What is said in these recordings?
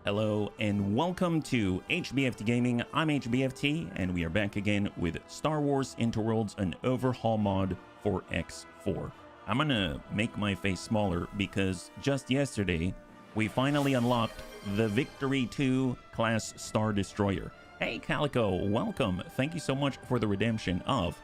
Hello and welcome to HBFT Gaming. I'm HBFT and we are back again with Star Wars Interworlds, an overhaul mod for X4. I'm gonna make my face smaller because just yesterday we finally unlocked the Victory 2 class Star Destroyer. Hey Calico, welcome. Thank you so much for the redemption of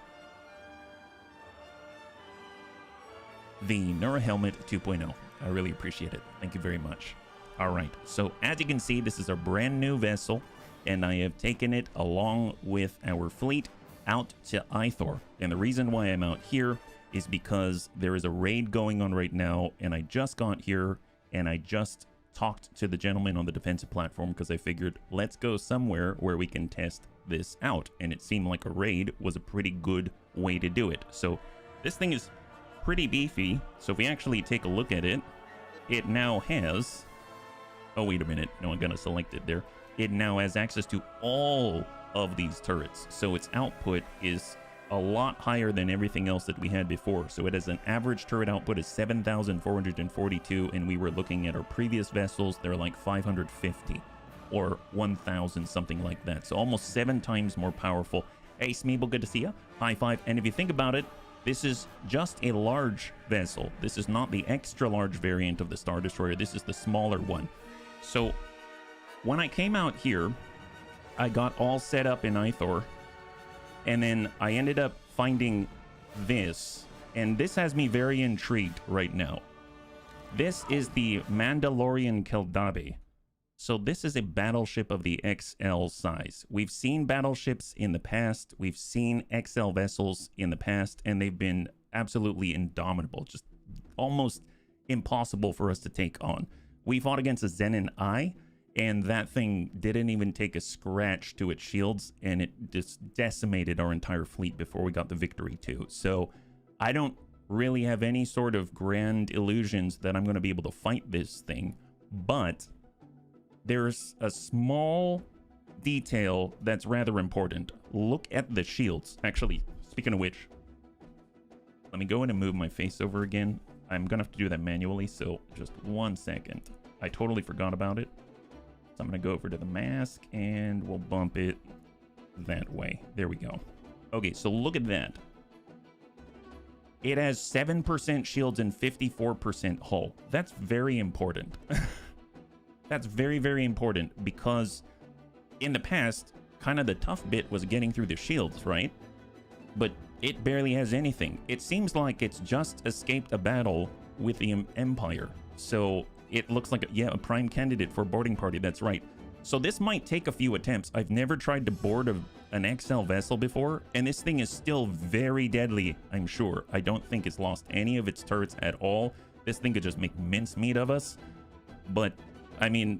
the Nura Helmet 2.0. I really appreciate it. Thank you very much. All right, so as you can see, this is a brand new vessel, and I have taken it along with our fleet out to Ithor. And the reason why I'm out here is because there is a raid going on right now, and I just got here, and I just talked to the gentleman on the defensive platform because I figured let's go somewhere where we can test this out. And it seemed like a raid was a pretty good way to do it. So this thing is pretty beefy. So if we actually take a look at it, it now has... Oh, wait a minute. No, I'm going to select it there. It now has access to all of these turrets. So its output is a lot higher than everything else that we had before. So it has an average turret output of 7,442. And we were looking at our previous vessels. They're like 550 or 1,000, something like that. So almost 7 times more powerful. Hey, Smeeble, good to see you. High five. And if you think about it, this is just a large vessel. This is not the extra large variant of the Star Destroyer. This is the smaller one. So when I came out here, I got all set up in Ithor, and then I ended up finding this, and this has me very intrigued right now. This is the Mandalorian Keldabe. So this is a battleship of the XL size. We've seen battleships in the past, we've seen XL vessels in the past, and they've been absolutely indomitable, just almost impossible for us to take on. We fought against a Zenin I, and that thing didn't even take a scratch to its shields, and it just decimated our entire fleet before we got the Victory 2. So I don't really have any sort of grand illusions that I'm going to be able to fight this thing, but there's a small detail that's rather important. Look at the shields. Actually, speaking of which, let me go in and move my face over again. I'm gonna have to do that manually, so just 1 second. I totally forgot about it. So I'm gonna go over to the mask and we'll bump it that way. There we go. Okay, so look at that. It has 7% shields and 54% hull. That's very important. That's very, very important because in the past, kind of the tough bit was getting through the shields, right? But it barely has anything. It seems like it's just escaped a battle with the Empire. So it looks like, a prime candidate for boarding party. That's right. So this might take a few attempts. I've never tried to board an XL vessel before, and this thing is still very deadly, I'm sure. I don't think it's lost any of its turrets at all. This thing could just make mincemeat of us. But, I mean,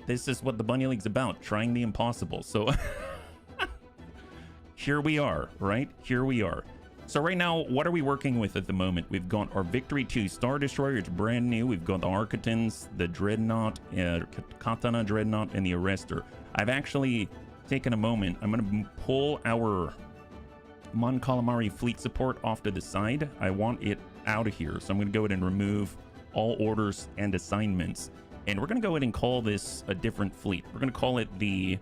this is what the Bunny League's about, trying the impossible. So... here we are, right? Here we are. So right now, what are we working with at the moment? We've got our Victory 2 Star Destroyer. It's brand new. We've got the Architans, the Dreadnought, Katana Dreadnought, and the Arrestor. I've actually taken a moment. I'm going to pull our Mon Calamari fleet support off to the side. I want it out of here. So I'm going to go ahead and remove all orders and assignments. And we're going to go ahead and call this a different fleet. We're going to call it the,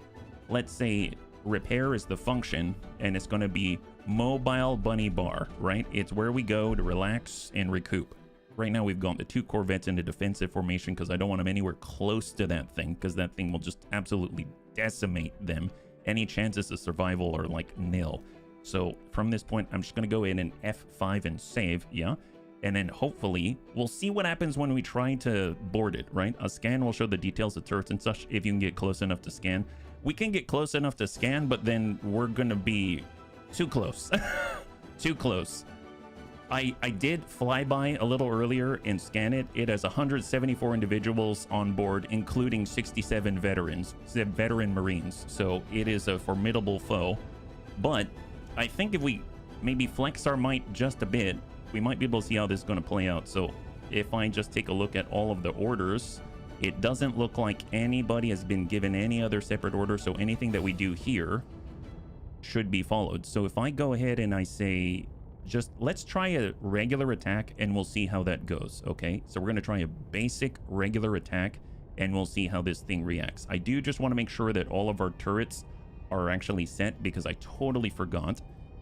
let's say... repair is the function, and it's going to be mobile bunny bar, right? It's where we go to relax and recoup. Right now we've got the 2 corvettes into defensive formation because I don't want them anywhere close to that thing, because that thing will just absolutely decimate them. Any chances of survival are like nil. So from this point, I'm just going to go in and F5 and save, yeah? And then hopefully we'll see what happens when we try to board it, right? A scan will show the details of turrets and such if you can get close enough to scan. We can get close enough to scan, but then we're going to be too close. Too close. I did fly by a little earlier and scan it. It has 174 individuals on board, including 67 veterans, veteran Marines. So it is a formidable foe. But I think if we maybe flex our might just a bit, we might be able to see how this is going to play out. So if I just take a look at all of the orders, it doesn't look like anybody has been given any other separate order. So anything that we do here should be followed. So if I go ahead and I say, just let's try a regular attack and we'll see how that goes. Okay, so we're going to try a basic regular attack and we'll see how this thing reacts. I do just want to make sure that all of our turrets are actually set, because I totally forgot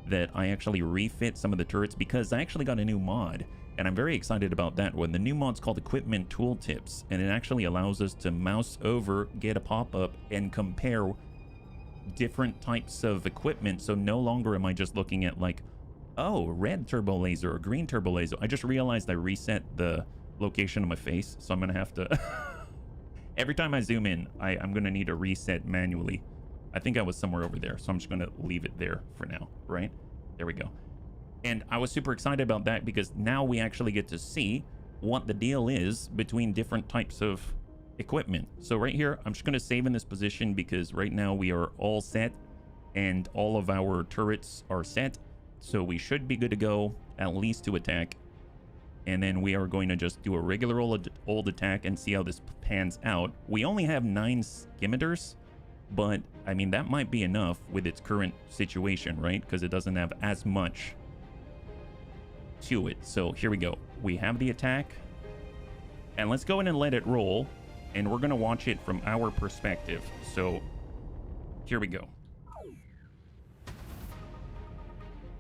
that I actually refit some of the turrets, because I actually got a new mod, and I'm very excited about that one. The new mod's called Equipment Tooltips, and it actually allows us to mouse over, get a pop-up, and compare different types of equipment. So no longer am I just looking at like, oh, red turbo laser or green turbo laser. I just realized I reset the location of my face, so I'm gonna have to every time I zoom in, I'm gonna need to reset manually. I think I was somewhere over there, so I'm just gonna leave it there for now. Right, there we go. And I was super excited about that, because now we actually get to see what the deal is between different types of equipment. So right here, I'm just going to save in this position, because right now we are all set and all of our turrets are set. So we should be good to go, at least to attack. And then we are going to just do a regular old attack and see how this pans out. We only have 9 scimitars, but I mean, that might be enough with its current situation, right? Because it doesn't have as much to it. So here we go. We have the attack, and let's go in and let it roll, and we're going to watch it from our perspective. So here we go.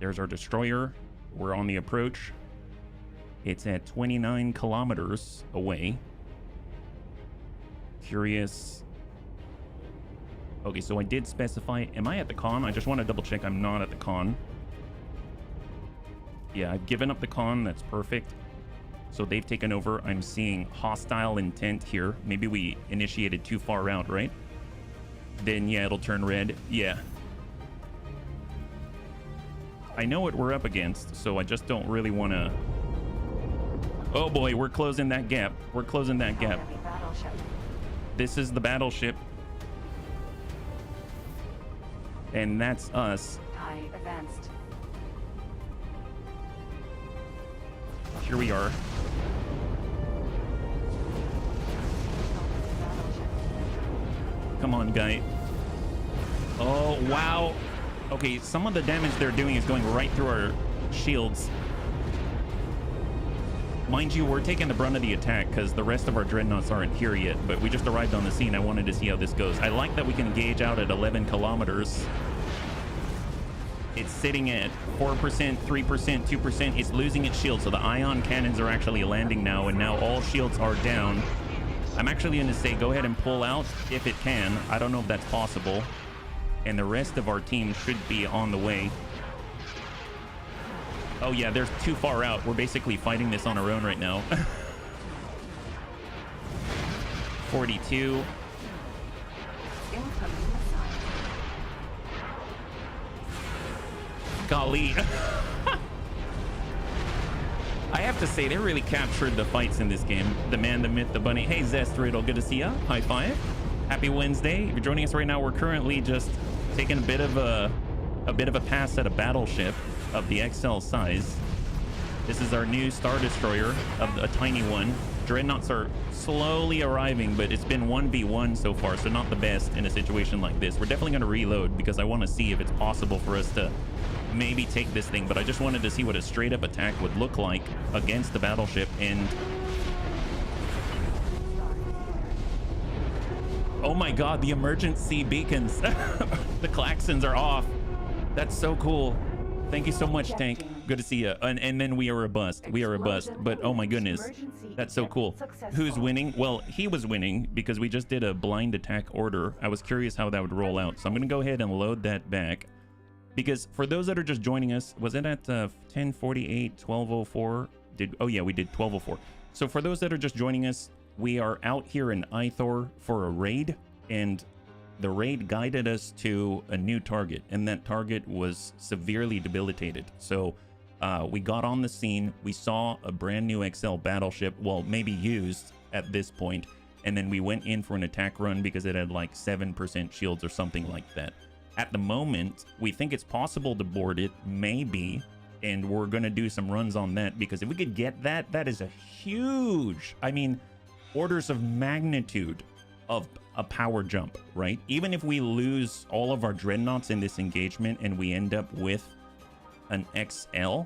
There's our destroyer. We're on the approach. It's at 29 kilometers away. Curious. Okay, so I did specify, am I at the con? I just want to double check I'm not at the con. Yeah, I've given up the con. That's perfect. So they've taken over. I'm seeing hostile intent here. Maybe we initiated too far out, right? Then, yeah, it'll turn red. Yeah. I know what we're up against, so I just don't really want to... Oh boy, we're closing that gap. We're closing that gap. This is the battleship. And that's us. Advanced. Here we are. Come on, guy. Oh, wow. Okay, some of the damage they're doing is going right through our shields. Mind you, we're taking the brunt of the attack because the rest of our dreadnoughts aren't here yet, but we just arrived on the scene. I wanted to see how this goes. I like that we can gauge out at 11 kilometers. It's sitting at 4%, 3%, 2%. It's losing its shield, so the ion cannons are actually landing now, and now all shields are down. I'm actually going to say go ahead and pull out if it can. I don't know if that's possible. And the rest of our team should be on the way. Oh yeah, they're too far out. We're basically fighting this on our own right now. 42. Golly. I have to say, they really captured the fights in this game. The man, the myth, the bunny. Hey, Zest Riddle, good to see ya. High five. Happy Wednesday. If you're joining us right now, we're currently just taking a bit of a pass at a battleship of the XL size. This is our new Star Destroyer, of a tiny one. Dreadnoughts are slowly arriving, but it's been 1v1 so far, so not the best in a situation like this. We're definitely going to reload because I want to see if it's possible for us to maybe take this thing, but I just wanted to see what a straight up attack would look like against the battleship. And oh my god, the emergency beacons. The klaxons are off. That's so cool. Thank you so much, Tank. Good to see you. And then we are a bust. We are a bust. But oh my goodness, that's so cool. Who's winning? Well, he was winning because we just did a blind attack order. I was curious how that would roll out. So I'm going to go ahead and load that back. Because for those that are just joining us, was it at 10:48, 12:04? Oh yeah, we did 12:04. So for those that are just joining us, we are out here in Ithor for a raid, and the raid guided us to a new target, and that target was severely debilitated. So we got on the scene, we saw a brand new XL battleship, well, maybe used at this point, and then we went in for an attack run because it had like 7% shields or something like that. At the moment, we think it's possible to board it, maybe, and we're going to do some runs on that, because if we could get that, that is a huge, I mean, orders of magnitude of a power jump, right? Even if we lose all of our dreadnoughts in this engagement and we end up with an XL,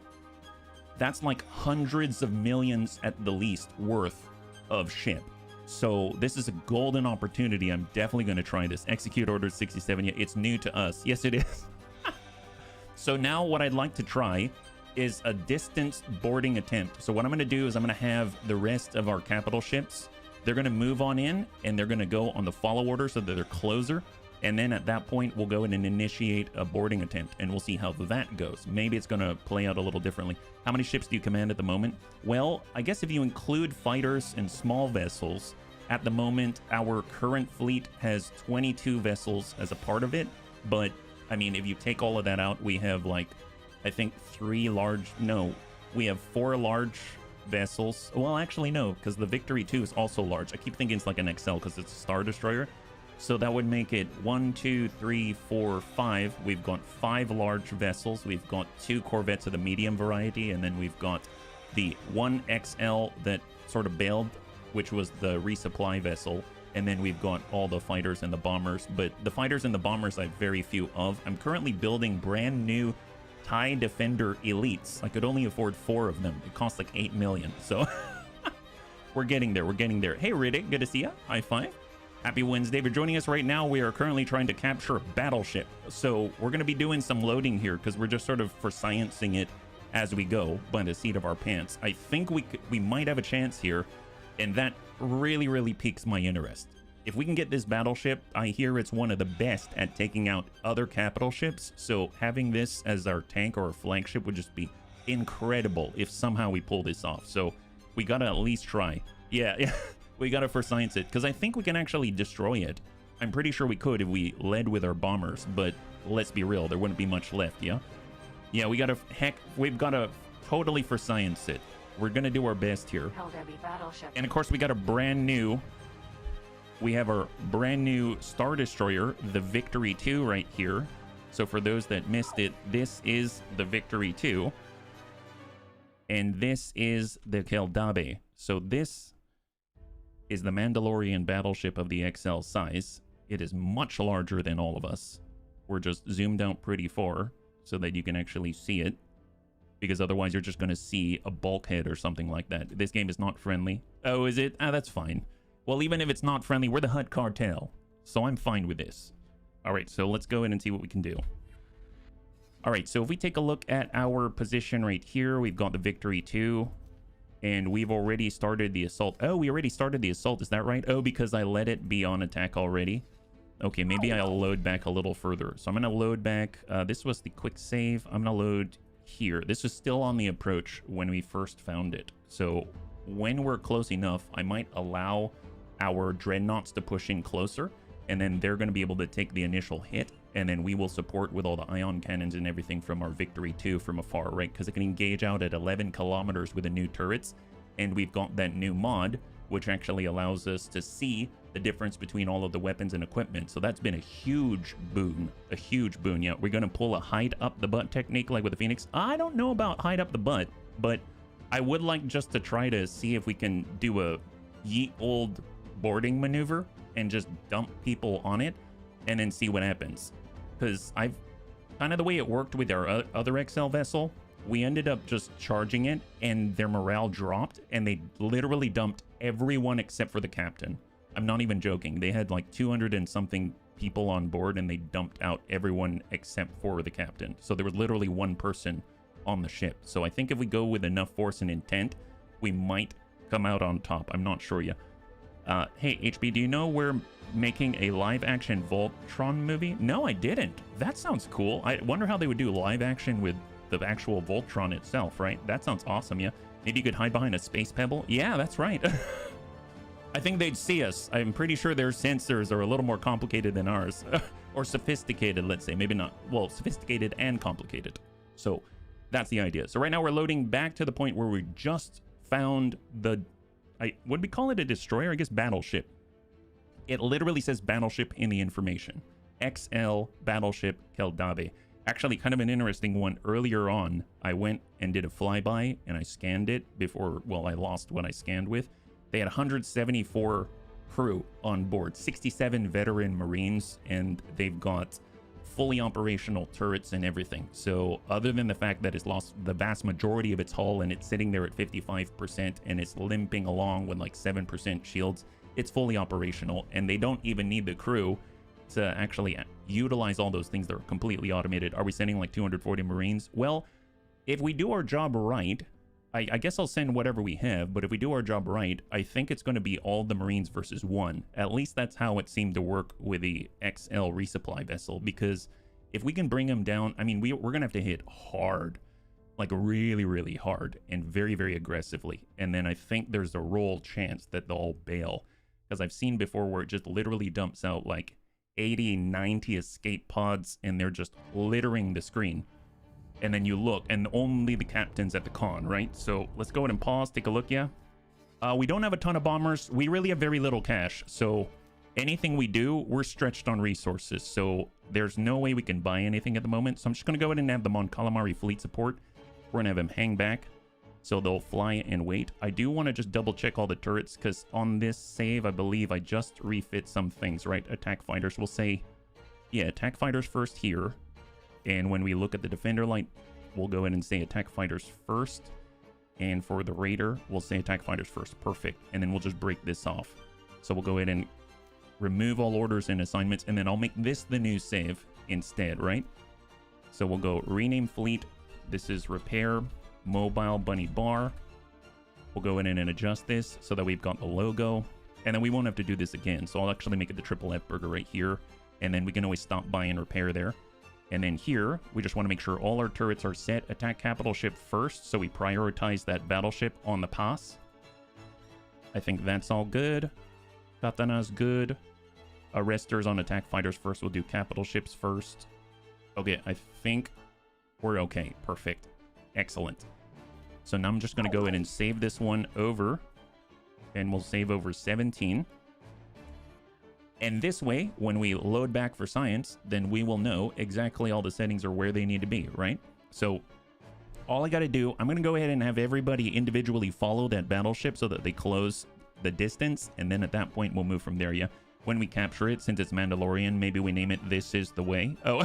that's like hundreds of millions at the least worth of ship. So this is a golden opportunity. I'm definitely going to try this. Execute Order 67. Yeah, it's new to us. Yes, it is. So now what I'd like to try is a distance boarding attempt. So what I'm going to do is I'm going to have the rest of our capital ships. They're going to move on in, and they're going to go on the follow order so that they're closer. And then at that point, we'll go in and initiate a boarding attempt, and we'll see how that goes. Maybe it's going to play out a little differently. How many ships do you command at the moment? Well, I guess if you include fighters and small vessels, at the moment, our current fleet has 22 vessels as a part of it. But, I mean, if you take all of that out, we have, like, I think we have 4 large vessels. Well, actually, no, because the Victory 2 is also large. I keep thinking it's like an XL because it's a Star Destroyer. So that would make it 1, 2, 3, 4, 5. We've got 5 large vessels. We've got 2 corvettes of the medium variety, and then we've got the 1 XL that sort of bailed, which was the resupply vessel. And then we've got all the fighters and the bombers. But the fighters and the bombers I have very few of. I'm currently building brand new TIE Defender Elites. I could only afford 4 of them. It costs like 8 million. So we're getting there. We're getting there. Hey, Riddick, good to see ya. High five. Happy Wednesday. For joining us right now, we are currently trying to capture a battleship. So we're going to be doing some loading here because we're just sort of for sciencing it as we go by the seat of our pants. I think we might have a chance here, and that really, really piques my interest. If we can get this battleship, I hear it's one of the best at taking out other capital ships. So having this as our tank or our flagship would just be incredible if somehow we pull this off. So we got to at least try. Yeah. We gotta for science it, because I think we can actually destroy it. I'm pretty sure we could if we led with our bombers, but let's be real, there wouldn't be much left, yeah? Yeah, we've gotta totally for science it. We're gonna do our best here. And of course, we have our brand new Star Destroyer, the Victory 2 right here. So for those that missed it, this is the Victory 2. And this is the Keldabe. So this is the Mandalorian battleship of the XL size. It is much larger than all of us. We're just zoomed out pretty far so that you can actually see it, because otherwise you're just going to see a bulkhead or something like that. This game is not friendly. Oh, is it? Ah, that's fine. Well, even if it's not friendly, we're the Hutt cartel, so I'm fine with this. All right, so let's go in and see what we can do. All right, so if we take a look at our position right here, we've got the Victory 2. And we've already started the assault. Oh, we already started the assault. Is that right? Oh, because I let it be on attack already. Okay, maybe I'll load back a little further. So I'm going to load back. This was the quick save. I'm going to load here. This is still on the approach when we first found it. So when we're close enough, I might allow our dreadnoughts to push in closer. And then they're going to be able to take the initial hit. And then we will support with all the ion cannons and everything from our Victory 2 from afar, right? Because it can engage out at 11 kilometers with the new turrets. And we've got that new mod, which actually allows us to see the difference between all of the weapons and equipment. So that's been a huge boon. A huge boon. Yeah, we're going to pull a hide up the butt technique like with the Phoenix. I don't know about hide up the butt, but I would like just to try to see if we can do a ye old boarding maneuver and just dump people on it and then see what happens. Because I've kind of the way it worked with our other XL vessel, we ended up just charging it and their morale dropped and they literally dumped everyone except for the captain. I'm not even joking. They had like 200 and something people on board and they dumped out everyone except for the captain. So there was literally one person on the ship. So I think if we go with enough force and intent, we might come out on top. I'm not sure yet. Hey, HB, do you know we're making a live-action Voltron movie? No, I didn't. That sounds cool. I wonder how they would do live-action with the actual Voltron itself, right? That sounds awesome, yeah. Maybe you could hide behind a space pebble? Yeah, that's right. I think they'd see us. I'm pretty sure their sensors are a little more complicated than ours. Or sophisticated, let's say. Maybe not. Well, sophisticated and complicated. So that's the idea. So right now we're loading back to the point where we just found the... would we call it a destroyer? I guess battleship. It literally says battleship in the information. XL Battleship Keldabe. Actually, kind of an interesting one. Earlier on, I went and did a flyby and I scanned it before, well, I lost what I scanned with. They had 174 crew on board, 67 veteran Marines, and they've got fully operational turrets and everything. So other than the fact that it's lost the vast majority of its hull and it's sitting there at 55% and it's limping along with like 7% shields, it's fully operational, and they don't even need the crew to actually utilize all those things that are completely automated. Are we sending like 240 Marines? Well, if we do our job right, I guess I'll send whatever we have, but if we do our job right, I think it's going to be all the Marines versus one. At least that's how it seemed to work with the XL resupply vessel, because if we can bring them down, I mean, we're going to have to hit hard, like really, really hard and very, very aggressively. And then I think there's a roll chance that they'll bail, because I've seen before where it just literally dumps out like 80, 90 escape pods and they're just littering the screen. And then you look, and only the captain's at the con, right? So let's go ahead and pause, take a look, yeah? We don't have a ton of bombers. We really have very little cash. So anything we do, we're stretched on resources. So there's no way we can buy anything at the moment. So I'm just going to go ahead and have them on calamari fleet support. We're going to have them hang back, so they'll fly and wait. I do want to just double check all the turrets, because on this save, I believe I just refit some things, right? Attack fighters, we'll say, yeah, attack fighters first here. And when we look at the defender light, we'll go ahead and say attack fighters first. And for the raider, we'll say attack fighters first. Perfect. And then we'll just break this off. So we'll go ahead and remove all orders and assignments. And then I'll make this the new save instead, right? So we'll go rename fleet. This is repair mobile bunny bar. We'll go in and adjust this so that we've got the logo. And then we won't have to do this again. So I'll actually make it the triple F burger right here. And then we can always stop by and repair there. And then here, we just want to make sure all our turrets are set. Attack capital ship first, so we prioritize that battleship on the pass. I think that's all good. Katana's good. Arresters on attack fighters first. We'll do capital ships first. Okay, I think we're okay. Perfect. Excellent. So now I'm just going to go ahead and save this one over. And we'll save over 17. And this way, when we load back for science, then we will know exactly all the settings are where they need to be, right? So all I got to do, I'm going to go ahead and have everybody individually follow that battleship so that they close the distance. And then at that point, we'll move from there, yeah? When we capture it, since it's Mandalorian, maybe we name it This Is the Way. Oh,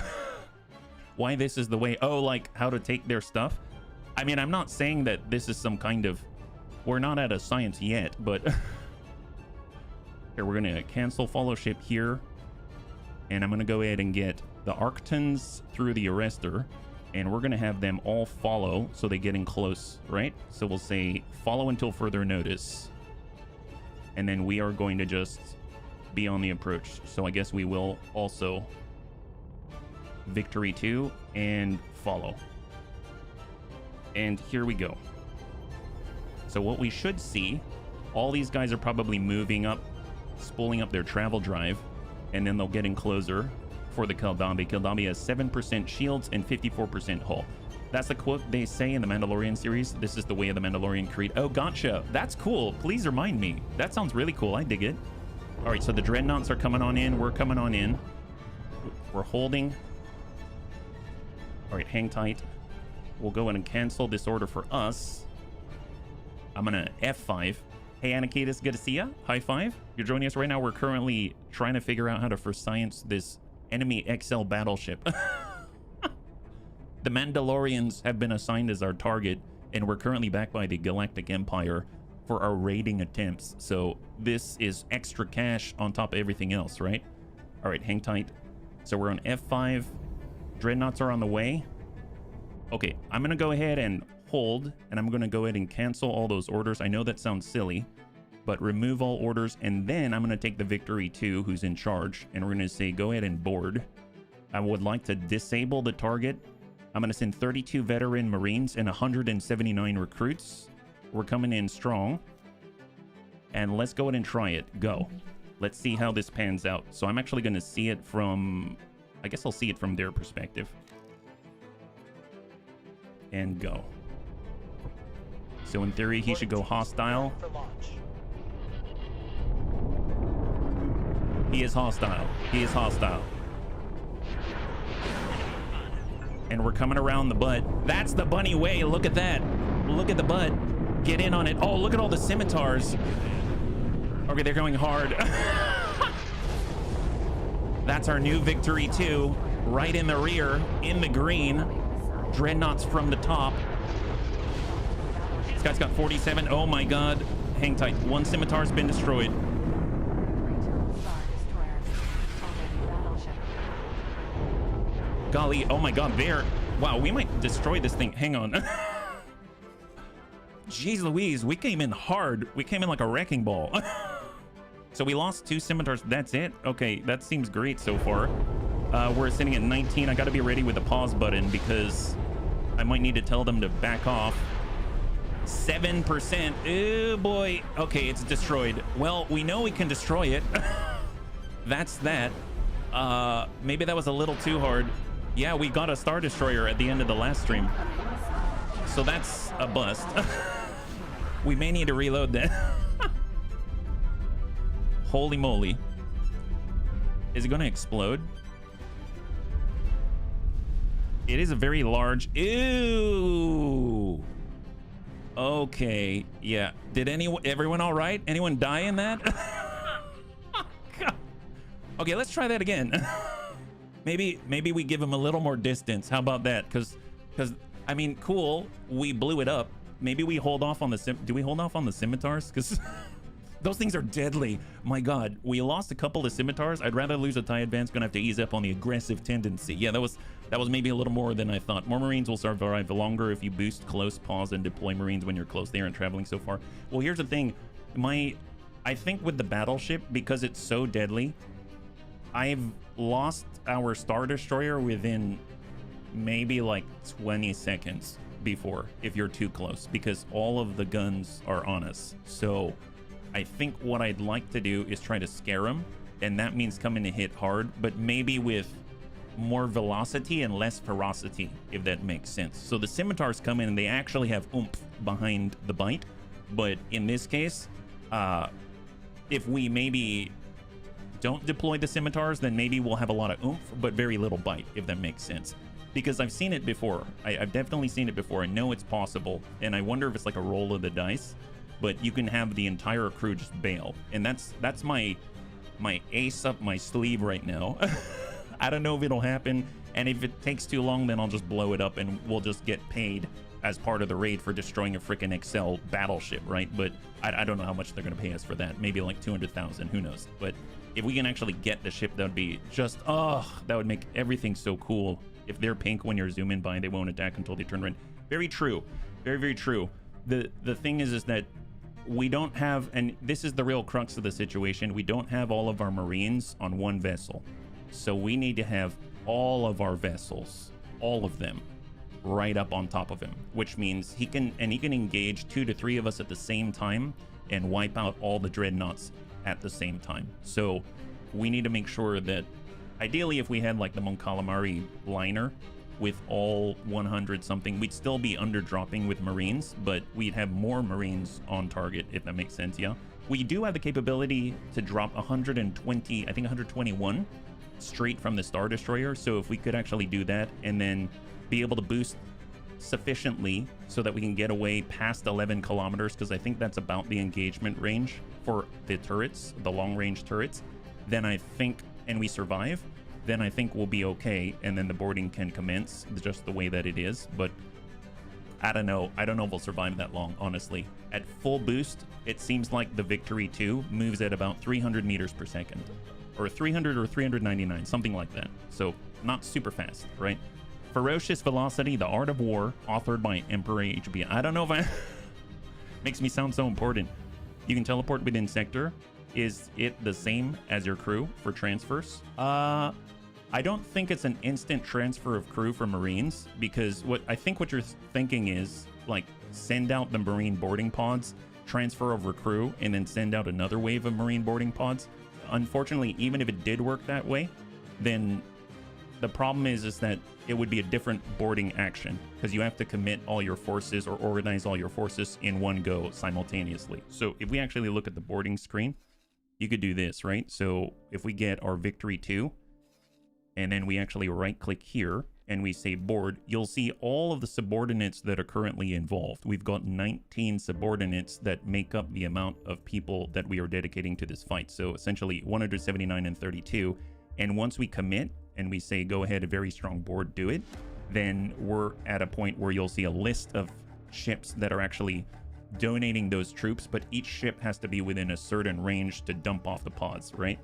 why This Is the Way? Oh, like how to take their stuff? I mean, I'm not saying that this is some kind of... We're not at a science yet, but... Here, we're going to cancel follow ship here. And I'm going to go ahead and get the Arctons through the arrestor. And we're going to have them all follow so they get in close, right? So we'll say follow until further notice. And then we are going to just be on the approach. So I guess we will also victory 2 and follow. And here we go. So what we should see, all these guys are probably moving up, spooling up their travel drive, and then they'll get in closer for the Kildambi. Kildambi has 7% shields and 54% hull. That's the quote they say in the Mandalorian series. This is the way of the Mandalorian creed. Oh, gotcha. That's cool. Please remind me. That sounds really cool. I dig it. All right, so the dreadnoughts are coming on in. We're coming on in. We're holding. All right, hang tight. We'll go in and cancel this order for us. I'm going to F5. Hey, Anakitis, good to see ya. High five. You're joining us right now. We're currently trying to figure out how to first science this enemy XL battleship. The Mandalorians have been assigned as our target, and we're currently backed by the Galactic Empire for our raiding attempts. So this is extra cash on top of everything else, right? All right, hang tight. So we're on F5. Dreadnoughts are on the way. Okay, I'm going to go ahead and hold, and I'm going to go ahead and cancel all those orders. I know that sounds silly, but remove all orders, and then I'm going to take the Victory 2, who's in charge, and we're going to say go ahead and board. I would like to disable the target. I'm going to send 32 veteran Marines and 179 recruits. We're coming in strong, and let's go ahead and try it. Go. Let's see how this pans out. So I'm actually going to see it from... I guess I'll see it from their perspective. And go. So in theory, he should go hostile. He is hostile. He is hostile. And we're coming around the butt. That's the bunny way. Look at that. Look at the butt. Get in on it. Oh, look at all the scimitars. Okay, they're going hard. That's our new Victory 2. Right in the rear, in the green. Dreadnoughts from the top. This guy's got 47. Oh my god. Hang tight. One scimitar's been destroyed. Golly, oh my god, there. Wow, we might destroy this thing. Hang on. Jeez Louise, we came in hard. We came in like a wrecking ball. So we lost 2 scimitars. That's it? Okay, that seems great so far. We're sitting at 19. I gotta be ready with the pause button because I might need to tell them to back off. 7%. Oh boy. Okay, it's destroyed. Well, we know we can destroy it. That's that. Maybe that was a little too hard. Yeah, we got a Star Destroyer at the end of the last stream. So that's a bust. We may need to reload that. Holy moly. Is it going to explode? It is a very large... Ew! Okay, yeah. Did everyone all right? Anyone die in that? Okay, let's try that again. Maybe we give him a little more distance. How about that? Because I mean, cool. We blew it up. Maybe we hold off on the do we hold off on the scimitars? Because those things are deadly. My God, we lost a couple of scimitars. I'd rather lose a TIE advance. Gonna have to ease up on the aggressive tendency. Yeah, that was maybe a little more than I thought. More Marines will survive longer if you boost close, pause, and deploy Marines when you're close. They aren't traveling so far. Well, here's the thing. I think with the battleship, because it's so deadly, I've lost our Star Destroyer within maybe like 20 seconds before, if you're too close, because all of the guns are on us. So I think what I'd like to do is try to scare them, and that means coming to hit hard, but maybe with more velocity and less ferocity, if that makes sense. So the scimitars come in and they actually have oomph behind the bite, but in this case, if we maybe don't deploy the scimitars, then maybe we'll have a lot of oomph, but very little bite, if that makes sense. Because I've seen it before. I've definitely seen it before. I know it's possible, and I wonder if it's like a roll of the dice, but you can have the entire crew just bail, and that's my ace up my sleeve right now. I don't know if it'll happen, and if it takes too long, then I'll just blow it up, and we'll just get paid as part of the raid for destroying a freaking Excel battleship, right? But I don't know how much they're going to pay us for that. Maybe like 200,000, who knows? But if we can actually get the ship, that would be just, that would make everything so cool. If they're pink when you're zooming by, they won't attack until they turn red. Very true. Very, very true. The thing is that we don't have, and this is the real crux of the situation, we don't have all of our Marines on one vessel. So we need to have all of our vessels, all of them, right up on top of him, which means he can engage 2 to 3 of us at the same time and wipe out all the dreadnoughts at the same time. So we need to make sure that ideally, if we had like the Mon Calamari liner with all 100 something, we'd still be underdropping with Marines, but we'd have more Marines on target, if that makes sense. Yeah, we do have the capability to drop 120, I think 121 straight from the Star Destroyer. So if we could actually do that and then be able to boost sufficiently so that we can get away past 11 kilometers, because I think that's about the engagement range for the turrets, the long range turrets, then I think, and we survive, then I think we'll be okay, and then the boarding can commence just the way that it is. But I don't know if we'll survive that long, honestly. At full boost, it seems like the Victory 2 moves at about 300 meters per second, or 300 or 399, something like that. So not super fast, right? Ferocious Velocity, The Art of War, authored by Emperor HBFT. I don't know if I... Makes me sound so important. You can teleport within sector. Is it the same as your crew for transfers? I don't think it's an instant transfer of crew for Marines, because what you're thinking is like send out the Marine boarding pods, transfer over crew, and then send out another wave of Marine boarding pods. Unfortunately, even if it did work that way, then the problem is that it would be a different boarding action, because you have to commit all your forces or organize all your forces in one go simultaneously. So if we actually look at the boarding screen, you could do this, right? So if we get our Victory 2, and then we actually right click here and we say board, you'll see all of the subordinates that are currently involved. We've got 19 subordinates that make up the amount of people that we are dedicating to this fight. So essentially 179 and 32. And once we commit and we say, go ahead, a very strong board, do it, then we're at a point where you'll see a list of ships that are actually donating those troops, but each ship has to be within a certain range to dump off the pods, right?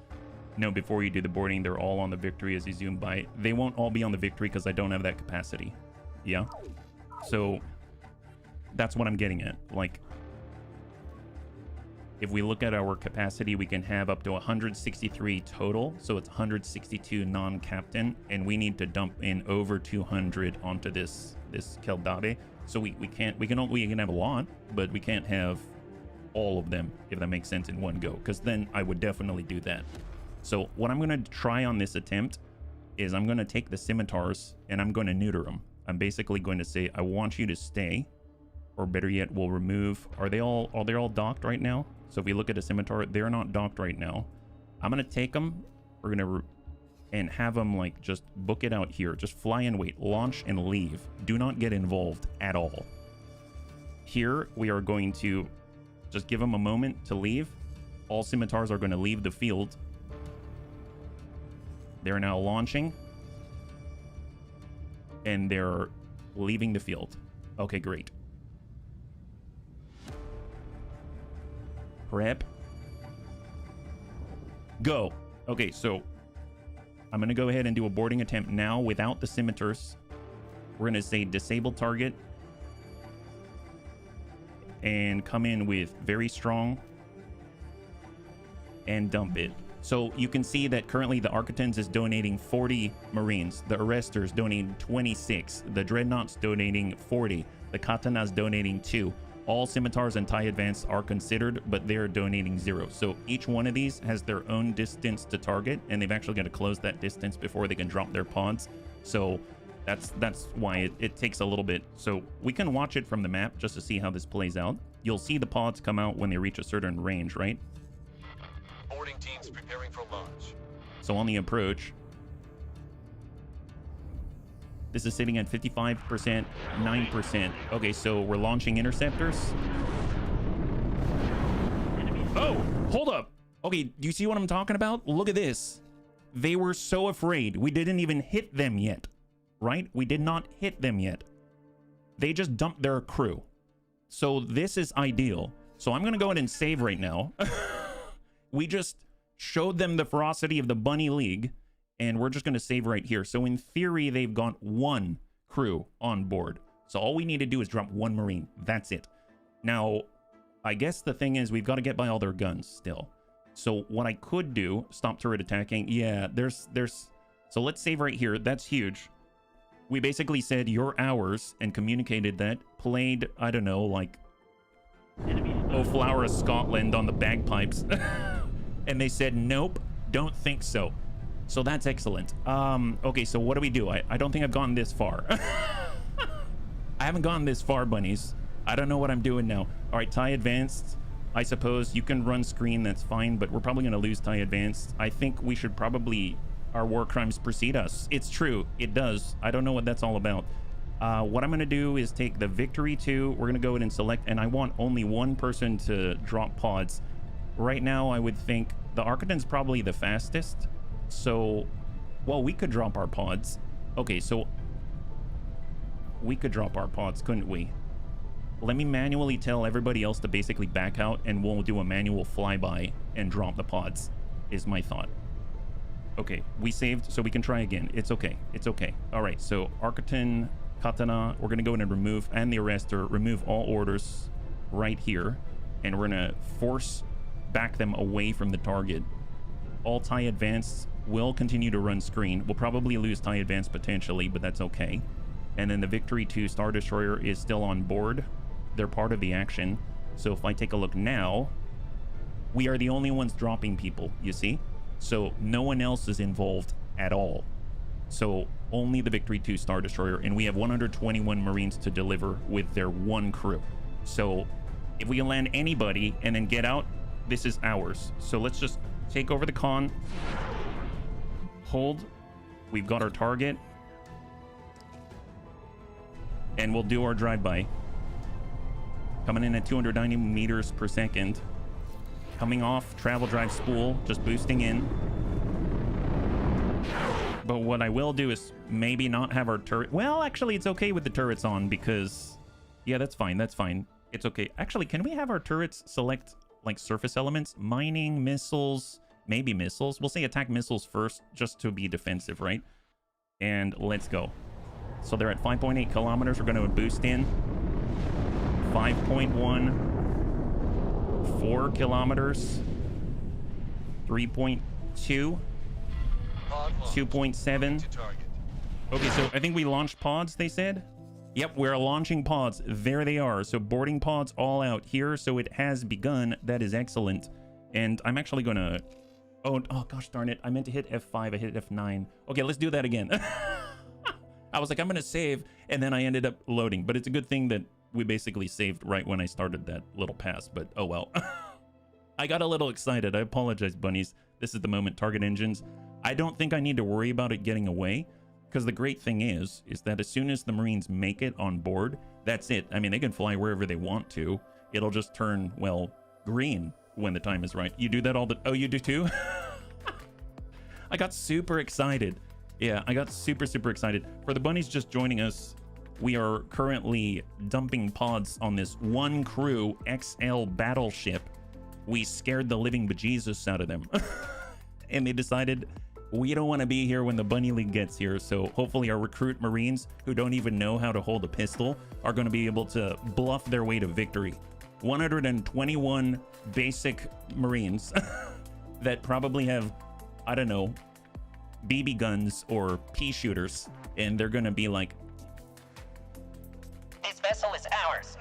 No, before you do the boarding, they're all on the Victory as you zoom by. They won't all be on the Victory because I don't have that capacity. Yeah. So that's what I'm getting at. Like, if we look at our capacity, we can have up to 163 total. So it's 162 non-captain, and we need to dump in over 200 onto this Keldade. So we can have a lot, but we can't have all of them, if that makes sense, in one go, because then I would definitely do that. So what I'm going to try on this attempt is I'm going to take the scimitars and I'm going to neuter them. I'm basically going to say, I want you to stay, or better yet, we'll remove. Are they all docked right now? So if we look at a scimitar, they're not docked right now. I'm going to take them. We're going to and have them like just book it out here. Just fly and wait, launch and leave. Do not get involved at all. Here we are going to just give them a moment to leave. All scimitars are going to leave the field. They're now launching. And they're leaving the field. Okay, great. Prep. Go. Okay, so I'm going to go ahead and do a boarding attempt now without the scimitars. We're going to say disable target. And come in with very strong. And dump it. So you can see that currently the Architans is donating 40 Marines. The Arresters donating 26. The Dreadnoughts donating 40. The Katanas donating 2. All scimitars and TIE Advance are considered, but they're donating 0. So each one of these has their own distance to target, and they've actually got to close that distance before they can drop their pods. So that's why it takes a little bit. So we can watch it from the map just to see how this plays out. You'll see the pods come out when they reach a certain range, right? Boarding teams preparing for launch. So on the approach, this is sitting at 55%, 9%. Okay, so we're launching interceptors. Oh, hold up. Okay, do you see what I'm talking about? Look at this. They were so afraid. We didn't even hit them yet, right? We did not hit them yet. They just dumped their crew. So this is ideal. So I'm going to go ahead and save right now. We just showed them the ferocity of the Bunny League, and we're just going to save right here. So in theory, they've got 1 crew on board. So all we need to do is drop 1 Marine. That's it. Now, I guess the thing is we've got to get by all their guns still. So what I could do, stop turret attacking. Yeah, there's so let's save right here. That's huge. We basically said you're ours and communicated that, played, I don't know, like Oh Flower of Scotland on the bagpipes. And they said, nope, don't think so. So that's excellent. Okay, so what do we do? I don't think I've gone this far. I haven't gone this far, bunnies. I don't know what I'm doing now. All right, TIE Advanced. I suppose you can run screen, that's fine, but we're probably going to lose TIE Advanced. I think we should probably... Our war crimes precede us. It's true. It does. I don't know what that's all about. What I'm going to do is take the Victory 2. We're going to go ahead and select, and I want only 1 person to drop pods. Right now, I would think the Architan's probably the fastest. So, well, we could drop our pods. Okay, so we could drop our pods, couldn't we? Let me manually tell everybody else to basically back out, and we'll do a manual flyby and drop the pods, is my thought. Okay, we saved, so we can try again. It's okay. It's okay. All right, so Architan, Katana, we're going to go in and remove, and the Arrestor, remove all orders right here, and we're going to force back them away from the target. All TIE Advanced will continue to run screen. We'll probably lose TIE Advanced potentially, but that's okay. And then the Victory 2 Star Destroyer is still on board. They're part of the action. So if I take a look now, we are the only ones dropping people, you see? So no one else is involved at all. So only the Victory 2 Star Destroyer, and we have 121 Marines to deliver with their 1 crew. So if we can land anybody and then get out, this is ours. So let's just take over the con. Hold. We've got our target. And we'll do our drive-by. Coming in at 290 meters per second. Coming off travel drive spool, just boosting in. But what I will do is maybe not have our turret. Well, actually, it's okay with the turrets on because... Yeah, that's fine. That's fine. It's okay. Actually, can we have our turrets select like surface elements? Mining, missiles, maybe missiles. We'll say attack missiles first, just to be defensive, right? And let's go. So they're at 5.8 kilometers. We're going to boost in 5.1, 4 kilometers, 3.2, 2.7. Okay, so I think we launched pods, they said. Yep, we're launching pods. There they are. So boarding pods all out here. So it has begun. That is excellent. And I'm actually going to... Oh, gosh darn it. I meant to hit F5. I hit F9. Okay, let's do that again. I was like, I'm going to save. And then I ended up loading. But it's a good thing that we basically saved right when I started that little pass. But oh well. I got a little excited. I apologize, bunnies. This is the moment. Target engines. I don't think I need to worry about it getting away. Because the great thing is that as soon as the Marines make it on board, that's it. I mean, they can fly wherever they want to. It'll just turn, well, green when the time is right. You do that all the... Oh, you do too? I got super excited. Yeah, I got super excited. For the bunnies just joining us, we are currently dumping pods on this one crew XL battleship. We scared the living bejesus out of them. And they decided... We don't want to be here when the Bunny League gets here, so hopefully our recruit Marines who don't even know how to hold a pistol are going to be able to bluff their way to victory. 121 basic Marines that probably have, I don't know, BB guns or pea shooters, and they're going to be like, "This vessel is ours."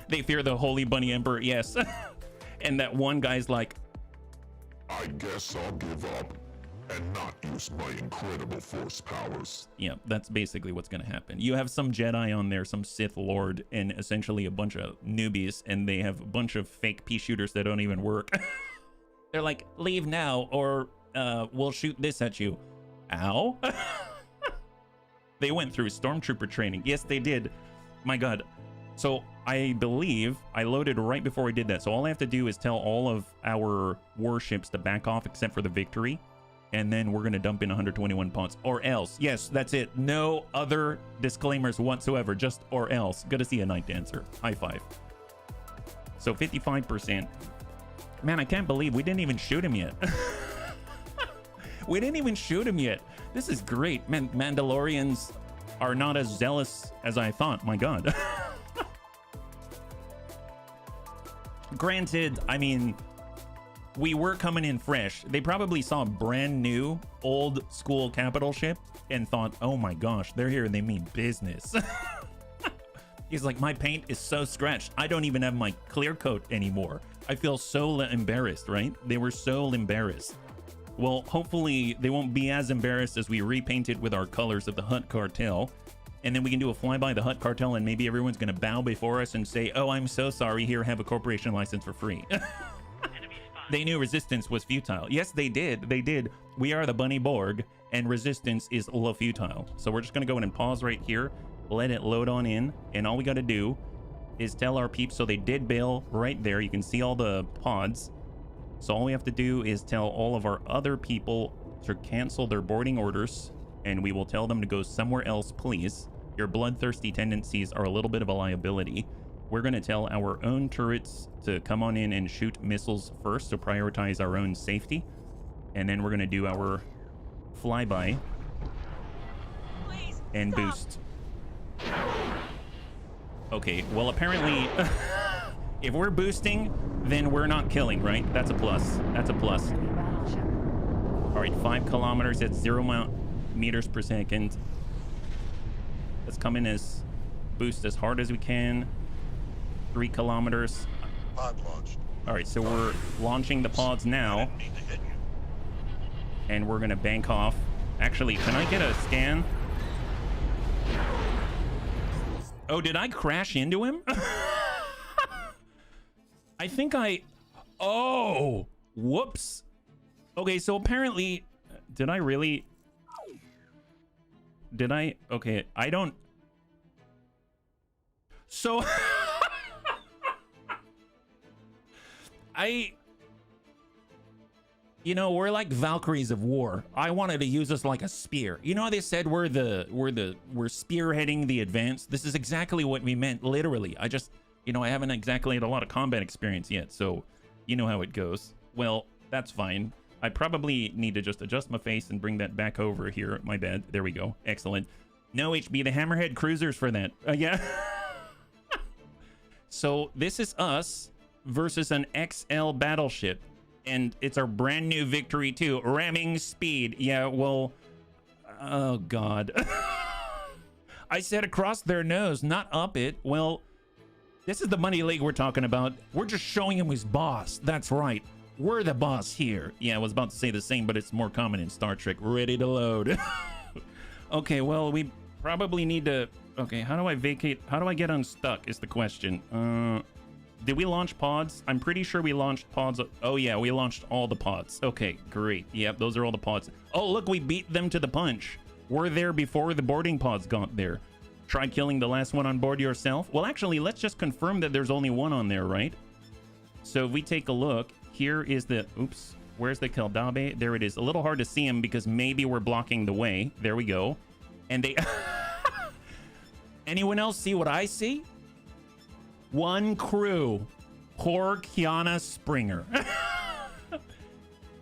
They fear the Holy Bunny Emperor, yes. And that one guy's like, "I guess I'll give up and not use my incredible force powers." Yeah, that's basically what's going to happen. You have some Jedi on there, some Sith Lord, and essentially a bunch of newbies, and they have a bunch of fake pea shooters that don't even work. They're like, "Leave now, or we'll shoot this at you." Ow. They went through stormtrooper training. Yes, they did. My God. So I believe I loaded right before I did that. So all I have to do is tell all of our warships to back off except for the Victory. And then we're going to dump in 121 pods. Or else. Yes, that's it. No other disclaimers whatsoever. Just or else. Good to see a Night Dancer. High five. So 55%. Man, I can't believe we didn't even shoot him yet. We didn't even shoot him yet. This is great. Man, Mandalorians are not as zealous as I thought. My God. Granted, I mean, we were coming in fresh. They probably saw a brand new old school capital ship and thought, oh my gosh, they're here and they mean business. He's like, my paint is so scratched. I don't even have my clear coat anymore. I feel so embarrassed, right? They were so embarrassed. Well, hopefully they won't be as embarrassed as we repaint it with our colors of the Hutt Cartel. And then we can do a flyby of the Hutt Cartel and maybe everyone's going to bow before us and say, oh, I'm so sorry. Here, have a corporation license for free. They knew resistance was futile. Yes, they did. They did. We are the Bunny Borg and resistance is low futile. So we're just going to go in and pause right here. Let it load on in. And all we got to do is tell our peeps. So they did bail right there. You can see all the pods. So all we have to do is tell all of our other people to cancel their boarding orders, and we will tell them to go somewhere else, please. Your bloodthirsty tendencies are a little bit of a liability. We're going to tell our own turrets to come on in and shoot missiles first, to prioritize our own safety. And then we're going to do our flyby and boost. Okay, well, apparently... If we're boosting, then we're not killing, right? That's a plus. That's a plus. All right, 5 kilometers at 0 meters per second. Let's come in as boost as hard as we can. 3 kilometers. Pod launched. All right, so we're launching the pods now. Need to hit you. And we're gonna bank off. Actually, can I get a scan? Oh, did I crash into him? I think oh, whoops. Okay, so apparently, did I really? Did I? Okay, I don't. So, you know, we're like Valkyries of war. I wanted to use us like a spear. You know how they said we're spearheading the advance? This is exactly what we meant, literally. You know, I haven't exactly had a lot of combat experience yet, so you know how it goes. Well, That's fine. I probably need to just adjust my face and bring that back over here. My bad. There we go. Excellent. No HB, the Hammerhead cruisers for that. Yeah. So this is us versus an XL battleship. And it's our brand new victory too. Ramming speed. Yeah, well... Oh, God. I said across their nose, not up it. Well, this is the Money League we're talking about. We're just showing him who's boss. That's right. We're the boss here. Yeah, I was about to say the same, but it's more common in Star Trek. Ready to load. Okay, well, we probably need to... Okay, how do I vacate? How do I get unstuck is the question. Did we launch pods? I'm pretty sure we launched pods. Oh, yeah, we launched all the pods. Okay, great. Yep, those are all the pods. Oh, look, we beat them to the punch. We're there before the boarding pods got there. Try killing the last one on board yourself. Well, actually, let's just confirm that there's only one on there, right? So if we take a look, here is the... Oops. Where's the Keldabe? There it is. A little hard to see him because maybe we're blocking the way. There we go. And they... Anyone else see what I see? One crew. Poor Kiana Springer.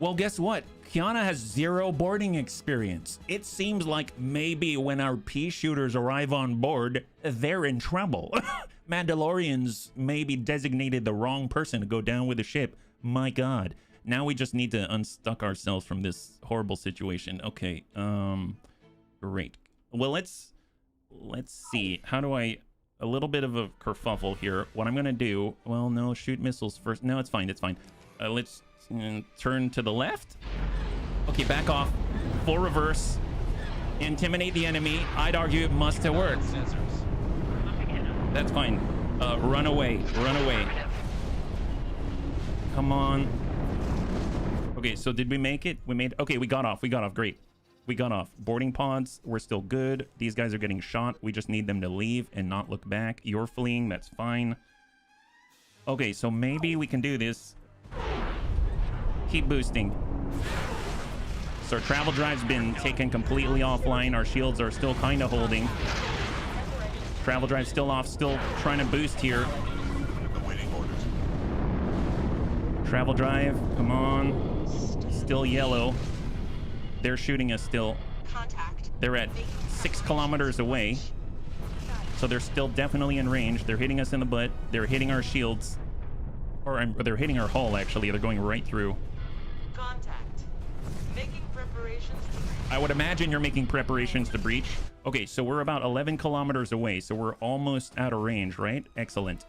Well, guess what? Kiana has 0 boarding experience. It seems like maybe when our pea shooters arrive on board, they're in trouble. Mandalorians maybe designated the wrong person to go down with the ship. My God. Now we just need to unstuck ourselves from this horrible situation. Okay. Great. Well, let's see. How do I... A little bit of a kerfuffle here. What I'm going to do... Well, no, shoot missiles first. No, it's fine. It's fine. Let's turn to the left. Okay, back off. Full reverse. Intimidate the enemy. I'd argue it must have worked. That's fine. Run away. Run away. Come on. Okay, so did we make it? We made... Okay, we got off. We got off. Great. We got off. Boarding pods, we're still good. These guys are getting shot. We just need them to leave and not look back. You're fleeing, that's fine. Okay, so maybe we can do this. Keep boosting. So our travel drive's been taken completely offline. Our shields are still kind of holding. Travel drive still off, still trying to boost here. Travel drive, come on. Still yellow. They're shooting us still. Contact. They're at 6 kilometers away. So they're still definitely in range. They're hitting us in the butt. They're hitting our shields. Or they're hitting our hull, actually. They're going right through. Contact. Making preparations. I would imagine you're making preparations to breach. Okay, so we're about 11 kilometers away. So we're almost out of range, right? Excellent.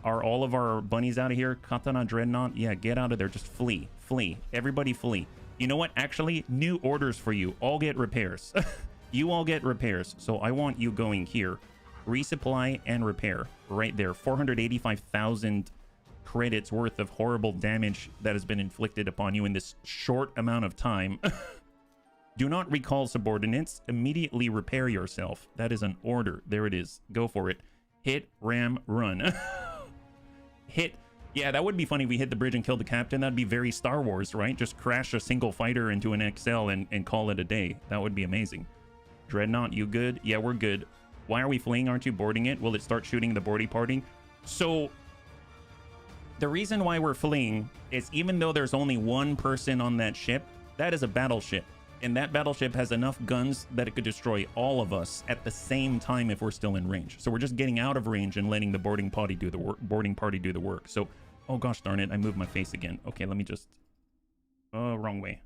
Are all of our bunnies out of here? Katana Dreadnought? Yeah, get out of there. Just flee. Flee. Everybody flee. You know what? Actually, new orders for you. All get repairs. You all get repairs. So I want you going here. Resupply and repair. Right there. 485,000 credits worth of horrible damage that has been inflicted upon you in this short amount of time. Do not recall subordinates. Immediately repair yourself. That is an order. There it is. Go for it. Hit, ram, run. Hit. Yeah, that would be funny if we hit the bridge and killed the captain. That'd be very Star Wars, right? Just crash a single fighter into an XL and call it a day. That would be amazing. Dreadnought, you good? Yeah, we're good. Why are we fleeing? Aren't you boarding it? Will it start shooting the boarding party? So, the reason why we're fleeing is even though there's only one person on that ship, that is a battleship. And that battleship has enough guns that it could destroy all of us at the same time if we're still in range. So we're just getting out of range and letting the boarding party do the work. So, oh gosh darn it, I moved my face again. Okay, let me just... wrong way.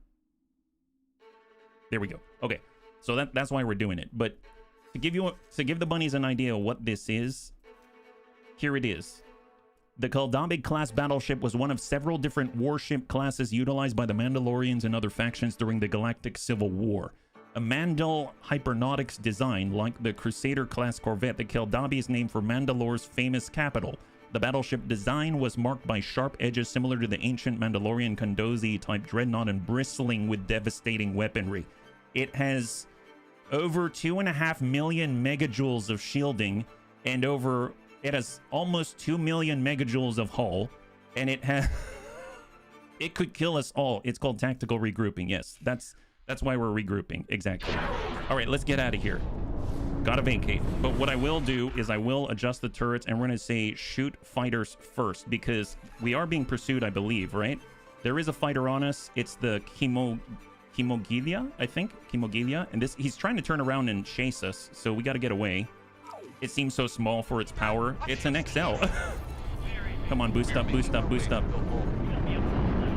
There we go. Okay, so that's why we're doing it. But to give the bunnies an idea of what this is, here it is. The Keldabe class battleship was one of several different warship classes utilized by the Mandalorians and other factions during the Galactic Civil War. A Mandal hypernautics design, like the Crusader class corvette, the Keldabe is named for Mandalore's famous capital. The battleship design was marked by sharp edges similar to the ancient Mandalorian Kondozi type dreadnought and bristling with devastating weaponry. It has over 2.5 million megajoules of shielding and it has almost 2 million megajoules of hull, and it could kill us all. It's called tactical regrouping. Yes, that's why we're regrouping. Exactly. All right, let's get out of here. Gotta vacate. But what I will do is I will adjust the turrets, and we're gonna say shoot fighters first because we are being pursued, I believe, right? There is a fighter on us. It's the Kimogilia, I think. Kimogilia. And he's trying to turn around and chase us, so we got to get away. It seems so small for its power. It's an XL. Come on, boost up, boost up, boost up.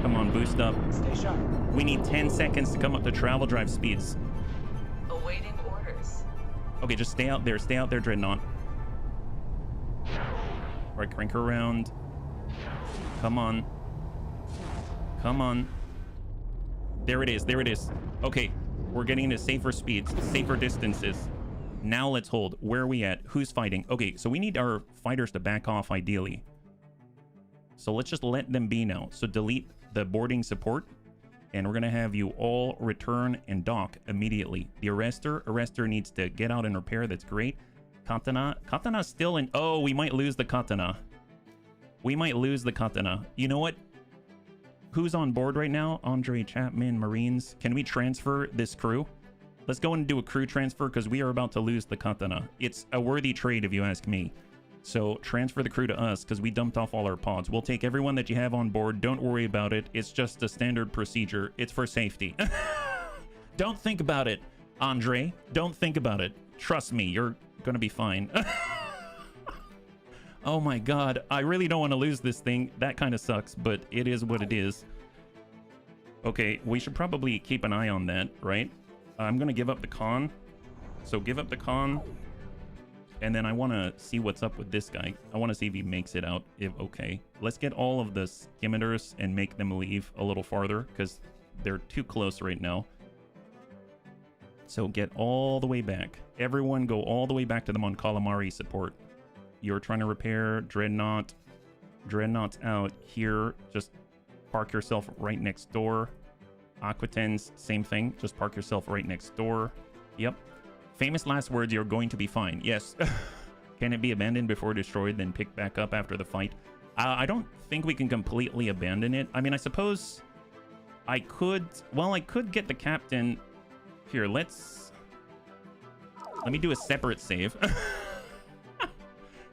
Come on, boost up. Stay sharp. We need 10 seconds to come up to travel drive speeds. Awaiting orders. Okay, just stay out there, Dreadnought. All right, crank her around. Come on. Come on. There it is, there it is. Okay, we're getting to safer speeds, safer distances. Now let's hold. Where are we at? Who's fighting? Okay, so we need our fighters to back off ideally. So let's just let them be now. So delete the boarding support, and we're gonna have you all return and dock immediately. The arrestor needs to get out and repair. That's great. Katana's still in. Oh, we might lose the Katana. We might lose the Katana. You know what? Who's on board right now? Andre Chapman, Marines. Can we transfer this crew? Let's go and do a crew transfer because we are about to lose the Katana. It's a worthy trade if you ask me. So transfer the crew to us because we dumped off all our pods. We'll take everyone that you have on board. Don't worry about it. It's just a standard procedure. It's for safety. Don't think about it, Andre. Don't think about it. Trust me, you're gonna be fine. Oh my god, I really don't want to lose this thing. That kind of sucks, but it is what it is. Okay, we should probably keep an eye on that, right? I'm gonna give up the con. So give up the con. And then I want to see what's up with this guy. I want to see if he makes it out. Okay, let's get all of the skimmers and make them leave a little farther because they're too close right now. So get all the way back. Everyone go all the way back to the Mon Calamari support. You're trying to repair Dreadnought. Dreadnought's out here. Just park yourself right next door. Aquitens, same thing. Just park yourself right next door. Yep. Famous last words, you're going to be fine. Yes. Can it be abandoned before destroyed, then picked back up after the fight? I don't think we can completely abandon it. I mean, I suppose I could... Well, I could get the captain... Here, let me do a separate save.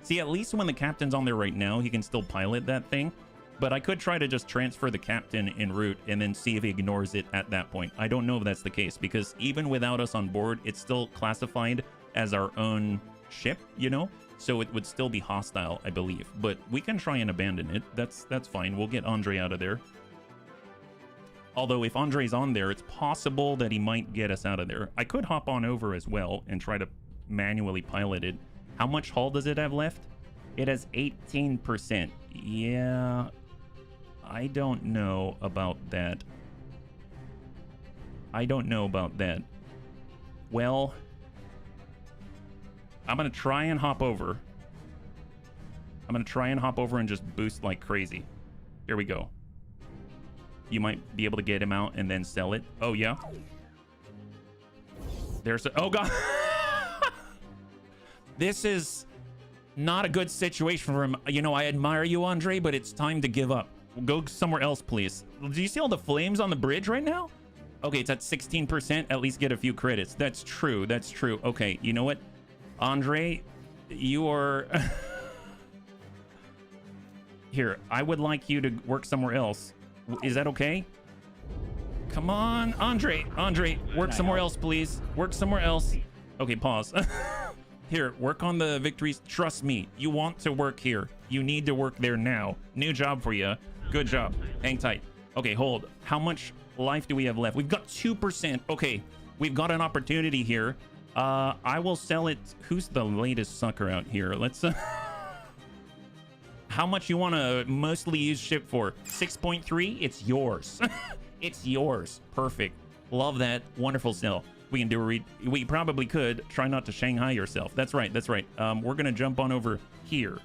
See, at least when the captain's on there right now, he can still pilot that thing. But I could try to just transfer the captain en route and then see if he ignores it at that point. I don't know if that's the case, because even without us on board, it's still classified as our own ship, you know? So it would still be hostile, I believe. But we can try and abandon it. That's fine. We'll get Andre out of there. Although if Andre's on there, it's possible that he might get us out of there. I could hop on over as well and try to manually pilot it. How much hull does it have left? It has 18%. Yeah, I don't know about that. I don't know about that. Well, I'm going to try and hop over. I'm going to try and hop over and just boost like crazy. Here we go. You might be able to get him out and then sell it. Oh, yeah. There's a... Oh, God. This is not a good situation for him. You know, I admire you, Andre, but it's time to give up. Go somewhere else, please. Do you see all the flames on the bridge right now? Okay, it's at 16%. At least get a few credits. That's true. That's true. Okay, you know what? Andre, you are... Here, I would like you to work somewhere else. Is that okay? Come on, Andre. Andre, work somewhere else, please. Work somewhere else. Okay, pause. Here, work on the victories. Trust me, you want to work here. You need to work there now. New job for you. Good job. Hang tight. Okay, hold. How much life do we have left? We've got 2%. Okay, we've got an opportunity here. I will sell it. Who's the latest sucker out here? Let's... How much you want to mostly use ship for? 6.3? It's yours. It's yours. Perfect. Love that. Wonderful sell. We can do a read. We probably could. Try not to Shanghai yourself. That's right. That's right. We're going to jump on over here.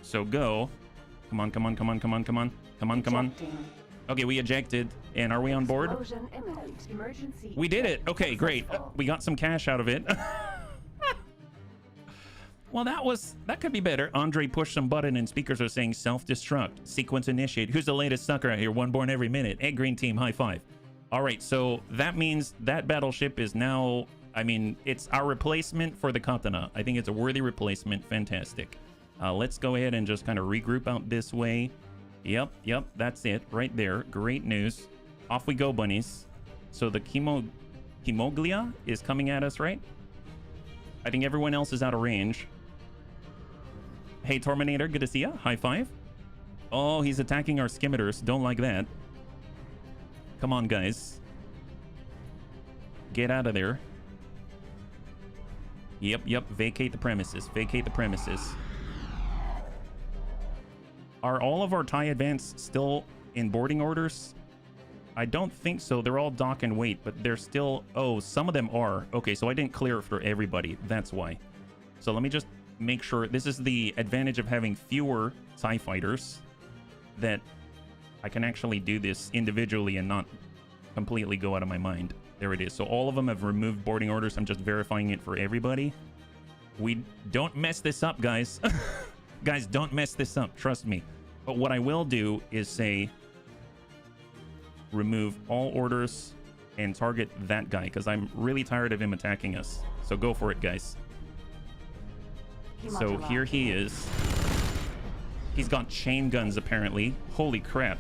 So go. Come on, come on, come on, come on, come on. Come on, come on. Okay, we ejected. And are we on board? We did it. Okay, great. We got some cash out of it. Well, that could be better. Andre pushed some button and speakers are saying self-destruct. Sequence initiate. Who's the latest sucker out here? One born every minute. Egg Green Team, high five. All right, so that means that battleship is now, I mean, it's our replacement for the Katana. I think it's a worthy replacement. Fantastic. Let's go ahead and just kind of regroup out this way. Yep, that's it right there. Great news. Off we go, bunnies. So the Chemoglia is coming at us, right? I think everyone else is out of range. Hey, Torminator, good to see ya. High five. Oh, he's attacking our skimiters. Don't like that. Come on, guys. Get out of there. Yep. Vacate the premises. Vacate the premises. Are all of our TIE Advance still in boarding orders? I don't think so. They're all dock and wait, but they're still... Oh, some of them are. Okay, so I didn't clear it for everybody. That's why. So let me just make sure. This is the advantage of having fewer TIE fighters, that I can actually do this individually and not completely go out of my mind. There it is. So all of them have removed boarding orders. I'm just verifying it for everybody. We don't mess this up, guys. Guys, don't mess this up. Trust me. But what I will do is say remove all orders and target that guy, because I'm really tired of him attacking us. So go for it, guys. So here he is. He's got chain guns, apparently. Holy crap.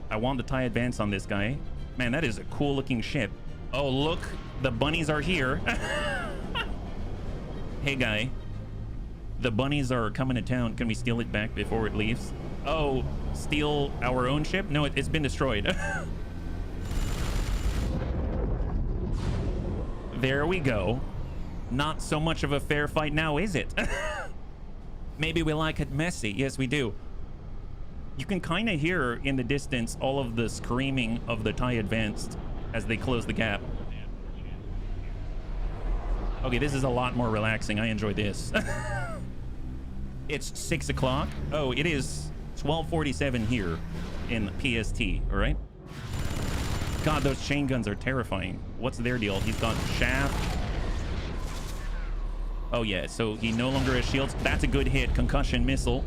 I want the TIE Advance on this guy. Man, that is a cool looking ship. Oh, look. The bunnies are here. Hey, guy. The bunnies are coming to town. Can we steal it back before it leaves? Oh, steal our own ship? No, it's been destroyed. There we go. Not so much of a fair fight now, is it? Maybe we like it messy. Yes, we do. You can kind of hear in the distance all of the screaming of the TIE Advanced as they close the gap. Okay, this is a lot more relaxing. I enjoy this. It's 6 o'clock. Oh, it is 12:47 here in PST, all right? God, those chain guns are terrifying. What's their deal? He's got shaft. Oh, yeah, so he no longer has shields. That's a good hit. Concussion missile.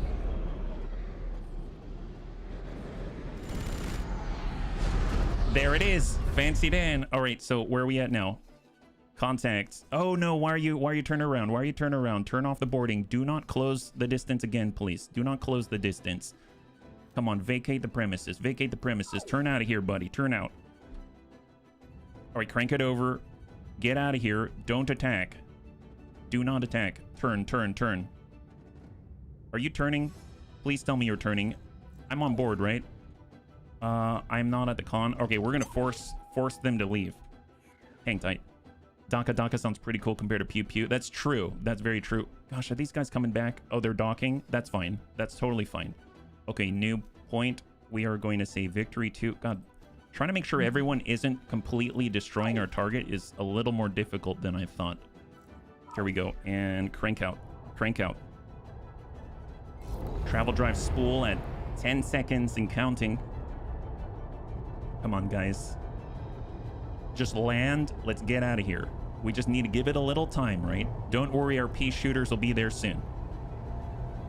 There it is. Fancy Dan. All right, so where are we at now? Contacts. Oh, no, why are you turning around? Why are you turning around? Turn off the boarding. Do not close the distance again, please. Do not close the distance. Come on, vacate the premises. Vacate the premises. Turn out of here, buddy. Turn out. All right, crank it over. Get out of here. Don't attack. Do not attack. Turn. Are you turning? Please tell me you're turning. I'm on board, right? I'm not at the con. Okay, we're gonna force them to leave. Hang tight. Daka sounds pretty cool compared to Pew Pew. That's true. That's very true. Gosh, are these guys coming back? Oh, they're docking. That's fine. That's totally fine. Okay, new point. We are going to say victory 2. God, trying to make sure everyone isn't completely destroying our target is a little more difficult than I thought. Here we go. And crank out. Crank out. Travel drive spool at 10 seconds and counting. Come on, guys. Just land. Let's get out of here. We just need to give it a little time, right? Don't worry, our pea shooters will be there soon.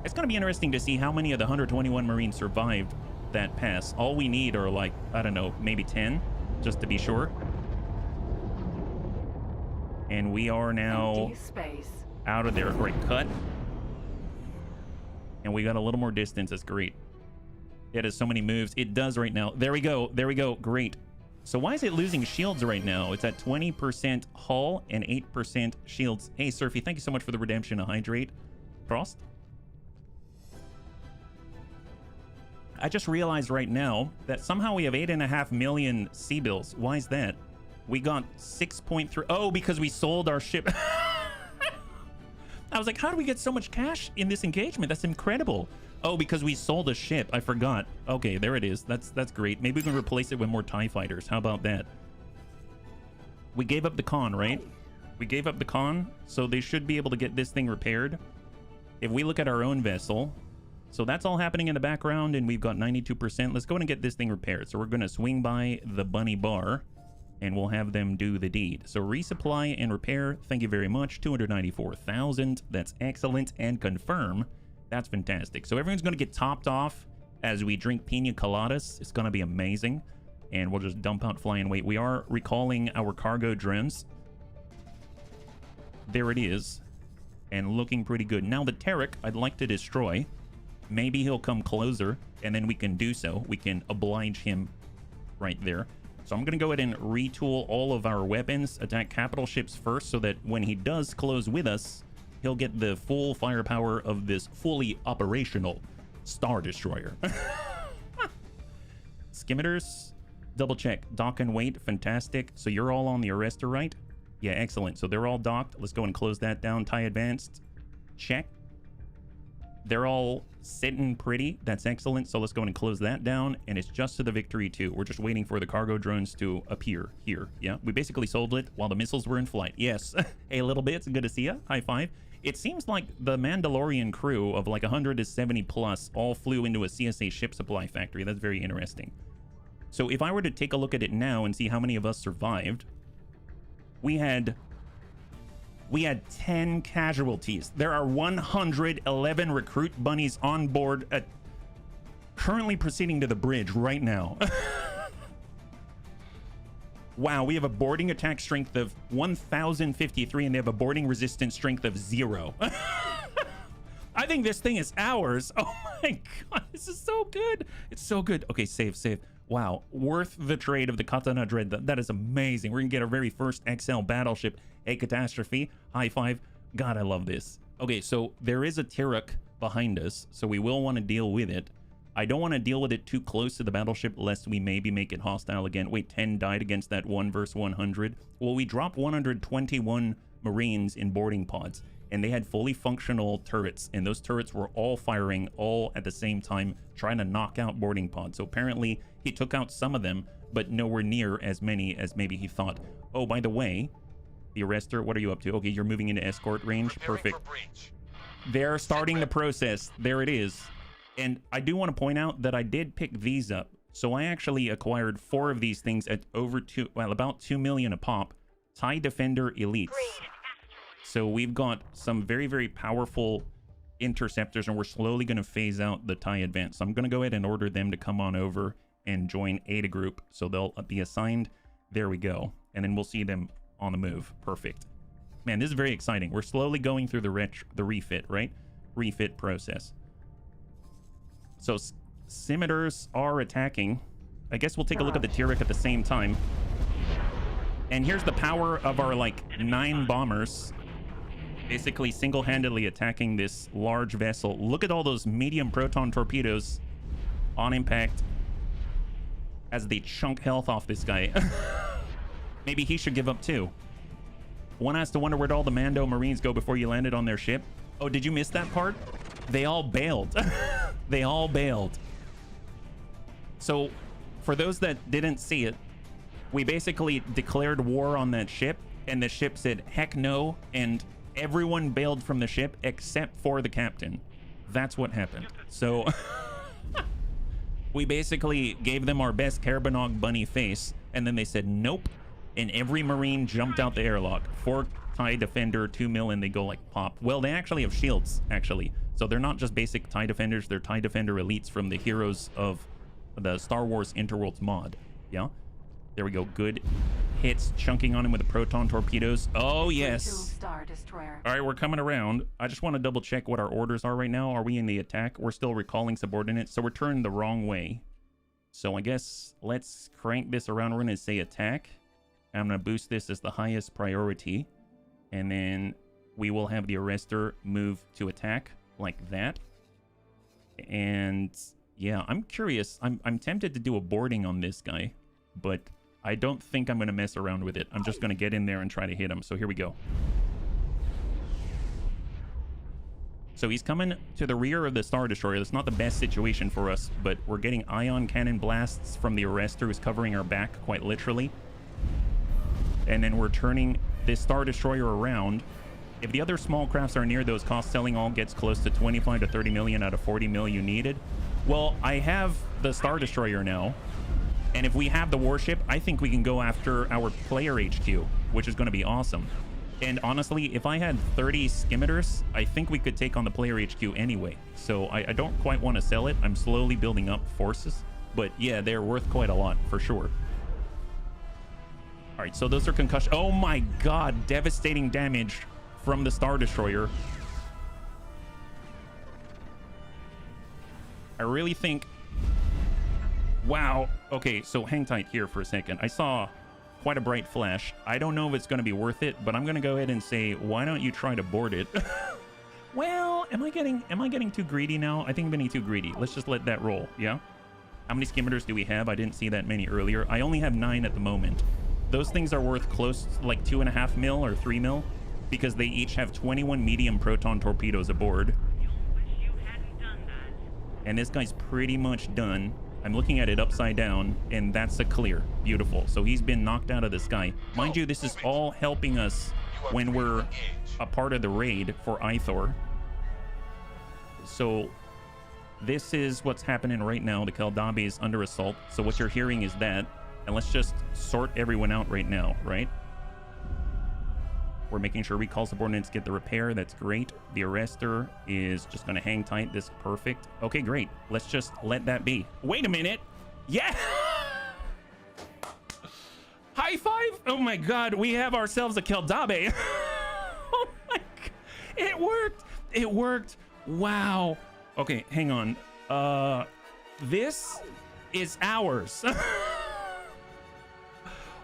It's going to be interesting to see how many of the 121 Marines survived that pass. All we need are like, I don't know, maybe 10, just to be sure. And we are now out of there. Right, cut. And we got a little more distance. That's great. It has so many moves. It does right now. There we go. There we go. Great. So why is it losing shields right now? It's at 20% hull and 8% shields. Hey, Surfy, thank you so much for the redemption to hydrate. Frost? I just realized right now that somehow we have 8.5 million C-bills. Why is that? We got 6.3. Oh, because we sold our ship. I was like, how do we get so much cash in this engagement? That's incredible. Oh, because we sold a ship. I forgot. Okay, there it is. That's great. Maybe we can replace it with more TIE fighters. How about that? We gave up the con, right? We gave up the con, so they should be able to get this thing repaired. If we look at our own vessel, so that's all happening in the background, and we've got 92%. Let's go ahead and get this thing repaired. So we're going to swing by the bunny bar, and we'll have them do the deed. So resupply and repair, thank you very much. 294,000. That's excellent. And confirm. That's fantastic. So everyone's going to get topped off as we drink pina coladas. It's going to be amazing. And we'll just dump out flying weight. We are recalling our cargo drones. There it is. And looking pretty good. Now the Terek I'd like to destroy. maybe he'll come closer, and then we can do so. We can oblige him right there. So I'm going to go ahead and retool all of our weapons, attack capital ships first, so that when he does close with us, he'll get the full firepower of this fully operational Star Destroyer. Skimiters, double check. Dock and wait, fantastic. So you're all on the arrestor, right? Yeah, excellent. So they're all docked. Let's go and close that down. TIE advanced, check. They're all sitting pretty. That's excellent. So let's go and close that down. And it's just to the victory too. We're just waiting for the cargo drones to appear here. Yeah, we basically sold it while the missiles were in flight. Yes. Hey, a little bit. Good to see you. High five. It seems like the Mandalorian crew of like 170 plus all flew into a CSA ship supply factory. That's very interesting. So if I were to take a look at it now and see how many of us survived, we had 10 casualties. There are 111 recruit bunnies on board, currently proceeding to the bridge right now. Wow, we have a boarding attack strength of 1,053 and they have a boarding resistance strength of 0. I think this thing is ours. Oh my god, this is so good. It's so good. Okay, save. Wow, worth the trade of the Katana Dread. That is amazing. We're gonna get our very first XL battleship, a catastrophe. High five. God, I love this. Okay, so there is a Tiruk behind us, so we will want to deal with it. I don't want to deal with it too close to the battleship, lest we maybe make it hostile again. Wait, 10 died against that 1 versus 100. Well, we dropped 121 Marines in boarding pods, and they had fully functional turrets, and those turrets were all firing all at the same time, trying to knock out boarding pods. So apparently he took out some of them, but nowhere near as many as maybe he thought. Oh, by the way, the arrestor, what are you up to? Okay, you're moving into escort range. Perfect. They're starting the process. There it is. And I do want to point out that I did pick these up. So I actually acquired 4 of these things at about 2 million a pop. TIE Defender Elites. So we've got some very, very powerful interceptors, and we're slowly going to phase out the TIE Advance. So I'm going to go ahead and order them to come on over and join Ada Group. So they'll be assigned. There we go. And then we'll see them on the move. Perfect. Man, this is very exciting. We're slowly going through the refit, right? Refit process. So scimitars are attacking. I guess we'll take a look at the Tiruk at the same time. And here's the power of our like 9 bombers basically single-handedly attacking this large vessel. Look at all those medium proton torpedoes on impact as they chunk health off this guy. Maybe he should give up too. One has to wonder where'd all the Mando Marines go before you landed on their ship. Oh, did you miss that part? They all bailed. They all bailed. So for those that didn't see it, we basically declared war on that ship, and the ship said heck no, and everyone bailed from the ship except for the captain. That's what happened. So we basically gave them our best Carabanog bunny face, and then they said nope, and every Marine jumped out the airlock. 4 TIE Defender 2 mil, and they go like pop. Well, they actually have shields, actually. So they're not just basic TIE Defenders, they're TIE Defender Elites from the heroes of the Star Wars Interworlds mod. Yeah? There we go. Good hits, chunking on him with the proton torpedoes. Oh, yes. Star Destroyer. All right, we're coming around. I just want to double check what our orders are right now. Are we in the attack? We're still recalling subordinates, so we're turning the wrong way. So I guess let's crank this around. We're going to say attack. I'm going to boost this as the highest priority. And then we will have the arrestor move to attack like that. And yeah, I'm curious. I'm tempted to do a boarding on this guy, but I don't think I'm going to mess around with it. I'm just going to get in there and try to hit him. So here we go. So he's coming to the rear of the Star Destroyer. That's not the best situation for us, but we're getting ion cannon blasts from the arrestor who's covering our back quite literally. And then we're turning this Star Destroyer around. If the other small crafts are near, those cost selling all gets close to 25 to 30 million out of 40 mil you needed. Well, I have the Star Destroyer now. And if we have the warship, I think we can go after our player HQ, which is going to be awesome. And honestly, if I had 30 scimitars, I think we could take on the player HQ anyway. So I don't quite want to sell it. I'm slowly building up forces. But yeah, they're worth quite a lot for sure. All right, so those are concussion. Oh my God, devastating damage from the Star Destroyer. I really think... Wow. Okay, so hang tight here for a second. I saw quite a bright flash. I don't know if it's going to be worth it, but I'm going to go ahead and say, why don't you try to board it? Well, am I getting too greedy now? I think I'm getting too greedy. Let's just let that roll, yeah? How many skimmeters do we have? I didn't see that many earlier. I only have 9 at the moment. Those things are worth close to like 2.5 mil or 3 mil because they each have 21 medium proton torpedoes aboard. And this guy's pretty much done. I'm looking at it upside down, and that's a clear. Beautiful. So he's been knocked out of the sky. Mind you, this is all helping us when we're a part of the raid for Ithor. So this is what's happening right now. The Keldabi is under assault. So what you're hearing is that. And let's just sort everyone out right now, right? We're making sure recall subordinates get the repair. That's great. The arrestor is just going to hang tight. This is perfect. Okay, great. Let's just let that be. Wait a minute. Yeah. High five. Oh my God. We have ourselves a Keldabi. Oh my God. It worked. It worked. Wow. Okay, hang on. This is ours.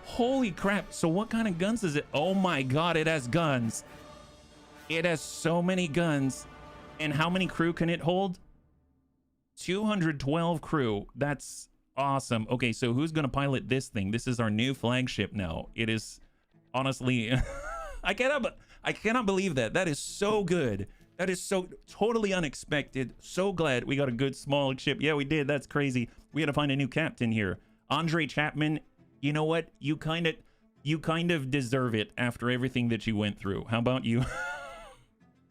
Holy crap. So what kind of guns is it? Oh my God, it has guns. It has so many guns. And how many crew can it hold? 212 crew. That's awesome. Okay, so who's going to pilot this thing? This is our new flagship now. It is honestly... I cannot believe that. That is so good. That is so totally unexpected. So glad we got a good small ship. Yeah, we did. That's crazy. We got to find a new captain here. Andre Chapman, you know what? You kind of deserve it after everything that you went through. How about you?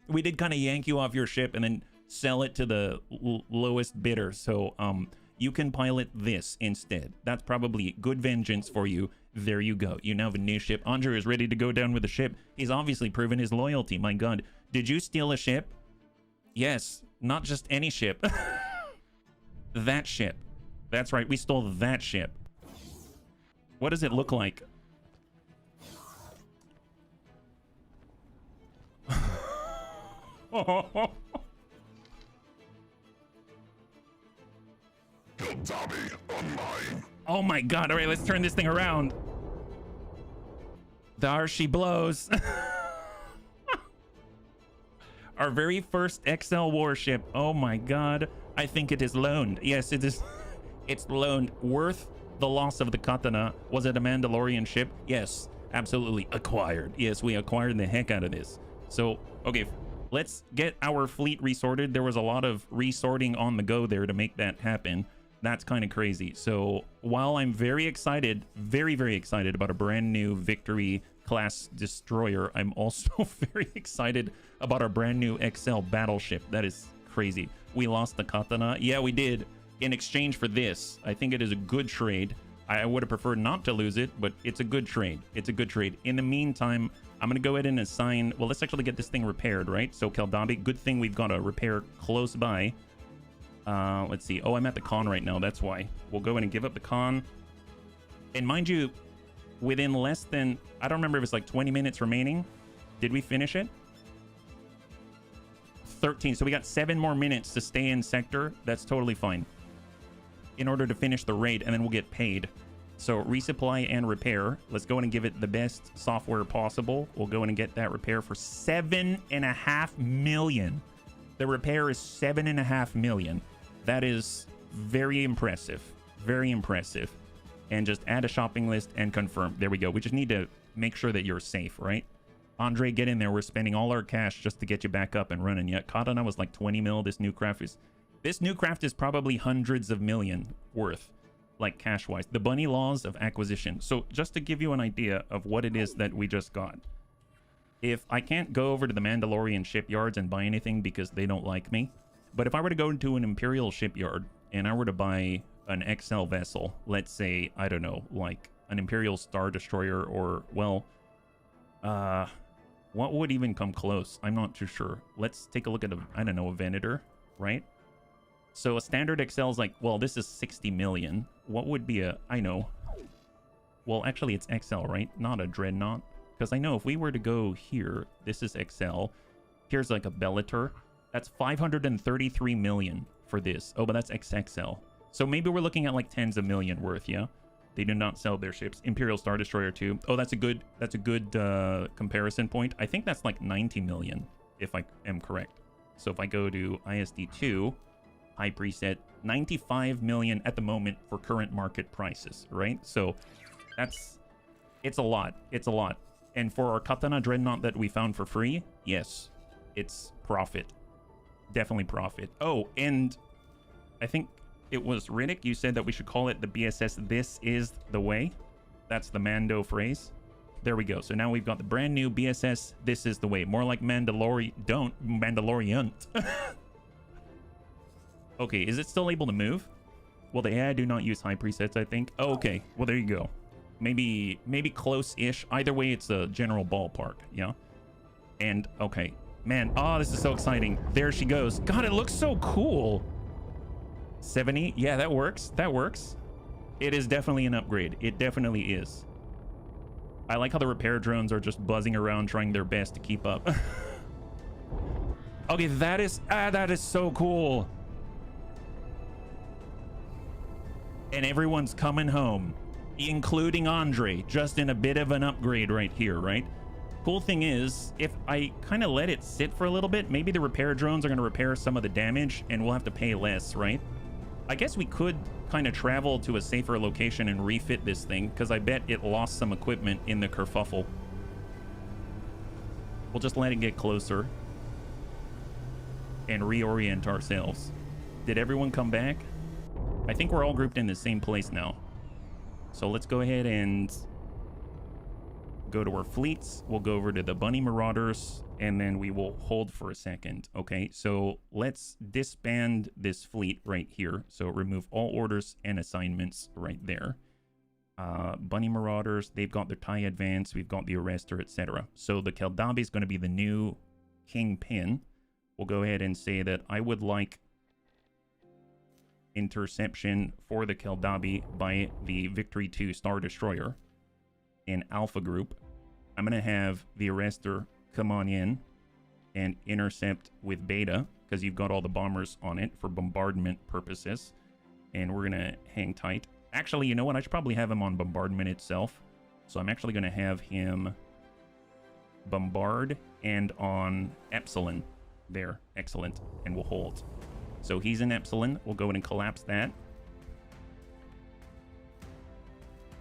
We did kind of yank you off your ship and then sell it to the lowest bidder. So you can pilot this instead. That's probably good vengeance for you. There you go. You now have a new ship. Andre is ready to go down with the ship. He's obviously proven his loyalty. My God. Did you steal a ship? Yes. Not just any ship. That ship. That's right. We stole that ship. What does it look like? Oh my God. All right, let's turn this thing around. There she blows. Our very first XL warship. Oh my God. I think it is loaned. Yes, it is. It's loaned. Worth the loss of the Katana. Was it a Mandalorian ship? Yes, absolutely. Acquired. Yes, we acquired the heck out of this. So, okay, let's get our fleet resorted. There was a lot of resorting on the go there to make that happen. That's kind of crazy. So while I'm very excited, very, very excited about a brand new Victory class destroyer, I'm also very excited about our brand new XL battleship. That is crazy. We lost the Katana. Yeah, we did. In exchange for this, I think it is a good trade. I would have preferred not to lose it, but it's a good trade. It's a good trade. In the meantime, I'm going to go ahead and assign... Well, let's actually get this thing repaired, right? So, Keldabi, good thing we've got a repair close by. Let's see. Oh, I'm at the con right now. That's why. We'll go in and give up the con. And mind you, within less than... I don't remember if it's like 20 minutes remaining. Did we finish it? 13. So we got 7 more minutes to stay in sector. That's totally fine. In order to finish the raid, and then we'll get paid. So resupply and repair. Let's go in and give it the best software possible. We'll go in and get that repair for 7.5 million. The repair is 7.5 million. That is very impressive. Very impressive. And just add a shopping list and confirm. There we go. We just need to make sure that you're safe, right? Andre, get in there. We're spending all our cash just to get you back up and running. Yet Katana was like 20 mil. This new craft is probably hundreds of million worth, like cash-wise. The bunny laws of acquisition. So just to give you an idea of what it is that we just got. If I can't go over to the Mandalorian shipyards and buy anything because they don't like me, but if I were to go into an Imperial shipyard and I were to buy an XL vessel, let's say, I don't know, like an Imperial Star Destroyer or, well, what would even come close? I'm not too sure. Let's take a look at a, I don't know, a Venator, right? So a standard XL is like, well, this is 60 million. What would be a, I know. Well, actually it's XL, right? Not a Dreadnought. Because I know if we were to go here, this is XL. Here's like a Bellator. That's 533 million for this. Oh, but that's XXL. So maybe we're looking at like tens of million worth, yeah? They do not sell their ships. Imperial Star Destroyer 2. Oh, that's a good comparison point. I think that's like 90 million, if I am correct. So if I go to ISD2, high preset, 95 million at the moment for current market prices, right? So it's a lot. It's a lot. And for our Katana Dreadnought that we found for free, yes, it's profit. Definitely profit. Oh, and I think it was Riddick, you said that we should call it the BSS This Is the Way. That's the Mando phrase. There we go. So now we've got the brand new BSS This Is the Way. More like Mandalorian. Okay, is it still able to move? Well, the AI do not use high presets, I think. Oh, okay. Well, there you go. Maybe close-ish. Either way, it's a general ballpark, yeah? And, okay. Man, oh, this is so exciting. There she goes. God, it looks so cool. 70? Yeah, that works. That works. It is definitely an upgrade. It definitely is. I like how the repair drones are just buzzing around trying their best to keep up. Okay, that is so cool. And everyone's coming home, including Andre, just in a bit of an upgrade right here, right? Cool thing is, if I kind of let it sit for a little bit, maybe the repair drones are going to repair some of the damage and we'll have to pay less, right? I guess we could kind of travel to a safer location and refit this thing, because I bet it lost some equipment in the kerfuffle. We'll just let it get closer and reorient ourselves. Did everyone come back? I think we're all grouped in the same place now. So let's go ahead and go to our fleets. We'll go over to the Bunny Marauders, and then we will hold for a second. Okay, so let's disband this fleet right here. So remove all orders and assignments right there. Bunny Marauders, they've got their TIE Advance, we've got the Arrestor, etc. So the Keldabi is going to be the new Kingpin. We'll go ahead and say that I would like interception for the Keldabi by the Victory 2 Star Destroyer in Alpha Group. I'm going to have the Arrestor come on in and intercept with Beta, because you've got all the bombers on it for bombardment purposes. And we're going to hang tight. Actually, you know what? I should probably have him on bombardment itself. So I'm actually going to have him bombard and on Epsilon. There. Excellent. And we'll hold. So he's in Epsilon. We'll go ahead and collapse that.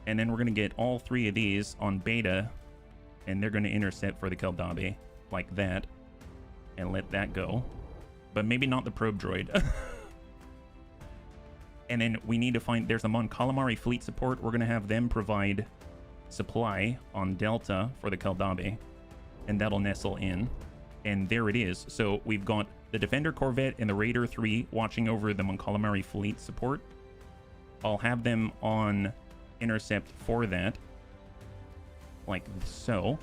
And then we're going to get all three of these on Beta. And they're going to intercept for the Keldabi. Like that. And let that go. But maybe not the probe droid. And then we need to find... There's a Mon Calamari fleet support. We're going to have them provide supply on Delta for the Keldabi. And that'll nestle in. And there it is. So we've got the Defender Corvette and the Raider 3 watching over the Mon Calamari fleet support. I'll have them on intercept for that. Like so.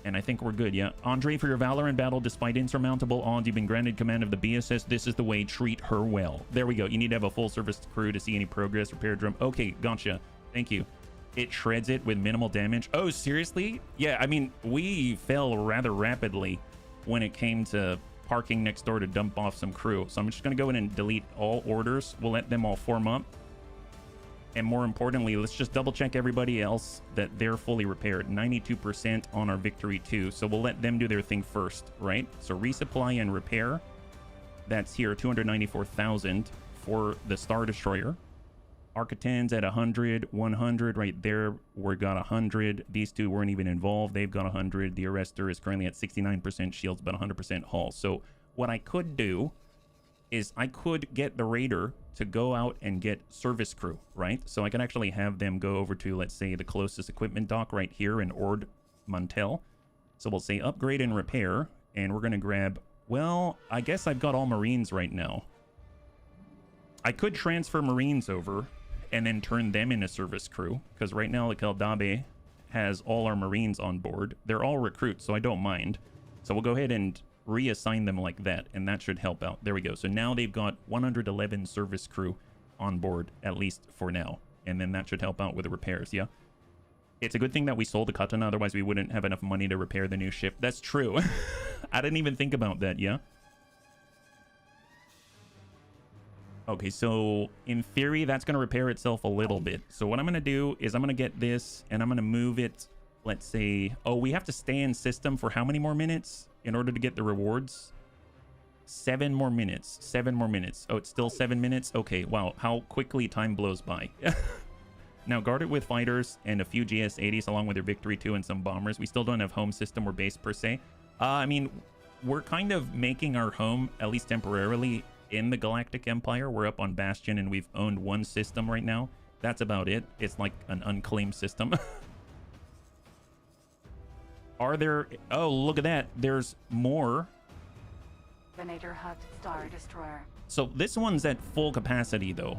And I think we're good, yeah. Andre, for your valor in battle, despite insurmountable odds, you've been granted command of the BSS. This is the way. Treat her well. There we go. You need to have a full service crew to see any progress. Repair drum. Okay, gotcha. Thank you. It shreds it with minimal damage. Oh, seriously? Yeah, I mean, we fell rather rapidly when it came to parking next door to dump off some crew. So I'm just going to go in and delete all orders. We'll let them all form up. And more importantly, let's just double check everybody else that they're fully repaired. 92% on our Victory 2. So we'll let them do their thing first, right? So resupply and repair. That's here, 294,000 for the Star Destroyer. Arcatans at 100, 100 right there. We got 100. These two weren't even involved. They've got 100. The Arrestor is currently at 69% shields, but 100% hull. So what I could do is I could get the Raider to go out and get service crew, right? So I can actually have them go over to, let's say, the closest equipment dock right here in Ord Montel. So we'll say upgrade and repair, and we're going to grab, well, I guess I've got all Marines right now. I could transfer Marines over and then turn them into service crew, because right now the Keldabi has all our Marines on board. They're all recruits, so I don't mind. So we'll go ahead and reassign them like that, and that should help out. There we go. So now they've got 111 service crew on board, at least for now. And then that should help out with the repairs, yeah? It's a good thing that we sold the katana, otherwise we wouldn't have enough money to repair the new ship. That's true. I didn't even think about that, yeah? Okay, so in theory, that's going to repair itself a little bit. So what I'm going to do is I'm going to get this, and I'm going to move it, let's say... Oh, we have to stay in system for how many more minutes in order to get the rewards? 7 more minutes. 7 more minutes. Oh, it's still 7 minutes? Okay, wow, how quickly time blows by. Now, guard it with fighters and a few GS-80s along with your Victory 2 and some bombers. We still don't have home system or base per se. I mean, we're kind of making our home, at least temporarily, in the Galactic Empire. We're up on Bastion and we've owned one system right now. That's about it. It's like an unclaimed system. Are there... Oh, look at that. There's more. Venator Hut Star Destroyer. So this one's at full capacity, though.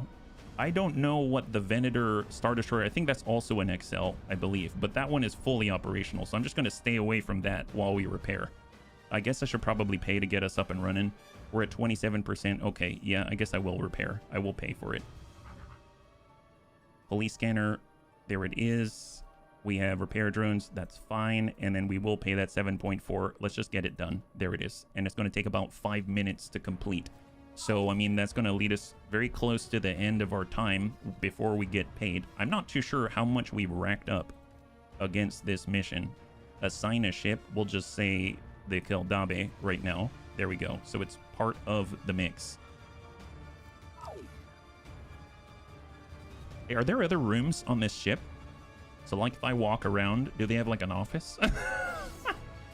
I don't know what the Venator Star Destroyer... I think that's also an XL, I believe. But that one is fully operational, so I'm just going to stay away from that while we repair. I guess I should probably pay to get us up and running. We're at 27%. Okay, yeah, I guess I will repair. I will pay for it. Police scanner. There it is. We have repair drones. That's fine. And then we will pay that 7.4. Let's just get it done. There it is. And it's going to take about 5 minutes to complete. So, I mean, that's going to lead us very close to the end of our time before we get paid. I'm not too sure how much we've racked up against this mission. Assign a ship. We'll just say the Keldabe right now. There we go. So it's part of the mix. Hey, are there other rooms on this ship? So, like, if I walk around, do they have, like, an office?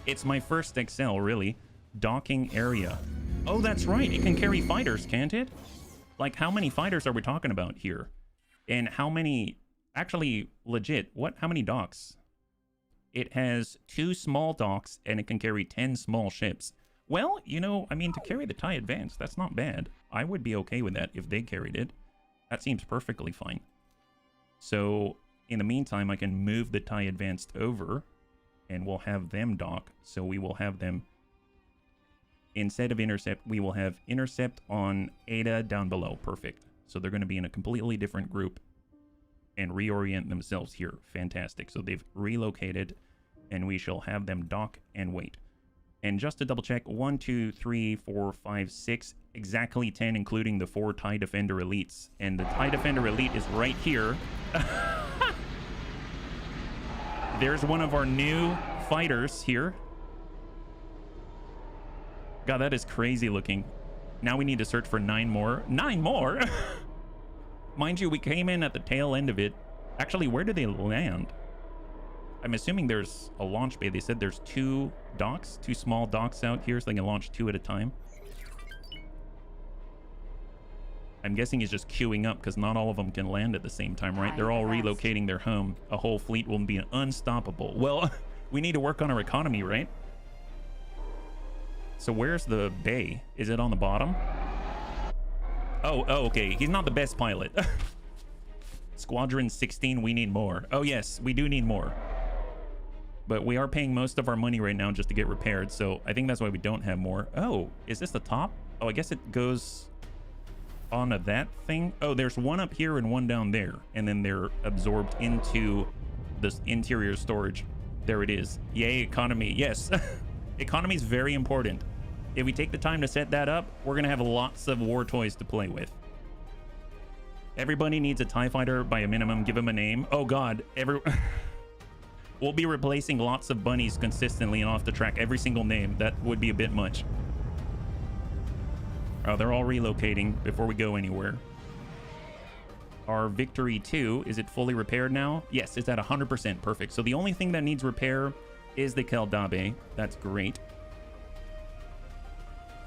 It's my first XL, really. Docking area. Oh, that's right. It can carry fighters, can't it? Like, how many fighters are we talking about here? And how many... Actually, legit, what? How many docks? It has 2 small docks, and it can carry 10 small ships. Well, you know, I mean, to carry the TIE Advance, that's not bad. I would be okay with that if they carried it. That seems perfectly fine. So, in the meantime, I can move the TIE Advanced over, and we'll have them dock. So we will have them... Instead of intercept, we will have intercept on Ada down below. Perfect. So they're going to be in a completely different group and reorient themselves here. Fantastic. So they've relocated, and we shall have them dock and wait. And just to double check, 1, 2, 3, 4, 5, 6, exactly 10, including the 4 TIE Defender Elites. And the TIE Defender Elite is right here. There's one of our new fighters here. God, that is crazy looking. Now we need to search for 9 more. 9 more? Mind you, we came in at the tail end of it. Actually, where did they land? I'm assuming there's a launch bay. They said there's 2 docks, 2 small docks out here, so they can launch 2 at a time. I'm guessing he's just queuing up because not all of them can land at the same time, right? They're all relocating their home. A whole fleet will be unstoppable. Well, we need to work on our economy, right? So where's the bay? Is it on the bottom? Oh, okay. He's not the best pilot. Squadron 16, we need more. Oh, yes, we do need more. But we are paying most of our money right now just to get repaired, so I think that's why we don't have more. Oh, is this the top? Oh, I guess it goes onto that thing. Oh, there's one up here and one down there, and then they're absorbed into this interior storage. There it is. Yay, economy. Yes. Economy is very important. If we take the time to set that up, we're gonna have lots of war toys to play with. Everybody needs a TIE fighter by a minimum. Give them a name. Oh god, we'll be replacing lots of bunnies consistently and off the track. Every single name. That would be a bit much. Oh, they're all relocating before we go anywhere. Our Victory 2, is it fully repaired now? Yes, it's at 100%. Perfect. So the only thing that needs repair is the Keldabe. That's great.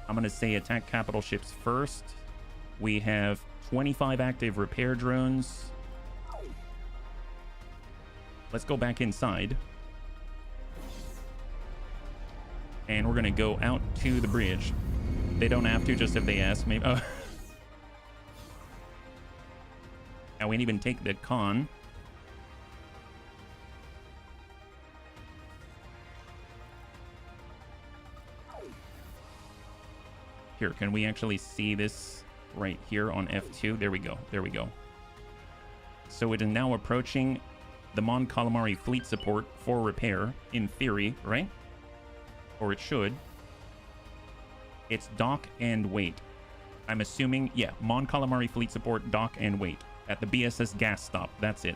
I'm going to say attack capital ships first. We have 25 active repair drones. Let's go back inside. And we're going to go out to the bridge. They don't have to, just if they ask me. Oh. Now we didn't even take the con. Here, can we actually see this right here on F2? There we go. There we go. So it is now approaching the Mon Calamari fleet support for repair, in theory, right? Or it should. It's dock and wait. I'm assuming, yeah, Mon Calamari fleet support, dock and wait at the BSS gas stop. That's it.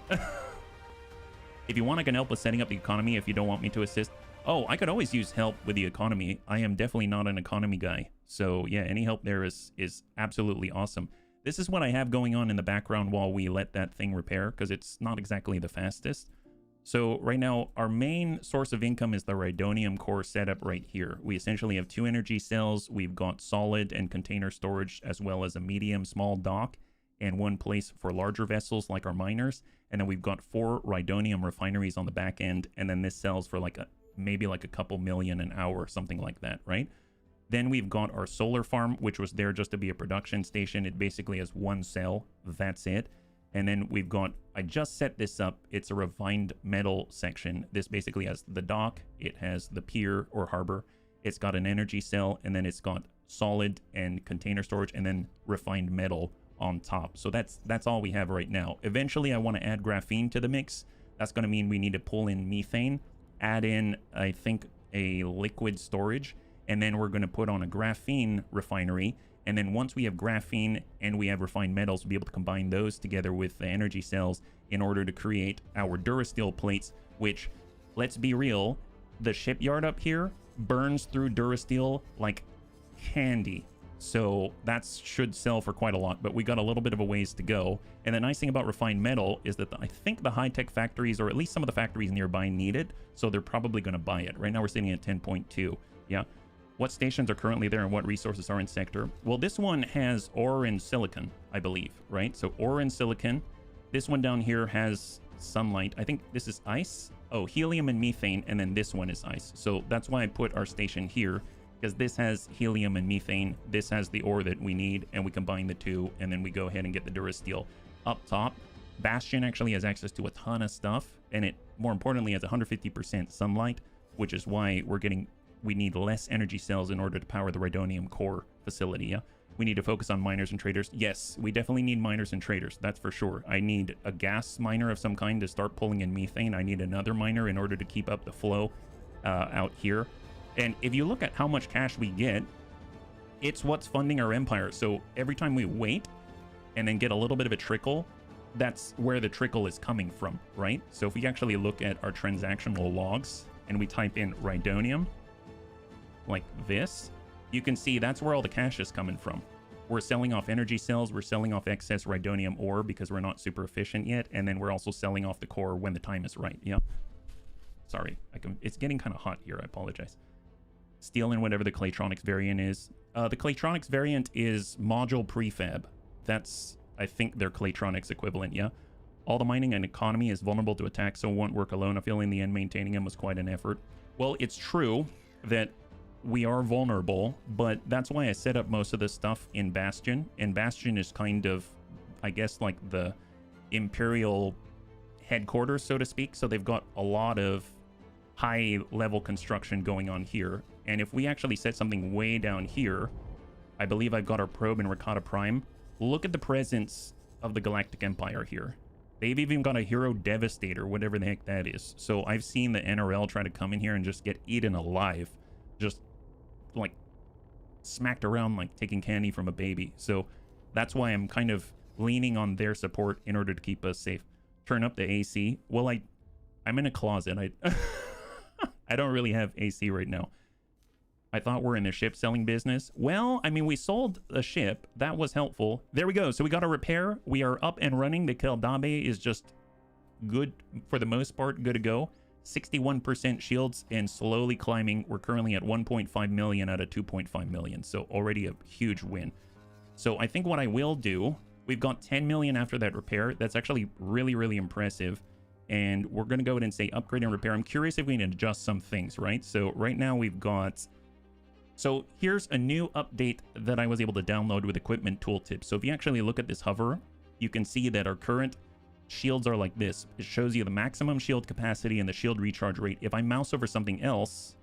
If you want, I can help with setting up the economy if you don't want me to assist. Oh, I could always use help with the economy. I am definitely not an economy guy. So yeah, any help there is absolutely awesome. This is what I have going on in the background while we let that thing repair, because it's not exactly the fastest. So right now, our main source of income is the Rhydonium core setup right here. We essentially have 2 energy cells. We've got solid and container storage, as well as a medium small dock, and 1 place for larger vessels like our miners. And then we've got 4 Rhydonium refineries on the back end, and then this sells for like maybe like a couple million an hour, something like that, right? Then we've got our solar farm, which was there just to be a production station. It basically has 1 cell. That's it. And then we've got, I just set this up. It's a refined metal section. This basically has the dock. It has the pier or harbor. It's got an energy cell, and then it's got solid and container storage, and then refined metal on top. So that's all we have right now. Eventually, I want to add graphene to the mix. That's going to mean we need to pull in methane, add in, I think, a liquid storage, and then we're going to put on a graphene refinery. And then once we have graphene and we have refined metals, we'll be able to combine those together with the energy cells in order to create our Durasteel plates, which, let's be real, the shipyard up here burns through Durasteel like candy. So that should sell for quite a lot, but we got a little bit of a ways to go. And the nice thing about refined metal is that I think the high-tech factories, or at least some of the factories nearby, need it, so they're probably going to buy it. Right now we're sitting at 10.2. Yeah. What stations are currently there and what resources are in sector? Well, this one has ore and silicon, I believe, right? So ore and silicon. This one down here has sunlight. I think this is ice. Oh, helium and methane, and then this one is ice. So that's why I put our station here, because this has helium and methane. This has the ore that we need, and we combine the two, and then we go ahead and get the Durasteel. Up top, Bastion actually has access to a ton of stuff, and it, more importantly, has 150% sunlight, which is why we need less energy cells in order to power the Rhydonium core facility, yeah? We need to focus on miners and traders. Yes, we definitely need miners and traders, that's for sure. I need a gas miner of some kind to start pulling in methane. I need another miner in order to keep up the flow out here. And if you look at how much cash we get, it's what's funding our empire. So every time we wait and then get a little bit of a trickle, that's where the trickle is coming from, right? So if we actually look at our transactional logs and we type in Rhydonium, like this, you can see that's where all the cash is coming from. We're selling off energy cells, we're selling off excess Rhydonium ore because we're not super efficient yet, and then we're also selling off the core when the time is right. Yeah. Sorry, it's getting kind of hot here, I apologize. Steel in whatever the Claytronics variant is. The Claytronics variant is module prefab. That's, I think, their Claytronics equivalent, yeah? All the mining and economy is vulnerable to attack, so won't work alone. I feel in the end maintaining them was quite an effort. Well, it's true that we are vulnerable, but that's why I set up most of this stuff in Bastion. And Bastion is kind of, I guess, like the Imperial headquarters, so to speak. So they've got a lot of high-level construction going on here. And if we actually set something way down here, I believe I've got our probe in Ricotta Prime. Look at the presence of the Galactic Empire here. They've even got a Hero Devastator, whatever the heck that is. So I've seen the NRL try to come in here and just get eaten alive. Just like smacked around like taking candy from a baby. So that's why I'm kind of leaning on their support in order to keep us safe. Turn up the AC. Well, I'm in a closet. I don't really have AC right now. I thought we're in the ship selling business. Well, I mean, we sold a ship. That was helpful. There we go. So we got a repair. We are up and running. The Keldabe is just good for the most part. Good to go. 61% shields and slowly climbing. We're currently at 1.5 million out of 2.5 million. So already a huge win. So I think what I will do, we've got 10 million after that repair. That's actually really, really impressive. And we're going to go ahead and say upgrade and repair. I'm curious if we can adjust some things, right? So right now we've got... So here's a new update that I was able to download with Equipment Tooltip. So if you actually look at this hover, you can see that our current shields are like this. It shows you the maximum shield capacity and the shield recharge rate. If I mouse over something else,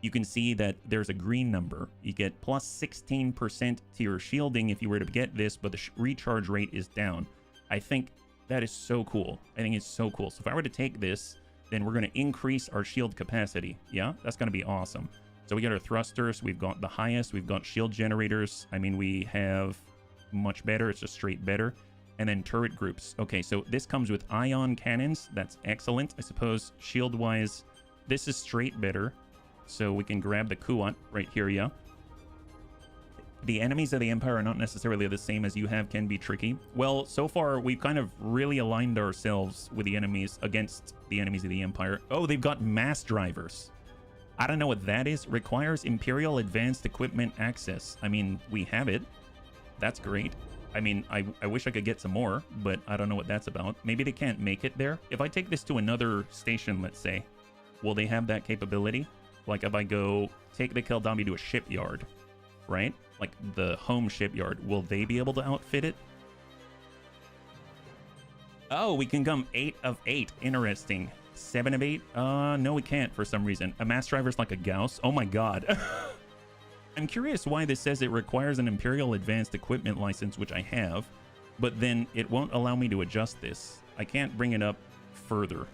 you can see that there's a green number. You get plus 16% to your shielding if you were to get this, but the recharge rate is down. I think That is so cool. I think it's so cool. So if I were to take this, then we're going to increase our shield capacity. Yeah, that's going to be awesome. So we got our thrusters. We've got the highest. We've got shield generators. I mean, we have much better. It's just straight better. And then turret groups. Okay, so this comes with ion cannons. That's excellent. I suppose shield-wise, this is straight better. So we can grab the Kuat right here, yeah. The enemies of the Empire are not necessarily the same as you have, can be tricky. Well, so far, we've kind of really aligned ourselves with the enemies against the enemies of the Empire. Oh, they've got mass drivers. I don't know what that is. Requires Imperial Advanced Equipment access. I mean, we have it. That's great. I mean, I wish I could get some more, but I don't know what that's about. Maybe they can't make it there. If I take this to another station, let's say, will they have that capability? Like if I go take the Keldami to a shipyard, right? Like the home shipyard, will they be able to outfit it? Oh, we can come 8 of 8. Interesting. 7 of 8? No, we can't for some reason. A mass driver's like a Gauss. Oh my god. I'm curious why this says it requires an Imperial Advanced Equipment license, which I have, but then it won't allow me to adjust this. I can't bring it up further.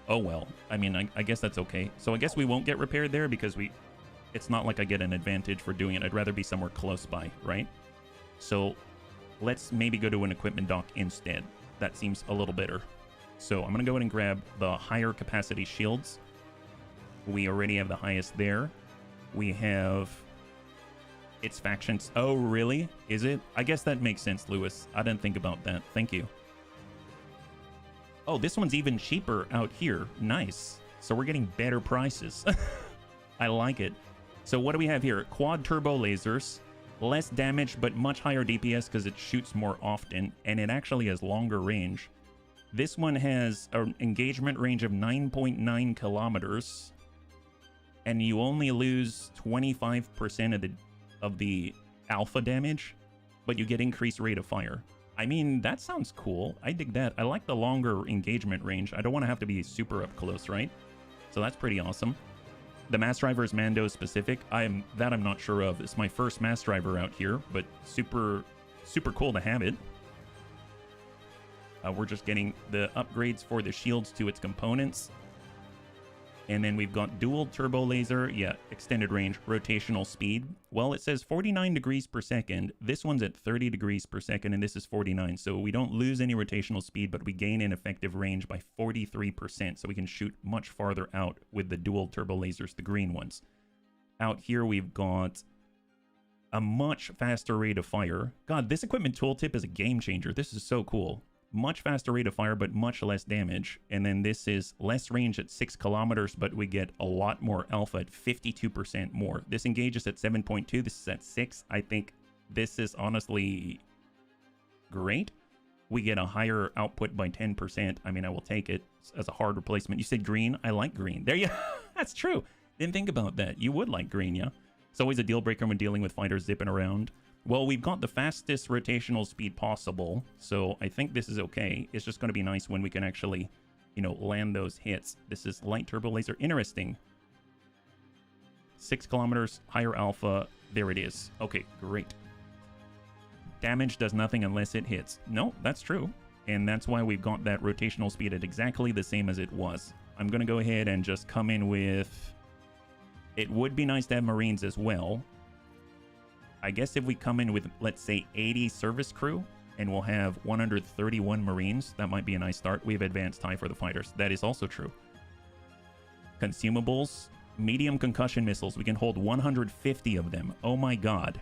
Oh well. I mean, I guess that's okay. So I guess we won't get repaired there because it's not like I get an advantage for doing it. I'd rather be somewhere close by, right? So let's maybe go to an equipment dock instead. That seems a little better. So I'm going to go ahead and grab the higher capacity shields. We already have the highest there. We have its factions. Oh, really? Is it? I guess that makes sense, Lewis. I didn't think about that. Thank you. Oh, this one's even cheaper out here. Nice. So we're getting better prices. I like it. So what do we have here? Quad turbo lasers. Less damage, but much higher DPS because it shoots more often. And it actually has longer range. This one has an engagement range of 9.9 kilometers. And you only lose 25% of the alpha damage, but you get increased rate of fire. I mean, that sounds cool. I dig that. I like the longer engagement range. I don't want to have to be super up close, right? So that's pretty awesome. The mass driver is Mando specific. I'm not sure of. It's my first mass driver out here, but super cool to have it. We're just getting the upgrades for the shields to its components. And then we've got dual turbo laser. Yeah, extended range, rotational speed. Well, it says 49 degrees per second. This one's at 30 degrees per second, and this is 49. So we don't lose any rotational speed, but we gain an effective range by 43%. So we can shoot much farther out with the dual turbo lasers, the green ones. Out here, we've got a much faster rate of fire. God, this equipment tooltip is a game changer. This is so cool. Much faster rate of fire, but much less damage. And then this is less range at 6 kilometers, but we get a lot more alpha at 52% more. This engages at 7.2. This is at 6. I think this is honestly great. We get a higher output by 10%. I mean, I will take it as a hard replacement. You said green? I like green. There you That's true. Didn't think about that. You would like green, yeah? It's always a deal breaker when dealing with fighters zipping around. Well, we've got the fastest rotational speed possible, so I think this is okay. It's just going to be nice when we can actually, you know, land those hits. This is light turbo laser. Interesting. 6 kilometers, higher alpha. There it is. Okay, great. Damage does nothing unless it hits. No, that's true. And that's why we've got that rotational speed at exactly the same as it was. I'm going to go ahead and just come in with... It would be nice to have Marines as well. I guess if we come in with, let's say, 80 service crew, and we'll have 131 Marines, that might be a nice start. We have advanced TIE for the fighters. That is also true. Consumables, medium concussion missiles. We can hold 150 of them. Oh my god.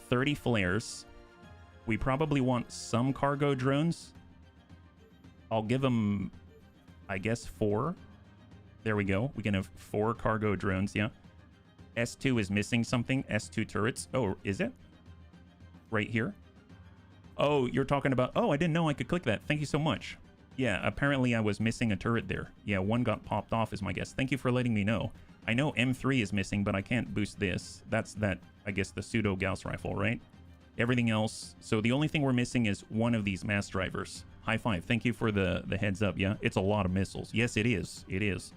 30 flares. We probably want some cargo drones. I'll give them, I guess, 4. There we go. We can have 4 cargo drones, yeah. S2 is missing something. S2 turrets. Oh, is it? Right here? Oh, you're talking about... Oh, I didn't know I could click that. Thank you so much. Yeah, apparently I was missing a turret there. Yeah, one got popped off is my guess. Thank you for letting me know. I know M3 is missing, but I can't boost this. That's that, I guess, the pseudo Gauss rifle, right? Everything else... So the only thing we're missing is one of these mass drivers. High five. Thank you for the heads up, yeah? It's a lot of missiles. Yes, it is. It is.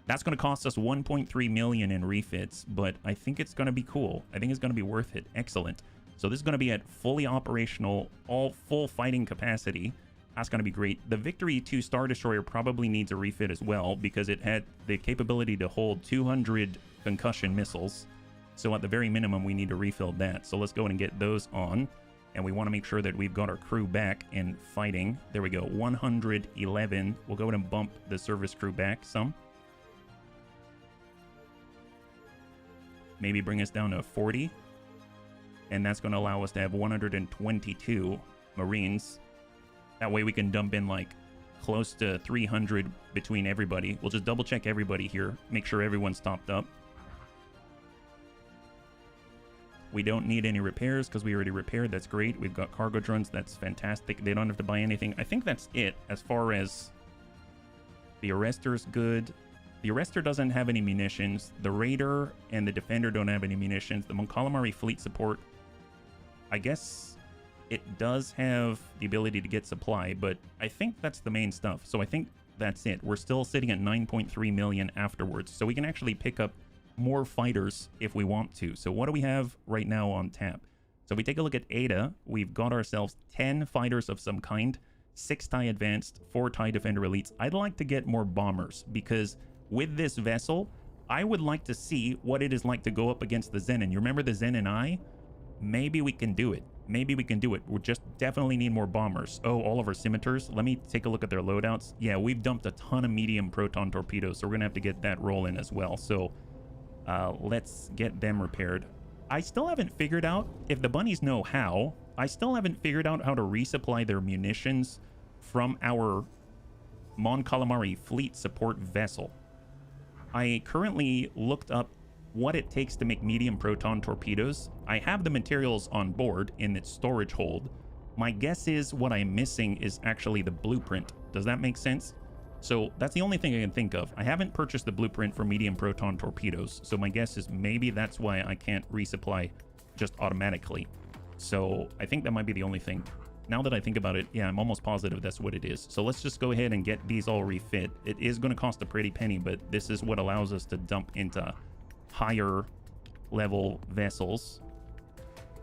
That's going to cost us 1.3 million in refits, but I think it's going to be cool. I think it's going to be worth it. Excellent. So this is going to be at fully operational, all full fighting capacity. That's going to be great. The Victory 2 Star Destroyer probably needs a refit as well because it had the capability to hold 200 concussion missiles. So at the very minimum, we need to refill that. So let's go ahead and get those on. And we want to make sure that we've got our crew back and fighting. There we go, 111. We'll go ahead and bump the service crew back some. Maybe bring us down to 40. And that's going to allow us to have 122 Marines. That way we can dump in like close to 300 between everybody. We'll just double check everybody here. Make sure everyone's topped up. We don't need any repairs because we already repaired. That's great. We've got cargo drones. That's fantastic. They don't have to buy anything. I think that's it as far as the Arrester's good. The Arrestor doesn't have any munitions. The Raider and the Defender don't have any munitions. The Mon Calamari fleet support, I guess it does have the ability to get supply, but I think that's the main stuff. So I think that's it. We're still sitting at 9.3 million afterwards. So we can actually pick up more fighters if we want to. So what do we have right now on tap? So if we take a look at Ada, we've got ourselves 10 fighters of some kind, 6 TIE Advanced, 4 TIE Defender Elites. I'd like to get more bombers because with this vessel, I would like to see what it is like to go up against the Zenin. You remember the Zenin Eye? Maybe we can do it. Maybe we can do it. We just definitely need more bombers. Oh, all of our scimitars. Let me take a look at their loadouts. Yeah, we've dumped a ton of medium proton torpedoes, so we're going to have to get that rolling as well. So let's get them repaired. I still haven't figured out, if the bunnies know how, I still haven't figured out how to resupply their munitions from our Mon Calamari fleet support vessel. I currently looked up what it takes to make medium proton torpedoes. I have the materials on board in its storage hold. My guess is what I'm missing is actually the blueprint. Does that make sense? So that's the only thing I can think of. I haven't purchased the blueprint for medium proton torpedoes, so my guess is maybe that's why I can't resupply just automatically. So I think that might be the only thing. Now that I think about it, yeah, I'm almost positive that's what it is. So let's just go ahead and get these all refit. It is going to cost a pretty penny, but this is what allows us to dump into higher level vessels.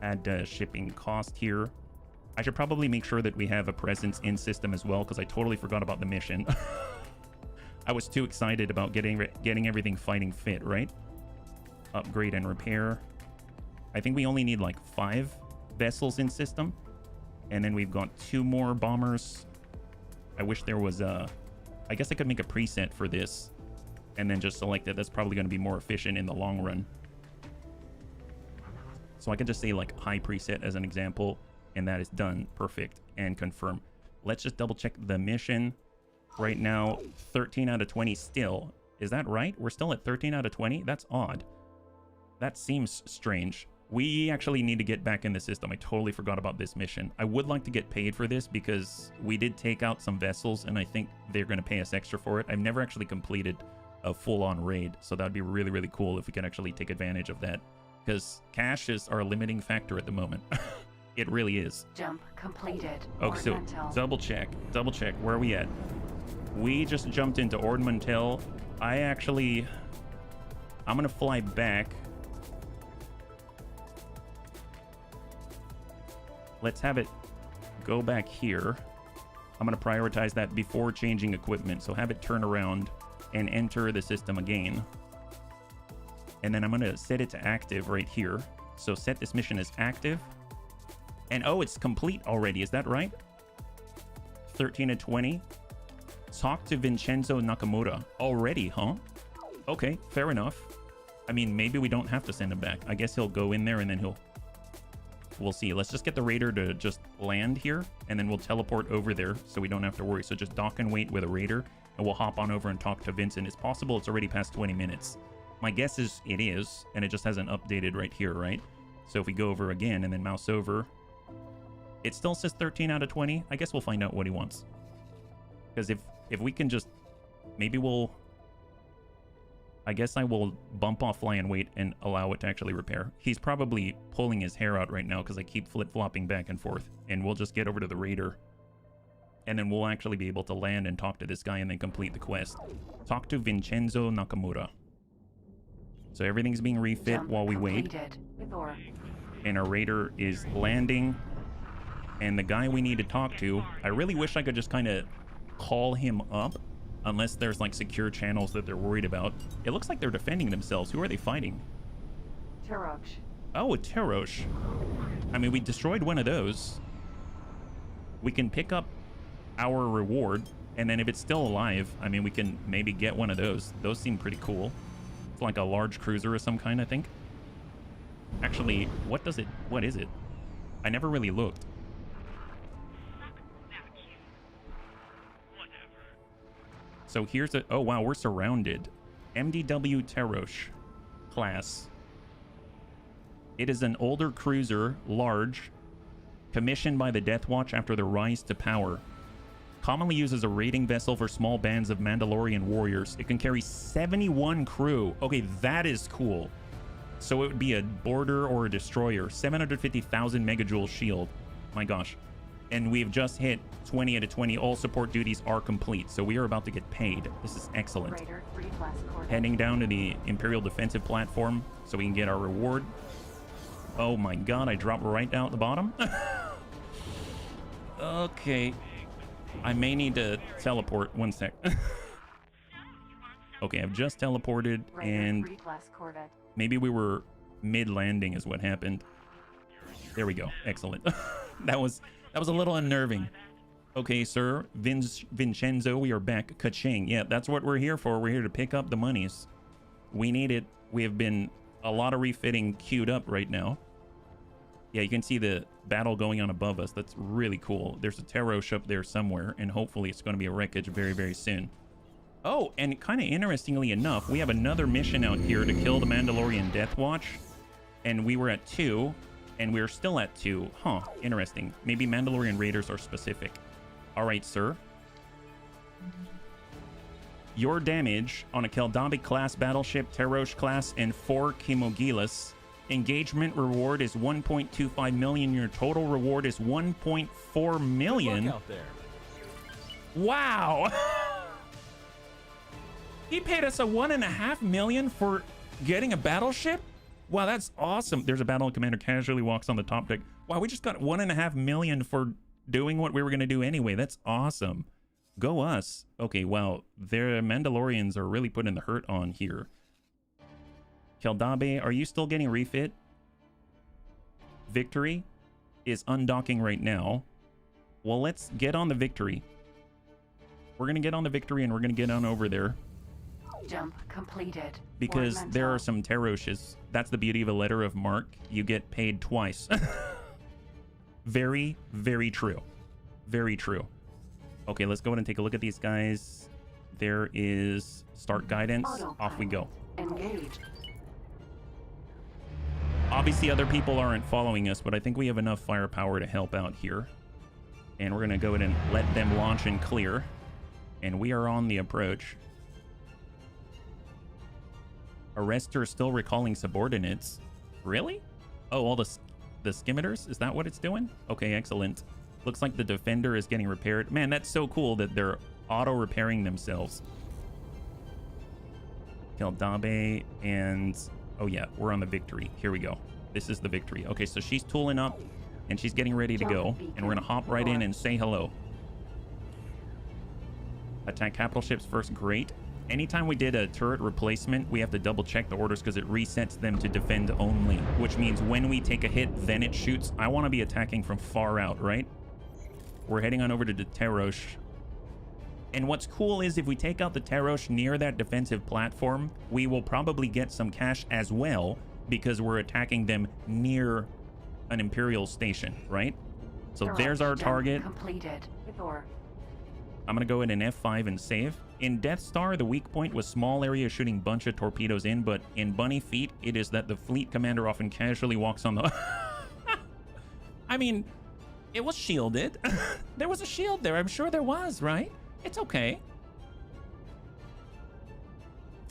Add shipping cost here. I should probably make sure that we have a presence in system as well, because I totally forgot about the mission. I was too excited about getting everything fighting fit, right? Upgrade and repair. I think we only need like 5 vessels in system. And then we've got 2 more bombers. I wish there was a... I guess I could make a preset for this and then just select it. That's probably going to be more efficient in the long run. So I could just say like high preset as an example, and that is done. Perfect. And confirm. Let's just double check the mission. Right now, 13 out of 20 still. Is that right? We're still at 13 out of 20? That's odd. That seems strange. We actually need to get back in the system. I totally forgot about this mission. I would like to get paid for this because we did take out some vessels and I think they're going to pay us extra for it. I've never actually completed a full-on raid, so that would be really, really cool if we can actually take advantage of that, because cash is our limiting factor at the moment. It really is. Jump completed. Okay, so double check. Where are we at? We just jumped into Ord Mantell. I'm going to fly back. Let's have it go back here. I'm going to prioritize that before changing equipment. So have it turn around and enter the system again. And then I'm going to set it to active right here. So set this mission as active. And oh, it's complete already. Is that right? 13 and 20. Talk to Vincenzo Nakamura. Already, huh? Okay, fair enough. I mean, maybe we don't have to send him back. I guess he'll go in there and then we'll see. Let's just get the Raider to just land here, and then we'll teleport over there so we don't have to worry. So just dock and wait with a Raider, and we'll hop on over and talk to Vincent. It's possible it's already past 20 minutes. My guess is it is, and it just hasn't updated right here, right? So if we go over again and then mouse over, it still says 13 out of 20. I guess we'll find out what he wants. Because if we can just... Maybe we'll... I guess I will bump off fly and wait and allow it to actually repair. He's probably pulling his hair out right now because I keep flip-flopping back and forth. And we'll just get over to the Raider. And then we'll actually be able to land and talk to this guy and then complete the quest. Talk to Vincenzo Nakamura. So everything's being refit while we wait. And our Raider is landing. And the guy we need to talk to, I really wish I could just kind of call him up, unless there's like secure channels that they're worried about. It looks like they're defending themselves. Who are they fighting? Tarosh. Oh, a Tarosh. I mean, we destroyed one of those. We can pick up our reward, and then if it's still alive, I mean, we can maybe get one of those. Those seem pretty cool. It's like a large cruiser of some kind, I think. Actually, what is it? I never really looked. So here's a, oh wow, we're surrounded. MDW Tarosh class. It is an older cruiser, large, commissioned by the Death Watch after the rise to power. Commonly used as a raiding vessel for small bands of Mandalorian warriors. It can carry 71 crew. Okay, that is cool. So it would be a boarder or a destroyer. 750,000 megajoule shield. My gosh. And we've just hit 20 out of 20. All support duties are complete. So we are about to get paid. This is excellent. Heading down to the Imperial defensive platform so we can get our reward. Oh my god, I dropped right down at the bottom. Okay. I may need to teleport. One sec. Okay, I've just teleported and maybe we were mid-landing is what happened. There we go. Excellent. That was a little unnerving. Okay, sir. Vincenzo, we are back. Ka-ching. Yeah, that's what we're here for. We're here to pick up the monies. We need it. We have been a lot of refitting queued up right now. Yeah, you can see the battle going on above us. That's really cool. There's a Tarosh up there somewhere, and hopefully it's going to be a wreckage very, very soon. Oh, and kind of interestingly enough, we have another mission out here to kill the Mandalorian Death Watch. And we were at 2, and we're still at 2. Huh, interesting. Maybe Mandalorian Raiders are specific. All right, sir. Your damage on a Keldabi class battleship, Tarosh class, and 4 Kimogilas. Engagement reward is 1.25 million. Your total reward is 1.4 million. Good luck out there. Wow. He paid us a 1.5 million for getting a battleship? Wow, that's awesome. There's a battle commander casually walks on the top deck. Wow, we just got 1.5 million for doing what we were going to do anyway. That's awesome. Go us. Okay, wow. Their Mandalorians are really putting the hurt on here. Keldabe, are you still getting refit? Victory is undocking right now. Well, let's get on the Victory. We're going to get on the Victory and we're going to get on over there. Jump completed. Because there are some Taroshes. That's the beauty of a letter of marque. You get paid twice. Very, very true. Very true. Okay, let's go ahead and take a look at these guys. There is start guidance. Off we go. Engaged. Obviously, other people aren't following us, but I think we have enough firepower to help out here. And we're going to go ahead and let them launch and clear. And we are on the approach. Arrestor is still recalling subordinates. Really? Oh, all the scimitars? Is that what it's doing? Okay, excellent. Looks like the defender is getting repaired. Man, that's so cool that they're auto-repairing themselves. Keldabe and... Oh yeah, we're on the Victory. Here we go. This is the Victory. Okay, so she's tooling up and she's getting ready to go. And we're going to hop right in and say hello. Attack capital ships first. Great. Anytime we did a turret replacement, we have to double check the orders because it resets them to defend only, which means when we take a hit, then it shoots. I want to be attacking from far out, right? We're heading on over to the Tarosh. And what's cool is if we take out the Tarosh near that defensive platform, we will probably get some cash as well because we're attacking them near an Imperial station, right? So there's our target. Completed. I'm going to go in an F5 and save. In Death Star, the weak point was small area shooting bunch of torpedoes in, but in Bunny Feet, it is that the fleet commander often casually walks on the... I mean, it was shielded. There was a shield there. I'm sure there was, right? It's okay.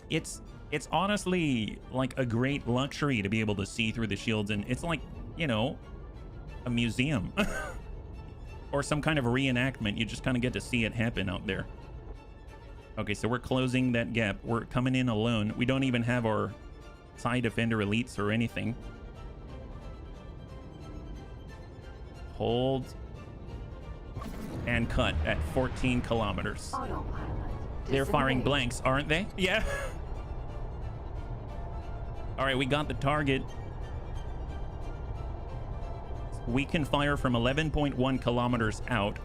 It's honestly like a great luxury to be able to see through the shields, and it's like, you know, a museum. Or some kind of reenactment. You just kind of get to see it happen out there. Okay, so we're closing that gap. We're coming in alone. We don't even have our TIE Defender elites or anything. Hold And cut at 14 kilometers. Autopilot. They're firing disengaged. blanks, aren't they? Yeah. All right, we got the target. We can fire from 11.1 kilometers out.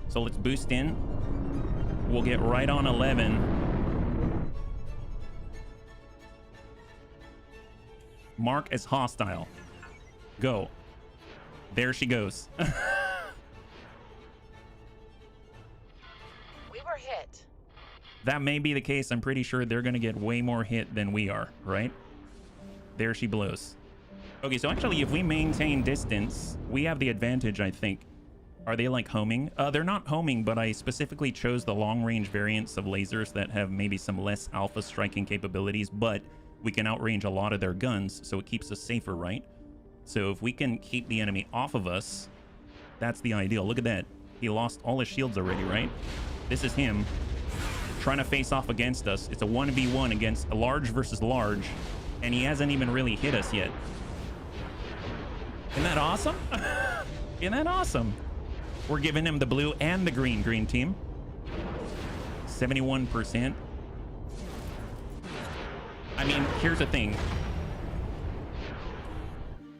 So let's boost in. We'll get right on 11. Mark as hostile. Go. There she goes. We were hit. That may be the case. I'm pretty sure they're going to get way more hit than we are, right? There she blows. Okay, so actually, if we maintain distance, we have the advantage, I think. Are they like homing? They're not homing, but I specifically chose the long-range variants of lasers that have maybe some less alpha striking capabilities, but we can outrange a lot of their guns, so it keeps us safer, right? So if we can keep the enemy off of us, that's the ideal. Look at that. He lost all his shields already, right? This is him trying to face off against us. It's a 1v1 against a large versus large, and he hasn't even really hit us yet. Isn't that awesome? Isn't that awesome? We're giving him the blue and the green team. 71%. I mean, here's the thing.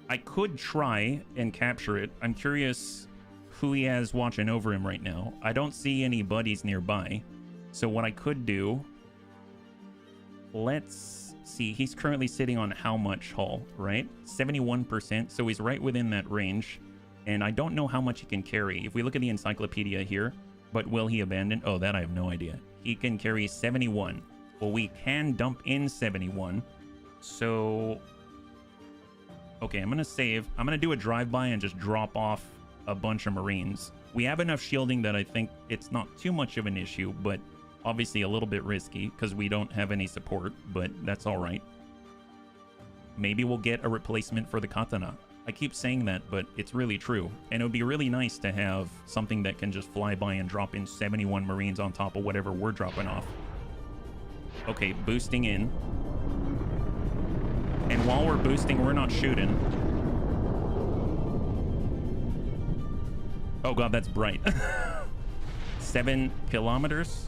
I could try and capture it. I'm curious who he has watching over him right now. I don't see any buddies nearby. So what I could do... Let's see. He's currently sitting on how much hull, right? 71%. So he's right within that range. And I don't know how much he can carry. If we look at the encyclopedia here, but will he abandon? Oh, that I have no idea. He can carry 71. Well, we can dump in 71. So... Okay, I'm going to save. I'm going to do a drive-by and just drop off a bunch of Marines. We have enough shielding that I think it's not too much of an issue, but obviously a little bit risky because we don't have any support, but that's all right. Maybe we'll get a replacement for the Katana. I keep saying that, but it's really true. And it would be really nice to have something that can just fly by and drop in 71 Marines on top of whatever we're dropping off. Okay, boosting in. And while we're boosting, we're not shooting. Oh god, that's bright. 7 kilometers.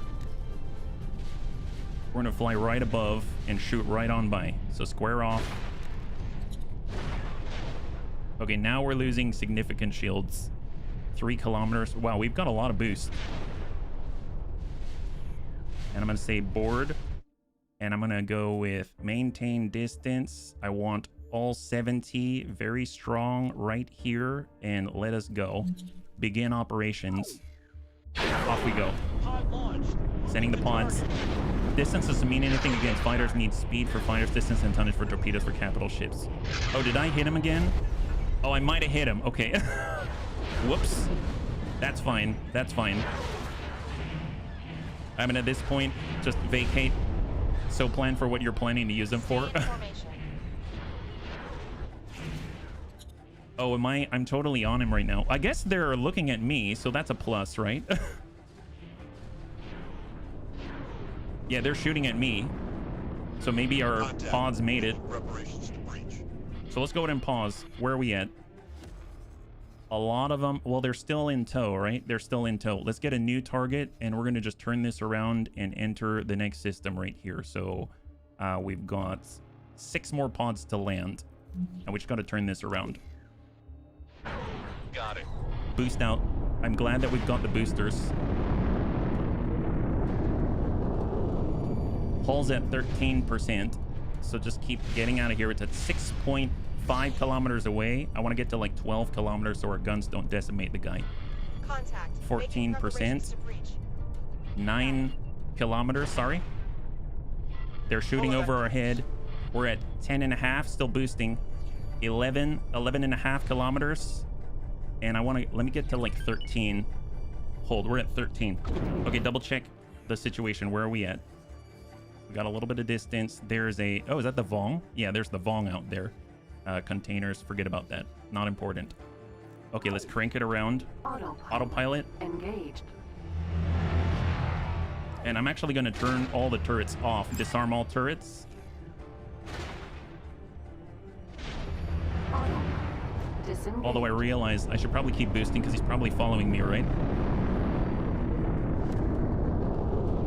We're gonna fly right above and shoot right on by. So square off. Okay, now we're losing significant shields. 3 kilometers. Wow, we've got a lot of boost. And I'm gonna say board. And I'm gonna go with maintain distance. I want all 70 very strong right here, and let us go. Begin operations. Off we go. Sending the pods. Distance doesn't mean anything against fighters. Need speed for fighters, distance and tonnage for torpedoes for capital ships. Oh, did I hit him again? Oh, I might have hit him. Okay. Whoops. That's fine. That's fine. I mean, at this point, just vacate. So plan for what you're planning to use them for. Oh, am I? I'm totally on him right now. I guess they're looking at me, so that's a plus, right? Yeah, they're shooting at me. So maybe our pods made it. So let's go ahead and pause. Where are we at? A lot of them, well, they're still in tow, right? They're still in tow. Let's get a new target, and we're going to just turn this around and enter the next system right here. So we've got 6 more pods to land, and we just got to turn this around. Got it. Boost out. I'm glad that we've got the boosters. Hull's at 13%, so just keep getting out of here. It's at 6.5 kilometers away. I want to get to like 12 kilometers so our guns don't decimate the guy. Contact. 14%. 9 kilometers, sorry. They're shooting over our head. We're at 10.5, still boosting. 11.5 kilometers. And I want to, let me get to like 13. Hold, we're at 13. Okay, double check the situation. Where are we at? We got a little bit of distance. There's a, oh, is that the Vong? Yeah, there's the Vong out there. Containers, forget about that. Not important. Okay, let's crank it around. Autopilot. Engaged. And I'm actually going to turn all the turrets off. Disarm all turrets. Disengage. Although I realize I should probably keep boosting because he's probably following me, right?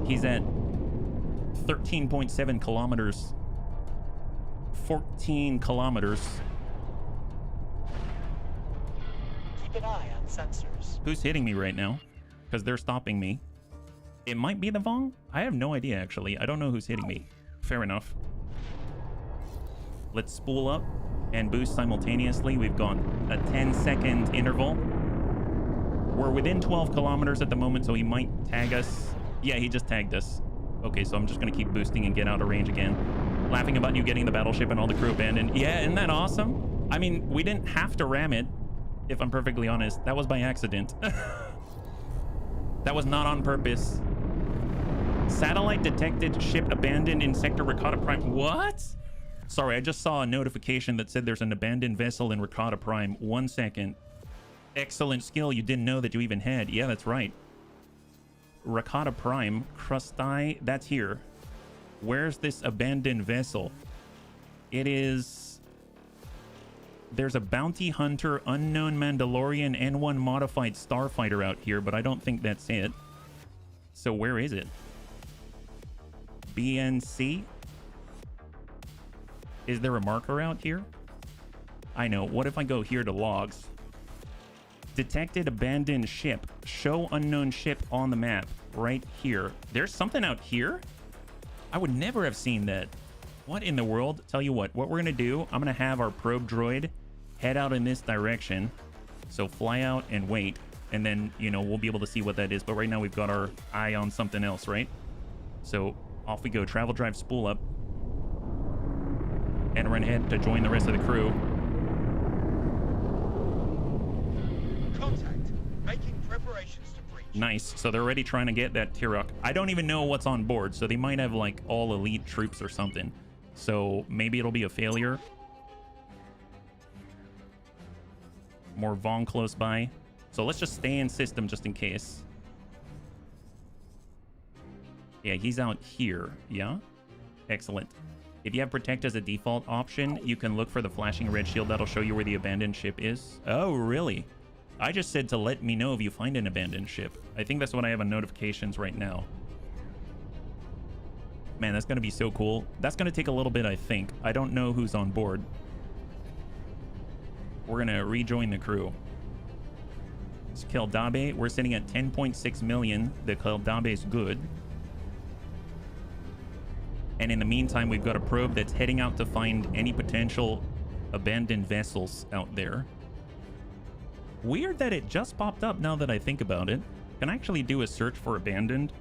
He's at 13.7 kilometers. 14 kilometers. Keep an eye on sensors. Who's hitting me right now? Because they're stopping me. It might be the Vong? I have no idea, actually. I don't know who's hitting me. Fair enough. Let's spool up and boost simultaneously. We've got a 10-second interval. We're within 12 kilometers at the moment, so he might tag us. Yeah, he just tagged us. Okay, so I'm just going to keep boosting and get out of range again. Laughing about you getting the battleship and all the crew abandoned. Yeah, isn't that awesome? I mean, we didn't have to ram it, if I'm perfectly honest. That was by accident. That was not on purpose. Satellite detected, ship abandoned in sector Rakata Prime. What? Sorry, I just saw a notification that said there's an abandoned vessel in Rakata Prime. 1 second. Excellent skill you didn't know that you even had. Yeah, that's right. Rakata Prime, Crustai, that's here. Where's this abandoned vessel? It is... There's a bounty hunter, unknown Mandalorian, N1 modified starfighter out here, but I don't think that's it. So where is it? BNC? Is there a marker out here? I know. What if I go here to logs? Detected abandoned ship. Show unknown ship on the map. Right here. There's something out here? I would never have seen that. What in the world? Tell you what we're going to do, I'm going to have our probe droid head out in this direction. So fly out and wait. And then, you know, we'll be able to see what that is. But right now we've got our eye on something else, right? So off we go. Travel drive spool up. And run ahead to join the rest of the crew. Contact. Making preparations to breach. Nice. So they're already trying to get that Tirok. I don't even know what's on board, so they might have like all elite troops or something. So maybe it'll be a failure. More Vong close by. So let's just stay in system just in case. Yeah, he's out here. Yeah? Excellent. If you have Protect as a default option, you can look for the flashing red shield. That'll show you where the abandoned ship is. Oh, really? I just said to let me know if you find an abandoned ship. I think that's what I have on notifications right now. Man, that's going to be so cool. That's going to take a little bit, I think. I don't know who's on board. We're going to rejoin the crew. It's Keldabe. We're sitting at 10.6 million. The Keldabe is good. And in the meantime, we've got a probe that's heading out to find any potential abandoned vessels out there. Weird that it just popped up now that I think about it. Can I actually do a search for abandoned?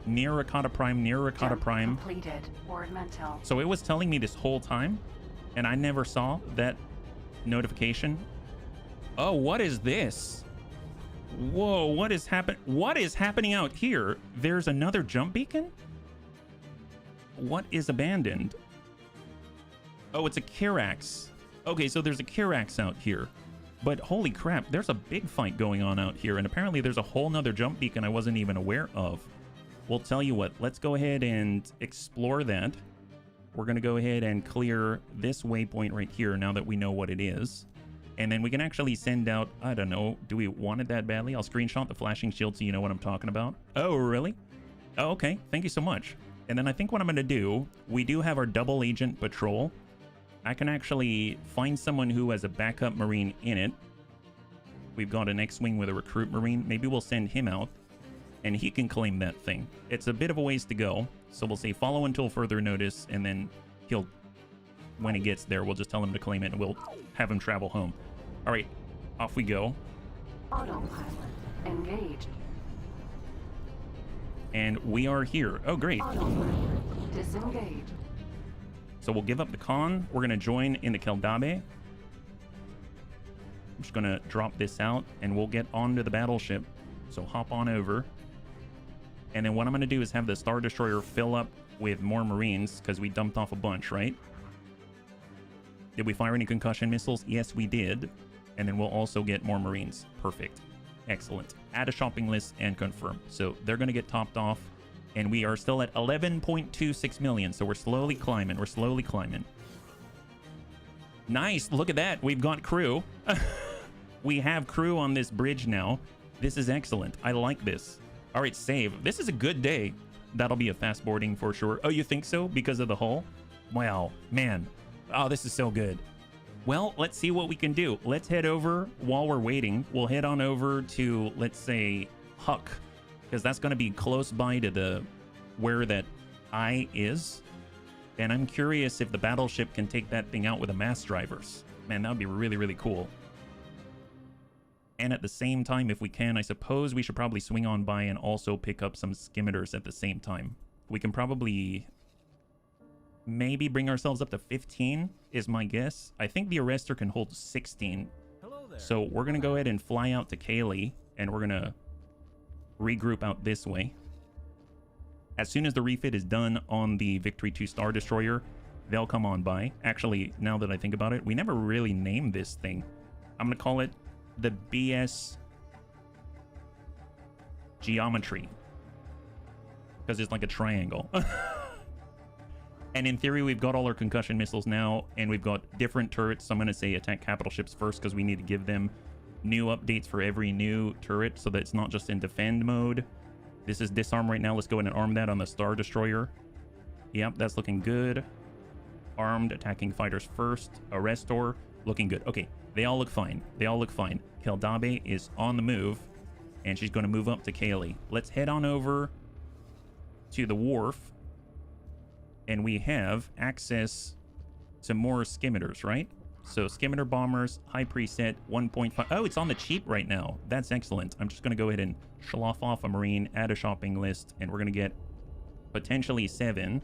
Near Rakata Prime, near Rakata Jump Prime. completed. Ornamental. So it was telling me this whole time, and I never saw that notification. Oh, what is this? Whoa, what is happening out here? There's another jump beacon? What is abandoned? Oh, it's a Kirax. Okay, so there's a Kirax out here. But holy crap, there's a big fight going on out here, and apparently there's a whole nother jump beacon I wasn't even aware of. We'll tell you what, let's go ahead and explore that. We're gonna go ahead and clear this waypoint right here now that we know what it is. And then we can actually send out, I don't know, do we want it that badly? I'll screenshot the flashing shield so you know what I'm talking about. Oh, really? Oh, okay, thank you so much. And then I think what I'm gonna do, we do have our double agent patrol. I can actually find someone who has a backup Marine in it. We've got an X-Wing with a recruit Marine. Maybe we'll send him out and he can claim that thing. It's a bit of a ways to go. So we'll say follow until further notice, and then he'll, when he gets there, we'll just tell him to claim it and we'll have him travel home. All right, off we go. Autopilot engaged. And we are here. Oh, great. Autopilot disengaged. So we'll give up the con. We're gonna join in the Keldabe. I'm just gonna drop this out and we'll get onto the battleship. So hop on over. And then what I'm gonna do is have the Star Destroyer fill up with more Marines because we dumped off a bunch, right? Did we fire any concussion missiles? Yes, we did. And then we'll also get more Marines. Perfect. Excellent. Add a shopping list and confirm. So they're gonna get topped off. And we are still at 11.26 million. So we're slowly climbing. We're slowly climbing. Nice. Look at that. We've got crew. We have crew on this bridge now. This is excellent. I like this. All right, save. This is a good day. That'll be a fast boarding for sure. Oh, you think so? Because of the hull? Wow, man. Oh, this is so good. Well, let's see what we can do. Let's head over while we're waiting. We'll head on over to, let's say, Huck, because that's going to be close by to the where that eye is. And I'm curious if the battleship can take that thing out with the mass drivers. Man, that would be really, really cool. And at the same time, if we can, I suppose we should probably swing on by and also pick up some skimiters at the same time. We can probably maybe bring ourselves up to 15 is my guess. I think the arrestor can hold 16. Hello there. So we're going to go ahead and fly out to Kaylee, and we're going to regroup out this way. As soon as the refit is done on the Victory 2 Star Destroyer, they'll come on by. Actually, now that I think about it, we never really named this thing. I'm going to call it the BS Geometry, because it's like a triangle. And in theory, we've got all our concussion missiles now, and we've got different turrets. So I'm going to say attack capital ships first, because we need to give them new updates for every new turret, so that it's not just in defend mode. This is disarm right now. Let's go ahead and arm that on the Star Destroyer. Yep, that's looking good. Armed attacking fighters first. Arrestor, looking good. Okay, they all look fine. They all look fine. Keldabe is on the move, and she's going to move up to Kaylee. Let's head on over to the wharf, and we have access to more skimiters, right? So skimitar bombers, high preset, 1.5. Oh, it's on the cheap right now. That's excellent. I'm just going to go ahead and slough off a marine, add a shopping list, and we're going to get potentially 7.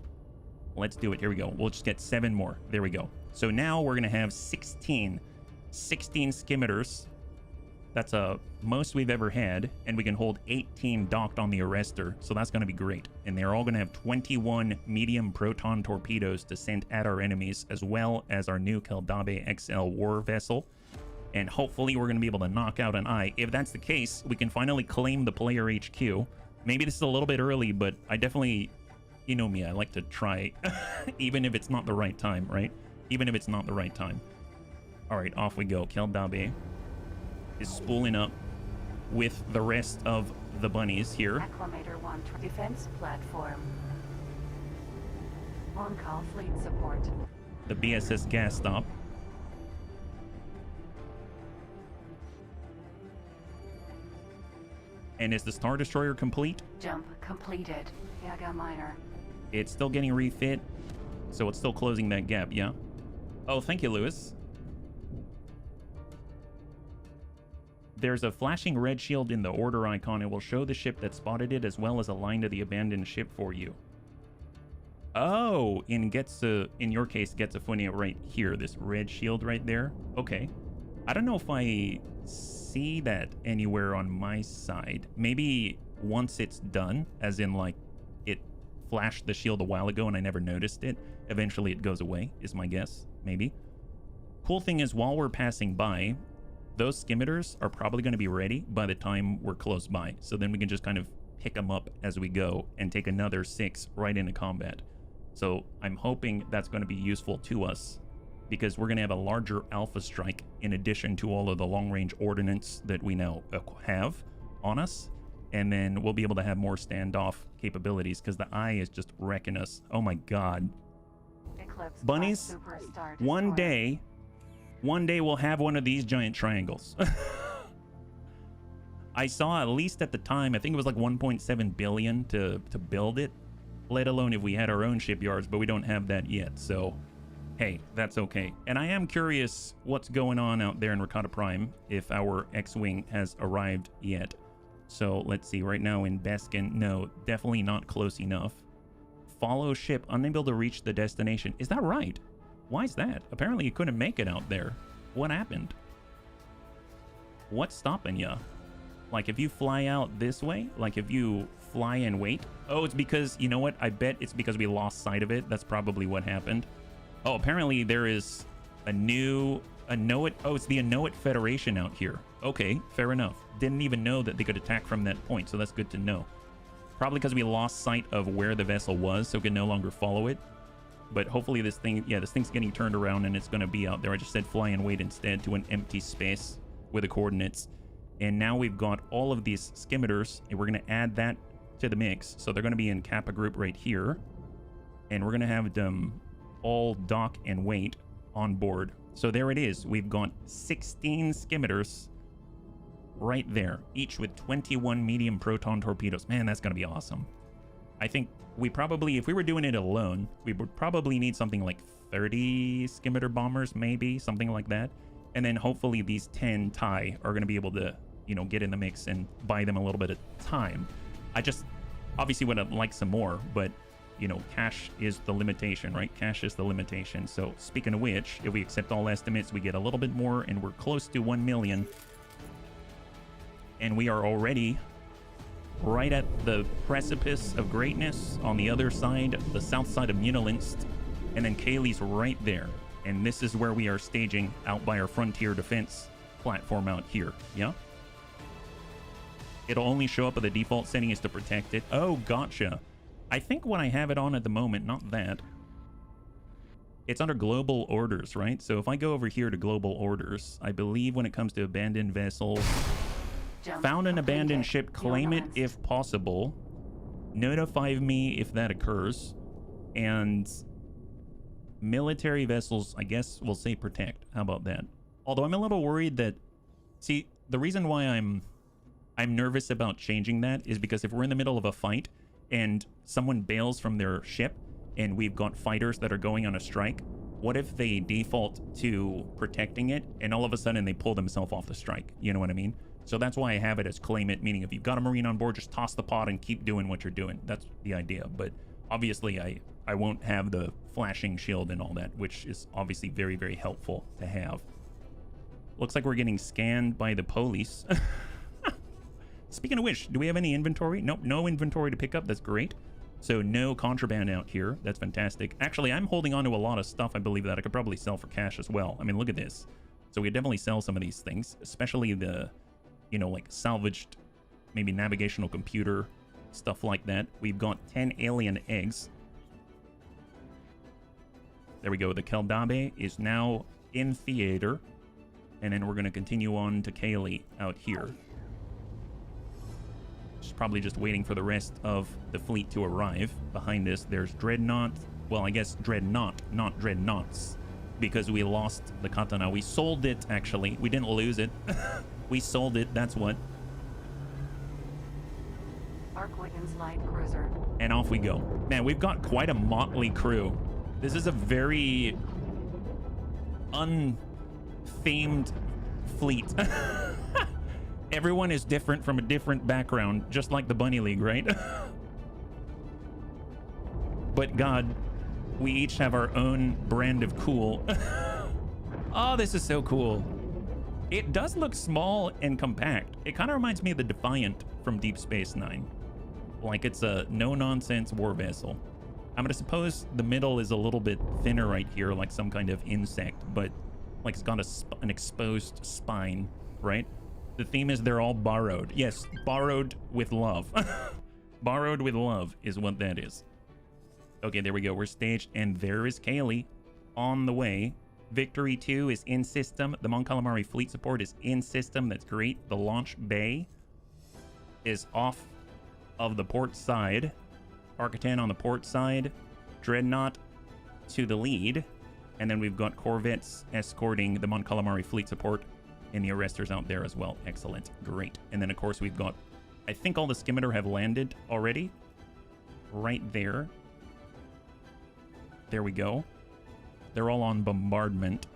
Let's do it. Here we go. We'll just get 7 more. There we go. So now we're going to have 16 skimiters. That's most we've ever had, and we can hold 18 docked on the arrestor, so that's going to be great. And they're all going to have 21 medium proton torpedoes to send at our enemies, as well as our new Keldabe XL war vessel. And hopefully we're going to be able to knock out an eye. If that's the case, we can finally claim the player HQ. Maybe this is a little bit early, but I definitely, you know me, I like to try, even if it's not the right time, right? Even if it's not the right time. All right, off we go. Keldabe is spooling up with the rest of the bunnies here. Acclimator 1 defense platform. On-call fleet support. The BSS gas stop. And is the Star Destroyer complete? Jump completed. Yaga Minor. It's still getting refit, so it's still closing that gap, yeah? Oh, thank you, Lewis. There's a flashing red shield in the order icon. It will show the ship that spotted it, as well as a line to the abandoned ship for you. Oh, in your case, Getsafunia right here, this red shield right there. Okay. I don't know if I see that anywhere on my side. Maybe once it's done, as in like it flashed the shield a while ago and I never noticed it. Eventually it goes away, is my guess. Maybe. Cool thing is, while we're passing by, those skimiters are probably going to be ready by the time we're close by. So then we can just kind of pick them up as we go and take another 6 right into combat. So I'm hoping that's going to be useful to us, because we're going to have a larger alpha strike in addition to all of the long-range ordnance that we now have on us. And then we'll be able to have more standoff capabilities, because the eye is just wrecking us. Oh my god. Eclipse Bunnies, one day we'll have one of these giant triangles. I saw, at least at the time, I think it was like 1.7 billion to build it, let alone if we had our own shipyards, but we don't have that yet. So hey, that's okay. And I am curious what's going on out there in Ricotta Prime, if our X-Wing has arrived yet. So let's see, right now in Beskin, no, definitely not close enough. Follow ship, unable to reach the destination. Is that right? Why is that? Apparently you couldn't make it out there. What happened? What's stopping ya? Like if you fly out this way, like if you fly and wait. Oh, it's because, you know what? I bet it's because we lost sight of it. That's probably what happened. Oh, apparently there is a new it's the Anoet Federation out here. Okay, fair enough. Didn't even know that they could attack from that point, so that's good to know. Probably because we lost sight of where the vessel was, so we can no longer follow it. But hopefully this thing's getting turned around and it's going to be out there. I just said fly and wait instead to an empty space with the coordinates. And now we've got all of these skimmers, and we're going to add that to the mix. So they're going to be in Kappa group right here. And we're going to have them all dock and wait on board. So there it is. We've got 16 skimmers right there, each with 21 medium proton torpedoes. Man, that's going to be awesome. I think we probably, if we were doing it alone, we would probably need something like 30 skimmer bombers, maybe, something like that. And then hopefully these 10 TIE are going to be able to, you know, get in the mix and buy them a little bit of time. I just obviously would have liked some more, but, you know, cash is the limitation, right? Cash is the limitation. So speaking of which, if we accept all estimates, we get a little bit more, and we're close to 1 million. And we are already right at the precipice of greatness on the other side, the south side of Munilinst. And then Kaylee's right there. And this is where we are staging out by our frontier defense platform out here. Yeah? It'll only show up with the default setting is to protect it. Oh, gotcha. I think what I have it on at the moment, not that. It's under global orders, right? So if I go over here to global orders, I believe when it comes to abandoned vessels, found an abandoned ship, claim it if possible. Notify me if that occurs. And military vessels, I guess we'll say protect. How about that? Although I'm a little worried that, see, the reason why I'm nervous about changing that is because if we're in the middle of a fight and someone bails from their ship and we've got fighters that are going on a strike, what if they default to protecting it and all of a sudden they pull themselves off the strike? You know what I mean? So that's why I have it as claim it, meaning if you've got a Marine on board, just toss the pod and keep doing what you're doing. That's the idea. But obviously I won't have the flashing shield and all that, which is obviously very, very helpful to have. Looks like we're getting scanned by the police. Speaking of which, do we have any inventory? Nope, no inventory to pick up. That's great. So no contraband out here. That's fantastic. Actually, I'm holding on to a lot of stuff, I believe, that I could probably sell for cash as well. I mean, look at this. So we could definitely sell some of these things, especially the, you know, like salvaged, maybe navigational computer, stuff like that. We've got 10 alien eggs. There we go. The Keldabe is now in theater. And then we're going to continue on to Kaylee out here. She's probably just waiting for the rest of the fleet to arrive. Behind us, there's Dreadnought. Well, I guess Dreadnought, not Dreadnoughts. Because we lost the Katana. We sold it, actually. We didn't lose it. We sold it, that's what. Arkwiggen's light cruiser. And off we go. Man, we've got quite a motley crew. This is a very unthemed fleet. Everyone is different from a different background, just like the Bunny League, right? But God, we each have our own brand of cool. Oh, this is so cool. It does look small and compact. It kind of reminds me of the Defiant from Deep Space Nine. Like it's a no-nonsense war vessel. I'm gonna suppose the middle is a little bit thinner right here, like some kind of insect, but like it's got an exposed spine, right? The theme is they're all borrowed. Yes, borrowed with love. Borrowed with love is what that is. Okay, there we go. We're staged, and there is Kaylee on the way. Victory 2 is in system. The Mon Calamari fleet support is in system. That's great. The launch bay is off of the port side. Arcatan on the port side. Dreadnought to the lead. And then we've got corvettes escorting the Mon Calamari fleet support, and the arresters out there as well. Excellent. Great. And then, of course, we've got, I think all the skimmer have landed already. Right there. There we go. They're all on bombardment.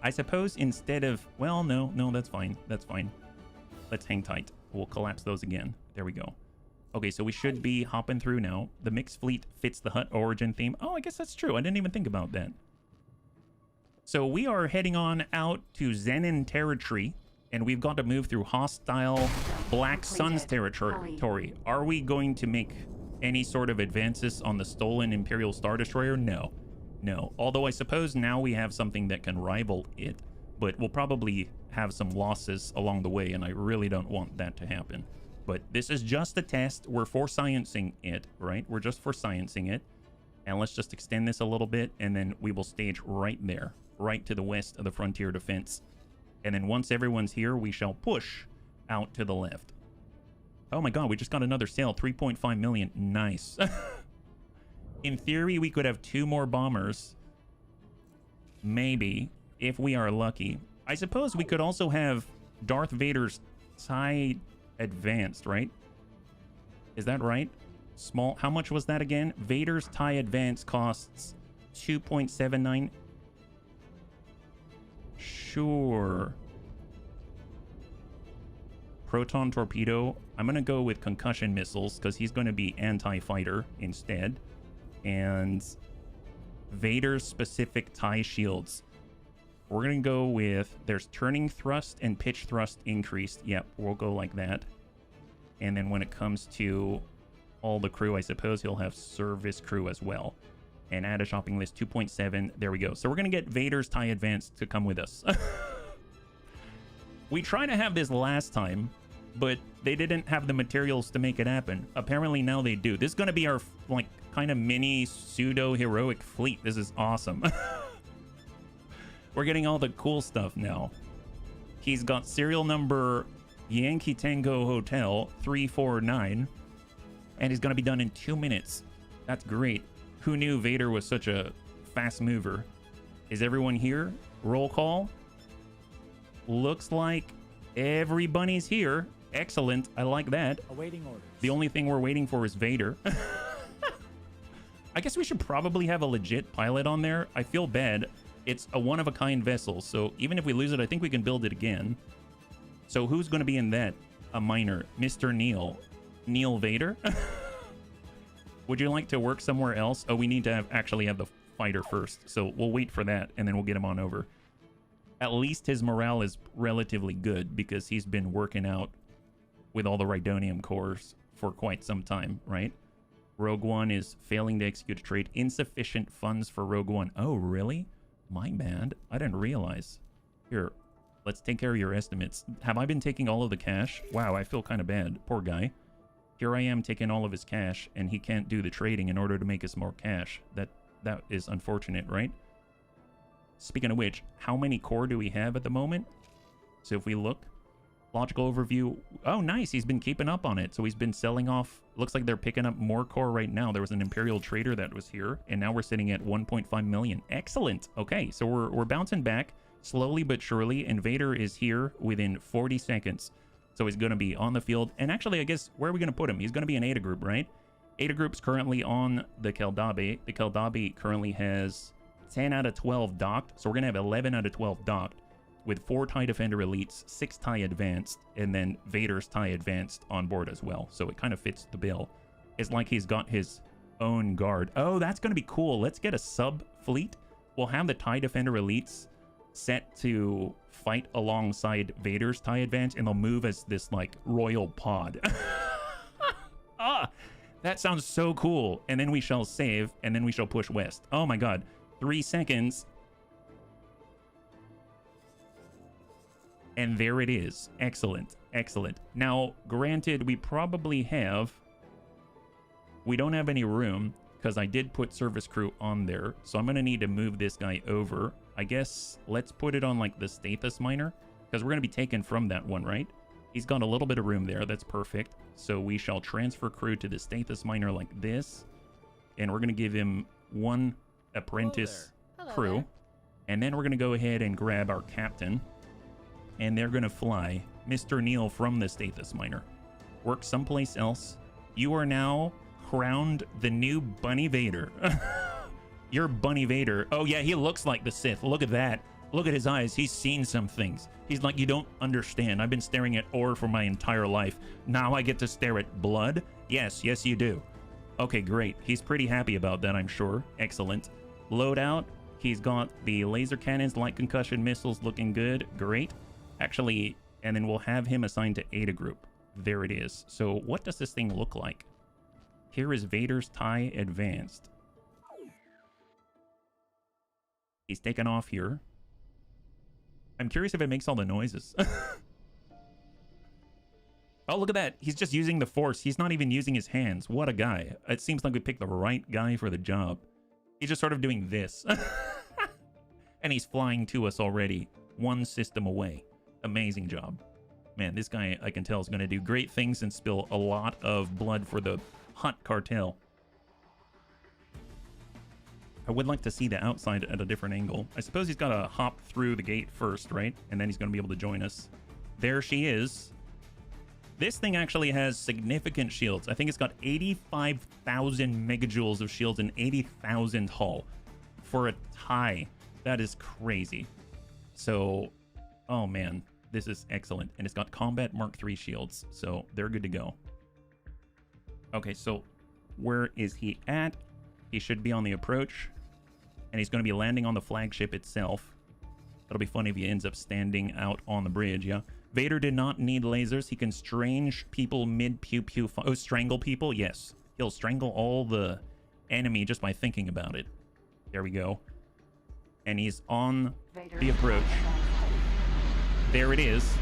I suppose instead of... Well, no, that's fine. That's fine. Let's hang tight. We'll collapse those again. There we go. Okay, so we should be hopping through now. The mixed fleet fits the Hutt origin theme. Oh, I guess that's true. I didn't even think about that. So we are heading on out to Zenin territory, and we've got to move through hostile Black Suns territory. Are we going to make any sort of advances on the stolen Imperial Star Destroyer? No. Although I suppose now we have something that can rival it, but we'll probably have some losses along the way, and I really don't want that to happen. But this is just a test. We're for sciencing it, right? We're just for sciencing it. And let's just extend this a little bit, and then we will stage right there, right to the west of the frontier defense. And then once everyone's here, we shall push out to the left. Oh my god, we just got another sale. 3.5 million. Nice. In theory, we could have 2 more bombers. Maybe, if we are lucky. I suppose we could also have Darth Vader's TIE Advanced, right? Is that right? Small. How much was that again? Vader's TIE Advanced costs 2.79. Sure. Proton torpedo. I'm going to go with concussion missiles because he's going to be anti-fighter instead. And Vader's specific TIE shields. We're going to go with, there's turning thrust and pitch thrust increased. Yep, we'll go like that. And then when it comes to all the crew, I suppose he'll have service crew as well. And add a shopping list, 2.7. There we go. So we're going to get Vader's TIE Advanced to come with us. We tried to have this last time, but they didn't have the materials to make it happen. Apparently now they do. This is going to be our, like, kind of mini pseudo-heroic fleet. This is awesome. We're getting all the cool stuff now. He's got serial number Yankee Tango Hotel 349. And he's going to be done in 2 minutes. That's great. Who knew Vader was such a fast mover? Is everyone here? Roll call. Looks like everybody's here. Excellent. I like that. Awaiting orders. The only thing we're waiting for is Vader. I guess we should probably have a legit pilot on there. I feel bad. It's a one-of-a-kind vessel, so even if we lose it, I think we can build it again. So who's going to be in that? A minor. Mr. Neil. Neil Vader? Would you like to work somewhere else? Oh, we need to actually have the fighter first, so we'll wait for that, and then we'll get him on over. At least his morale is relatively good, because he's been working out with all the Rhydonium cores for quite some time, right? Rogue One is failing to execute a trade. Insufficient funds for Rogue One. Oh, really? My bad. I didn't realize. Here, let's take care of your estimates. Have I been taking all of the cash? Wow, I feel kind of bad. Poor guy. Here I am taking all of his cash, and he can't do the trading in order to make us more cash. That is unfortunate, right? Speaking of which, how many core do we have at the moment? So if we look, logical overview. Oh, nice. He's been keeping up on it. So he's been selling off. Looks like they're picking up more core right now. There was an Imperial trader that was here, and now we're sitting at 1.5 million. Excellent. Okay, so we're bouncing back slowly but surely, and Vader is here within 40 seconds. So he's going to be on the field. And actually, I guess, where are we going to put him? He's going to be an Eta group, right? Eta group's currently on the Keldabi. The Keldabi currently has 10 out of 12 docked. So we're going to have 11 out of 12 docked with 4 TIE Defender Elites, 6 TIE Advanced, and then Vader's TIE Advanced on board as well. So it kind of fits the bill. It's like he's got his own guard. Oh, that's going to be cool. Let's get a sub-fleet. We'll have the TIE Defender Elites set to fight alongside Vader's TIE Advance, and they'll move as this, like, royal pod. Ah, that sounds so cool. And then we shall save, and then we shall push west. Oh my god. 3 seconds. And there it is. Excellent. Excellent. Now, granted, we probably have... We don't have any room, because I did put service crew on there. So I'm going to need to move this guy over. I guess let's put it on, like, the Stathis Miner, because we're going to be taken from that one, right? He's got a little bit of room there. That's perfect. So we shall transfer crew to the Stathis Miner like this. And we're going to give him 1 apprentice crew. there. And then we're going to go ahead and grab our captain. And they're going to fly Mr. Neil from the Stathis Miner. Work someplace else. You are now crowned the new Bunny Vader. You're Bunny Vader. Oh yeah, he looks like the Sith. Look at that. Look at his eyes. He's seen some things. He's like, you don't understand. I've been staring at ore for my entire life. Now I get to stare at blood? Yes, yes you do. Okay, great. He's pretty happy about that, I'm sure. Excellent. Loadout. He's got the laser cannons, light concussion missiles looking good. Great. Actually, and then we'll have him assigned to Eta Group. There it is. So what does this thing look like? Here is Vader's TIE Advanced. He's taken off here. I'm curious if it makes all the noises. Oh, look at that. He's just using the Force. He's not even using his hands. What a guy. It seems like we picked the right guy for the job. He's just sort of doing this. And he's flying to us already. 1 system away. Amazing job. Man, this guy, I can tell, is going to do great things and spill a lot of blood for the Hutt cartel. I would like to see the outside at a different angle. I suppose he's got to hop through the gate first, right? And then he's going to be able to join us. There she is. This thing actually has significant shields. I think it's got 85,000 megajoules of shields and 80,000 hull for a tie. That is crazy. So, oh man, this is excellent. And it's got combat Mark III shields, so they're good to go. Okay, so where is he at? He should be on the approach, and he's going to be landing on the flagship itself. That'll be funny if he ends up standing out on the bridge, yeah? Vader did not need lasers. He can strange people mid-pew-pew. Oh, strangle people? Yes. He'll strangle all the enemy just by thinking about it. There we go. And he's on the approach. There it is.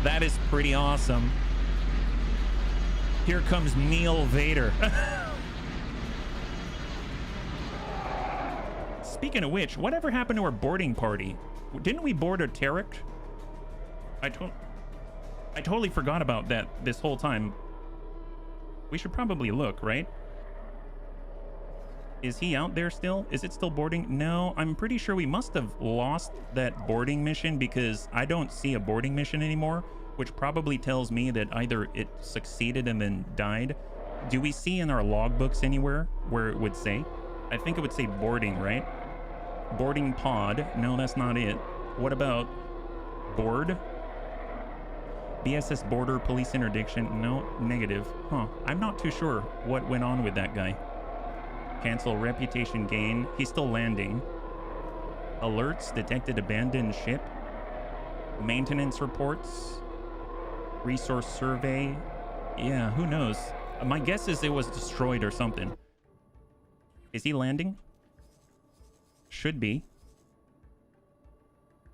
That is pretty awesome. Here comes Neil Vader. Speaking of which, whatever happened to our boarding party? Didn't we board a Terek? I totally forgot about that this whole time. We should probably look, right? Is he out there still? Is it still boarding? No, I'm pretty sure we must have lost that boarding mission because I don't see a boarding mission anymore, which probably tells me that either it succeeded and then died. Do we see in our logbooks anywhere where it would say? I think it would say boarding, right? Boarding pod. No, that's not it. What about board? BSS border police interdiction. No, negative. Huh. I'm not too sure what went on with that guy. Cancel reputation gain. He's still landing. Alerts detected abandoned ship. Maintenance reports. Resource survey. Yeah, who knows? My guess is it was destroyed or something. Is he landing? Should be.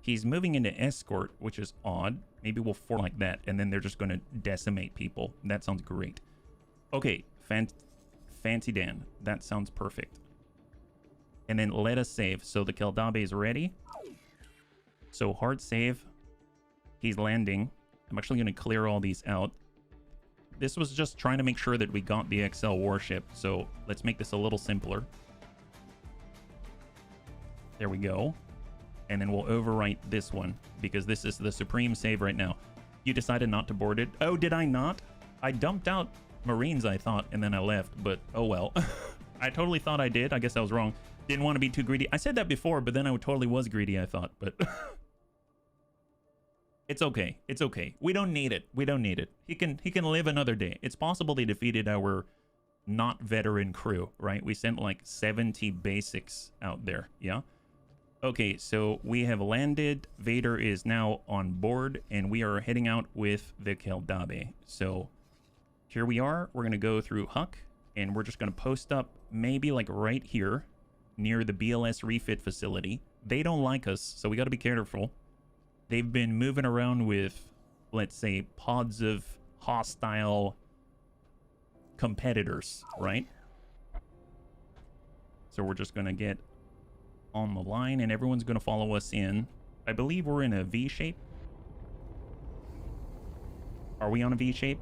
He's moving into escort, which is odd. Maybe we'll form like that, and then they're just going to decimate people. That sounds great. Okay, Fancy Dan. That sounds perfect. And then let us save. So the Keldabe is ready. So hard save. He's landing. I'm actually going to clear all these out. This was just trying to make sure that we got the XL warship. So let's make this a little simpler. There we go. And then we'll overwrite this one because this is the supreme save right now. You decided not to board it. Oh, did I not? I dumped out Marines, I thought, and then I left, but oh well. I totally thought I did. I guess I was wrong. Didn't want to be too greedy. I said that before, but then I totally was greedy, I thought, but it's okay. It's okay. We don't need it. We don't need it. He can live another day. It's possible they defeated our not veteran crew, right? We sent like 70 basics out there, yeah? Okay, so we have landed. Vader is now on board, and we are heading out with the Keldabe. So here we are. We're going to go through Huck, and we're just going to post up maybe like right here near the BLS refit facility. They don't like us, so we got to be careful. They've been moving around with, let's say, pods of hostile competitors, right? So we're just going to get on the line, and everyone's going to follow us in. I believe we're in a V shape. Are we on a V shape?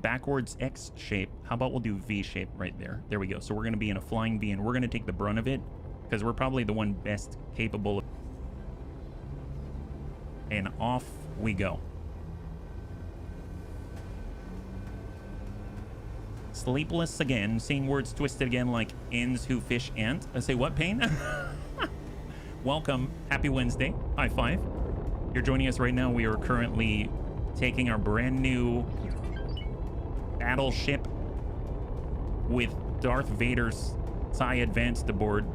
Backwards X shape. How about we'll do V shape right there? There we go. So we're going to be in a flying V, and we're going to take the brunt of it because we're probably the one best capable of. And off we go. Sleepless again. Seeing words twisted again like ends who fish ant. I say what, Pain? Welcome. Happy Wednesday. High five. You're joining us right now. We are currently taking our brand new battleship with Darth Vader's TIE Advanced aboard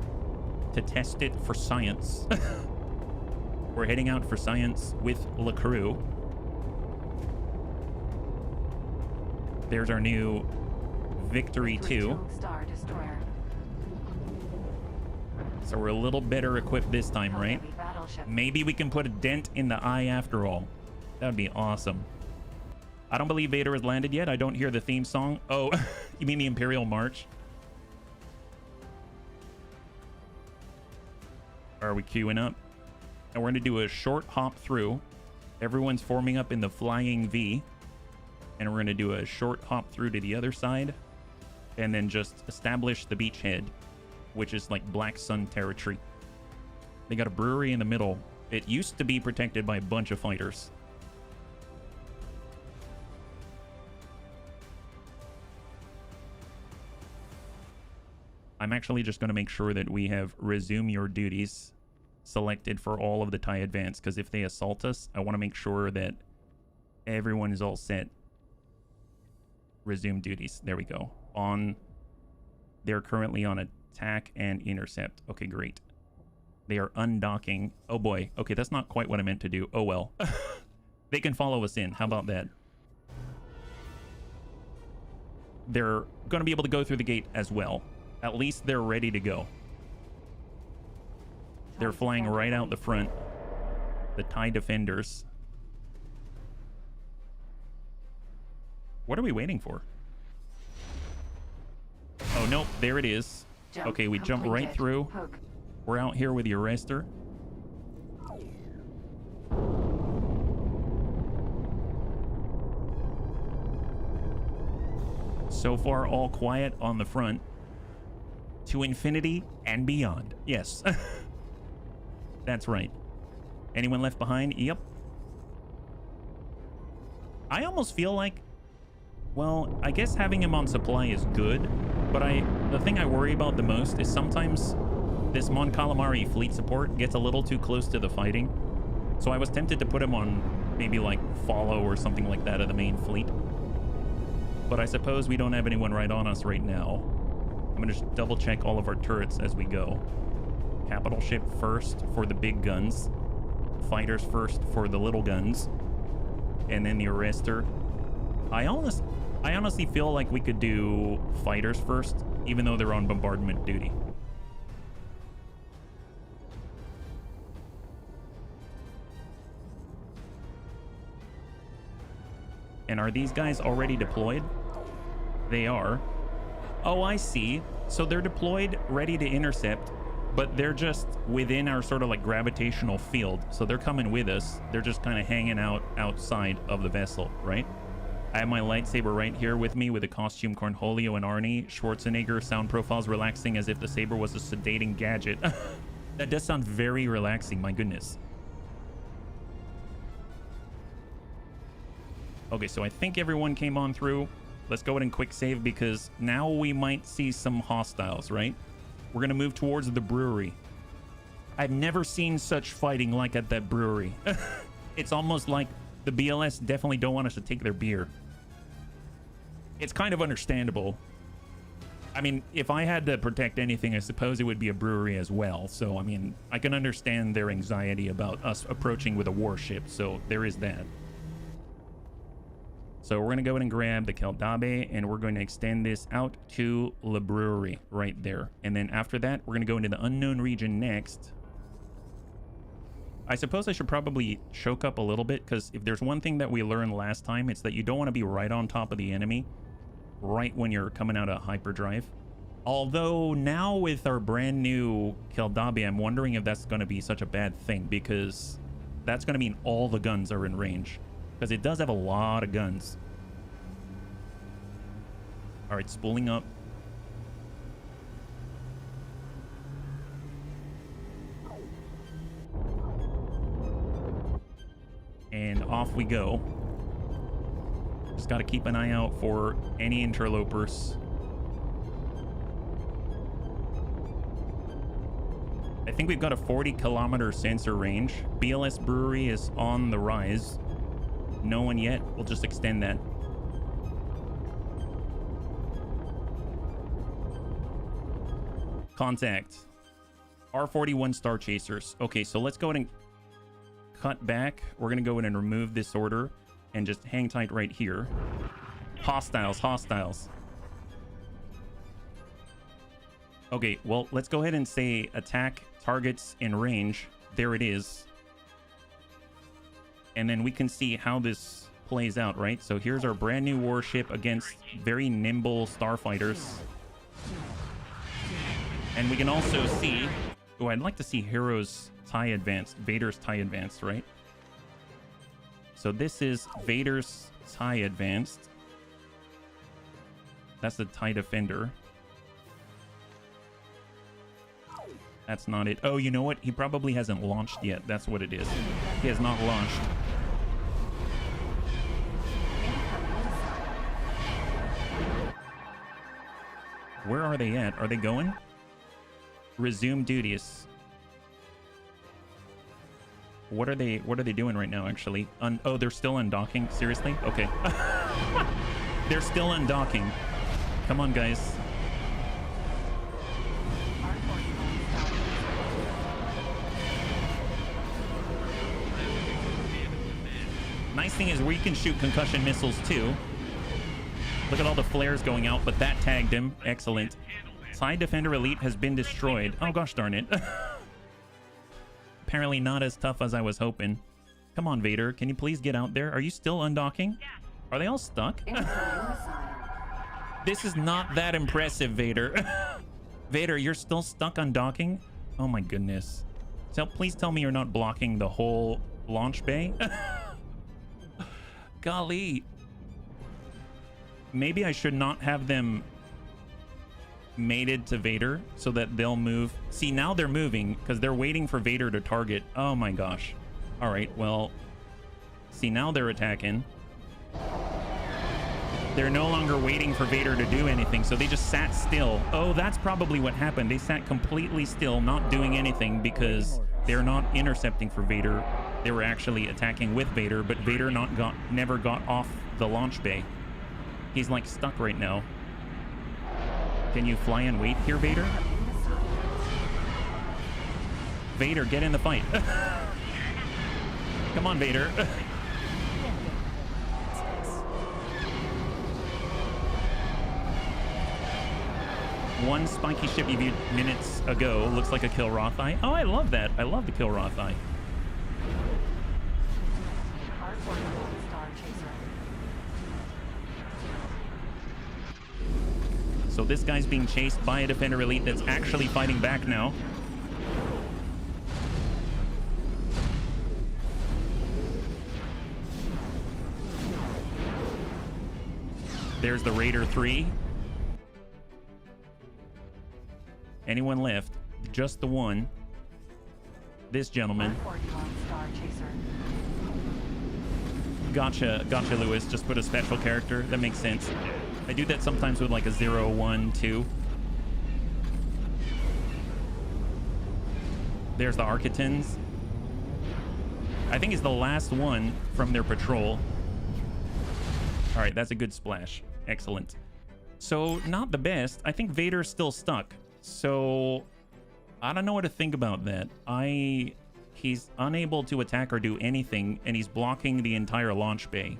to test it for science. We're heading out for science with the crew. There's our new Victory 2. Star Destroyer. So we're a little better equipped this time, right? Heavy battleship. Maybe we can put a dent in the eye after all. That would be awesome. I don't believe Vader has landed yet. I don't hear the theme song. Oh, you mean the Imperial March? Are we queuing up? And we're going to do a short hop through. Everyone's forming up in the flying V. And we're going to do a short hop through to the other side. And then just establish the beachhead, which is like Black Sun territory. They got a brewery in the middle. It used to be protected by a bunch of fighters. I'm actually just going to make sure that we have resume your duties selected for all of the TIE Advance, because if they assault us, I want to make sure that everyone is all set. Resume duties. There we go. They're currently on attack and intercept. Okay, great. They are undocking. Oh boy. Okay, that's not quite what I meant to do. Oh well. They can follow us in. How about that? They're going to be able to go through the gate as well. At least they're ready to go. They're flying right out the front. The TIE Defenders. What are we waiting for? Oh, nope. There it is. Okay, we jump right through. We're out here with the arrestor. So far, all quiet on the front. To infinity and beyond. Yes. That's right. Anyone left behind? Yep. I almost feel like, well, I guess having him on supply is good, but the thing I worry about the most is sometimes this Mon Calamari fleet support gets a little too close to the fighting. So I was tempted to put him on maybe like follow or something like that of the main fleet. But I suppose we don't have anyone right on us right now. I'm gonna just double check all of our turrets as we go. Capital ship first for the big guns. Fighters first for the little guns. And then the arrestor. I honestly feel like we could do fighters first, even though they're on bombardment duty. And are these guys already deployed? They are. Oh, I see. So they're deployed, ready to intercept, but they're just within our sort of like gravitational field. So they're coming with us. They're just kind of hanging out outside of the vessel, right? I have my lightsaber right here with me with the costume Cornholio and Arnie. Schwarzenegger sound profiles relaxing as if the saber was a sedating gadget. That does sound very relaxing, my goodness. Okay, so I think everyone came on through. Let's go ahead and quick save because now we might see some hostiles, right? We're going to move towards the brewery. I've never seen such fighting like at that brewery. It's almost like the BLS definitely don't want us to take their beer. It's kind of understandable. I mean, if I had to protect anything, I suppose it would be a brewery as well. So, I mean, I can understand their anxiety about us approaching with a warship. So there is that. So we're going to go ahead and grab the Keldabe, and we're going to extend this out to La Brewery right there. And then after that, we're going to go into the unknown region next. I suppose I should probably choke up a little bit, because if there's one thing that we learned last time, it's that you don't want to be right on top of the enemy right when you're coming out of hyperdrive. Although now with our brand new Keldabe, I'm wondering if that's going to be such a bad thing, because that's going to mean all the guns are in range. Because it does have a lot of guns. All right, spooling up. And off we go. Just got to keep an eye out for any interlopers. I think we've got a 40-kilometer sensor range. BLS Brewery is on the rise. No one yet. We'll just extend that. Contact. R41 Star Chasers. Okay, so let's go ahead and cut back. We're going to go in and remove this order and just hang tight right here. Hostiles, hostiles. Okay, well, let's go ahead and say attack targets in range. There it is. And then we can see how this plays out, right? So here's our brand new warship against very nimble starfighters. And we can also see, Oh, I'd like to see Hero's TIE Advanced, Vader's TIE Advanced, right? So this is Vader's TIE Advanced. That's the TIE Defender. That's not it. Oh, you know what? He probably hasn't launched yet. That's what it is. He has not launched. Where are they at? Are they going? Resume duties. What are they doing right now, actually? Oh, they're still undocking? Seriously? Okay. They're still undocking. Come on, guys. Nice thing is we can shoot concussion missiles too. Look at all the flares going out, but that tagged him. Excellent. Side Defender Elite has been destroyed. Oh, gosh darn it. Apparently not as tough as I was hoping. Come on, Vader. Can you please get out there? Are you still undocking? Are they all stuck? This is not that impressive, Vader. Vader, you're still stuck undocking? Oh, my goodness. So please tell me you're not blocking the whole launch bay. Golly. Maybe I should not have them mated to Vader so that they'll move. See, now they're moving because they're waiting for Vader to target. Oh my gosh. All right, well, see, now they're attacking. They're no longer waiting for Vader to do anything, so they just sat still. Oh, that's probably what happened. They sat completely still, not doing anything because they're not intercepting for Vader. They were actually attacking with Vader, but Vader never got off the launch bay. He's like stuck right now. Can you fly and wait here, Vader? Vader, get in the fight. Come on, Vader. One spiky ship you viewed minutes ago looks like a Kilrothi. Oh, I love that. I love the Kilrothi. So this guy's being chased by a Defender Elite that's actually fighting back now. There's the Raider 3. Anyone left? Just the one. This gentleman. Gotcha, Lewis. Just put a special character. That makes sense. I do that sometimes with like a 0, 1, 2. There's the Architans. I think it's the last one from their patrol. All right, that's a good splash. Excellent. So, not the best. I think Vader's still stuck. So, I don't know what to think about that. He's unable to attack or do anything, and he's blocking the entire launch bay.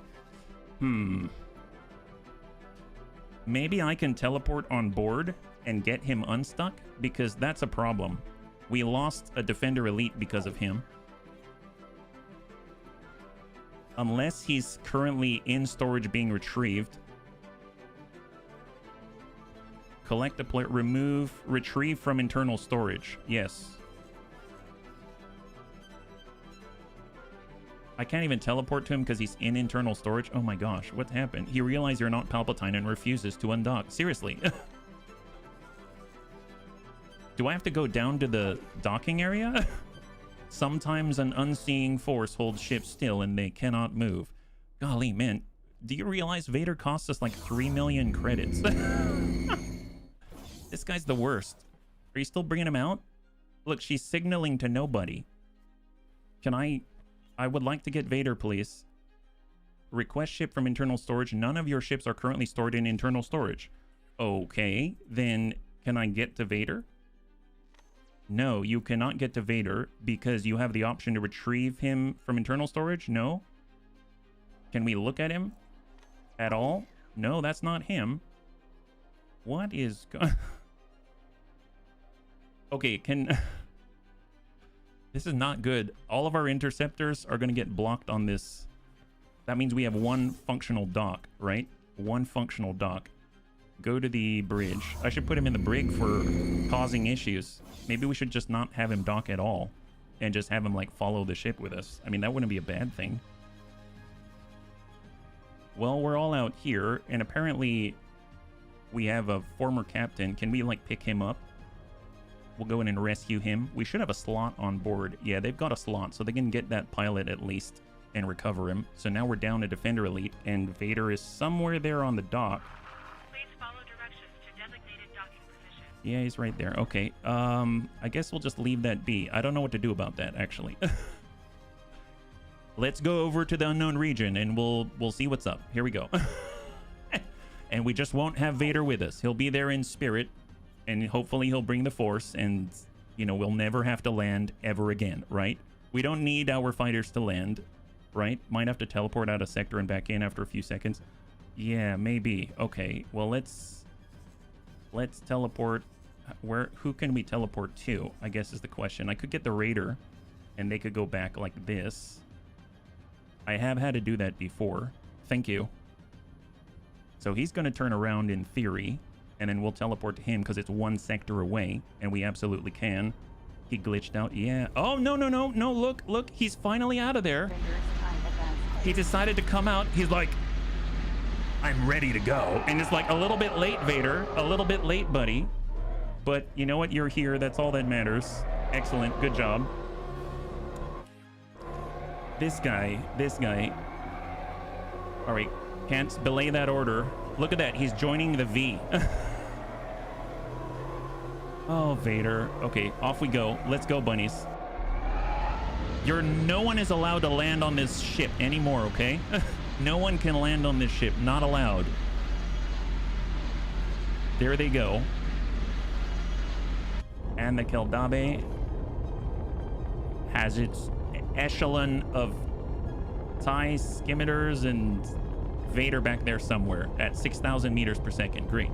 Maybe I can teleport on board and get him unstuck, because that's a problem. We lost a Defender Elite because of him. Unless he's currently in storage being retrieved. Collect, deploy, remove, retrieve from internal storage. Yes. I can't even teleport to him because he's in internal storage. Oh my gosh, what happened? He realized you're not Palpatine and refuses to undock. Seriously. Do I have to go down to the docking area? Sometimes an unseeing force holds ships still and they cannot move. Golly, man. Do you realize Vader costs us like 3 million credits? This guy's the worst. Are you still bringing him out? Look, she's signaling to nobody. Can I would like to get Vader, please. Request ship from internal storage. None of your ships are currently stored in internal storage. Okay, then can I get to Vader? No, you cannot get to Vader because you have the option to retrieve him from internal storage. No. Can we look at him at all? No, that's not him. What is... Okay, can... This is not good. All of our interceptors are going to get blocked on this. That means we have one functional dock, right? One functional dock. Go to the bridge. I should put him in the brig for causing issues. Maybe we should just not have him dock at all and just have him like follow the ship with us. I mean, that wouldn't be a bad thing. Well, we're all out here, and apparently we have a former captain. Can we like pick him up? We'll go in and rescue him. We should have a slot on board. Yeah, they've got a slot, so they can get that pilot at least and recover him. So now we're down to Defender Elite, and Vader is somewhere there on the dock. Please follow directions to designated docking position. Yeah, he's right there. Okay, I guess we'll just leave that be. I don't know what to do about that, actually. Let's go over to the unknown region, and we'll see what's up. Here we go. And we just won't have Vader with us. He'll be there in spirit, and hopefully he'll bring the Force, and, you know, we'll never have to land ever again, right? We don't need our fighters to land, right? Might have to teleport out of sector and back in after a few seconds. Yeah, maybe. Okay, well, let's teleport. Who can we teleport to, I guess is the question. I could get the Raider, and they could go back like this. I have had to do that before. Thank you. So he's going to turn around in theory, and then we'll teleport to him because it's one sector away, and we absolutely can. He glitched out. Yeah. Oh, no. Look. He's finally out of there. He decided to come out. He's like, I'm ready to go. And it's like a little bit late, Vader. A little bit late, buddy. But you know what? You're here. That's all that matters. Excellent. Good job. This guy. All right, can't belay that order. Look at that, he's joining the V. Oh, Vader. Okay, off we go. Let's go, bunnies. No one is allowed to land on this ship anymore, okay? No one can land on this ship, not allowed. There they go. And the Keldabe has its echelon of TIE skimiters and Vader back there somewhere at 6,000 meters per second. Great.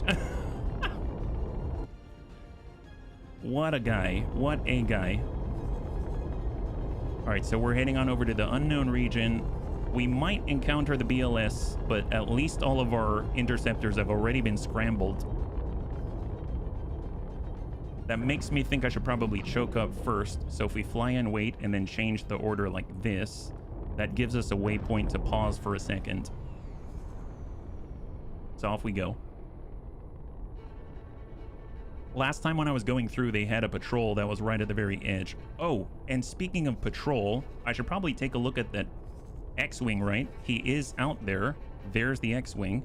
What a guy. What a guy. All right, so we're heading on over to the unknown region. We might encounter the BLS, but at least all of our interceptors have already been scrambled. That makes me think I should probably choke up first. So if we fly and wait and then change the order like this, that gives us a waypoint to pause for a second. So off we go. Last time when I was going through, they had a patrol that was right at the very edge. Oh, and speaking of patrol, I should probably take a look at that X-Wing, right? He is out there. There's the X-Wing.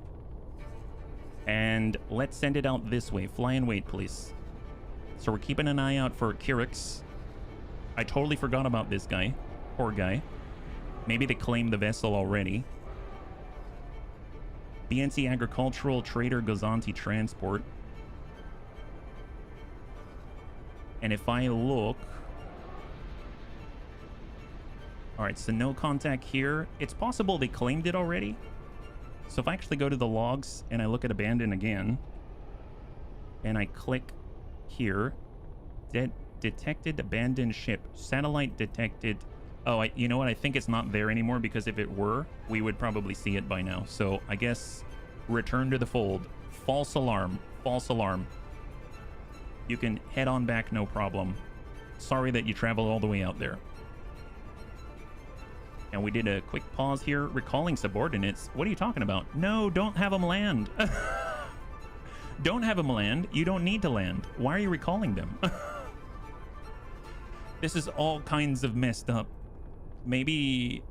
And let's send it out this way. Fly and wait, please. So we're keeping an eye out for Kirix. I totally forgot about this guy. Poor guy. Maybe they claimed the vessel already. BNC Agricultural Trader Gazanti Transport. And if I look... Alright, so no contact here. It's possible they claimed it already. So if I actually go to the logs and I look at abandon again, and I click here, detected abandoned ship, satellite detected. Oh, you know what? I think it's not there anymore, because if it were, we would probably see it by now. So I guess return to the fold. False alarm. False alarm. You can head on back, no problem. Sorry that you traveled all the way out there. And we did a quick pause here. Recalling subordinates. What are you talking about? No, don't have them land. Don't have them land. You don't need to land. Why are you recalling them? This is all kinds of messed up. Maybe...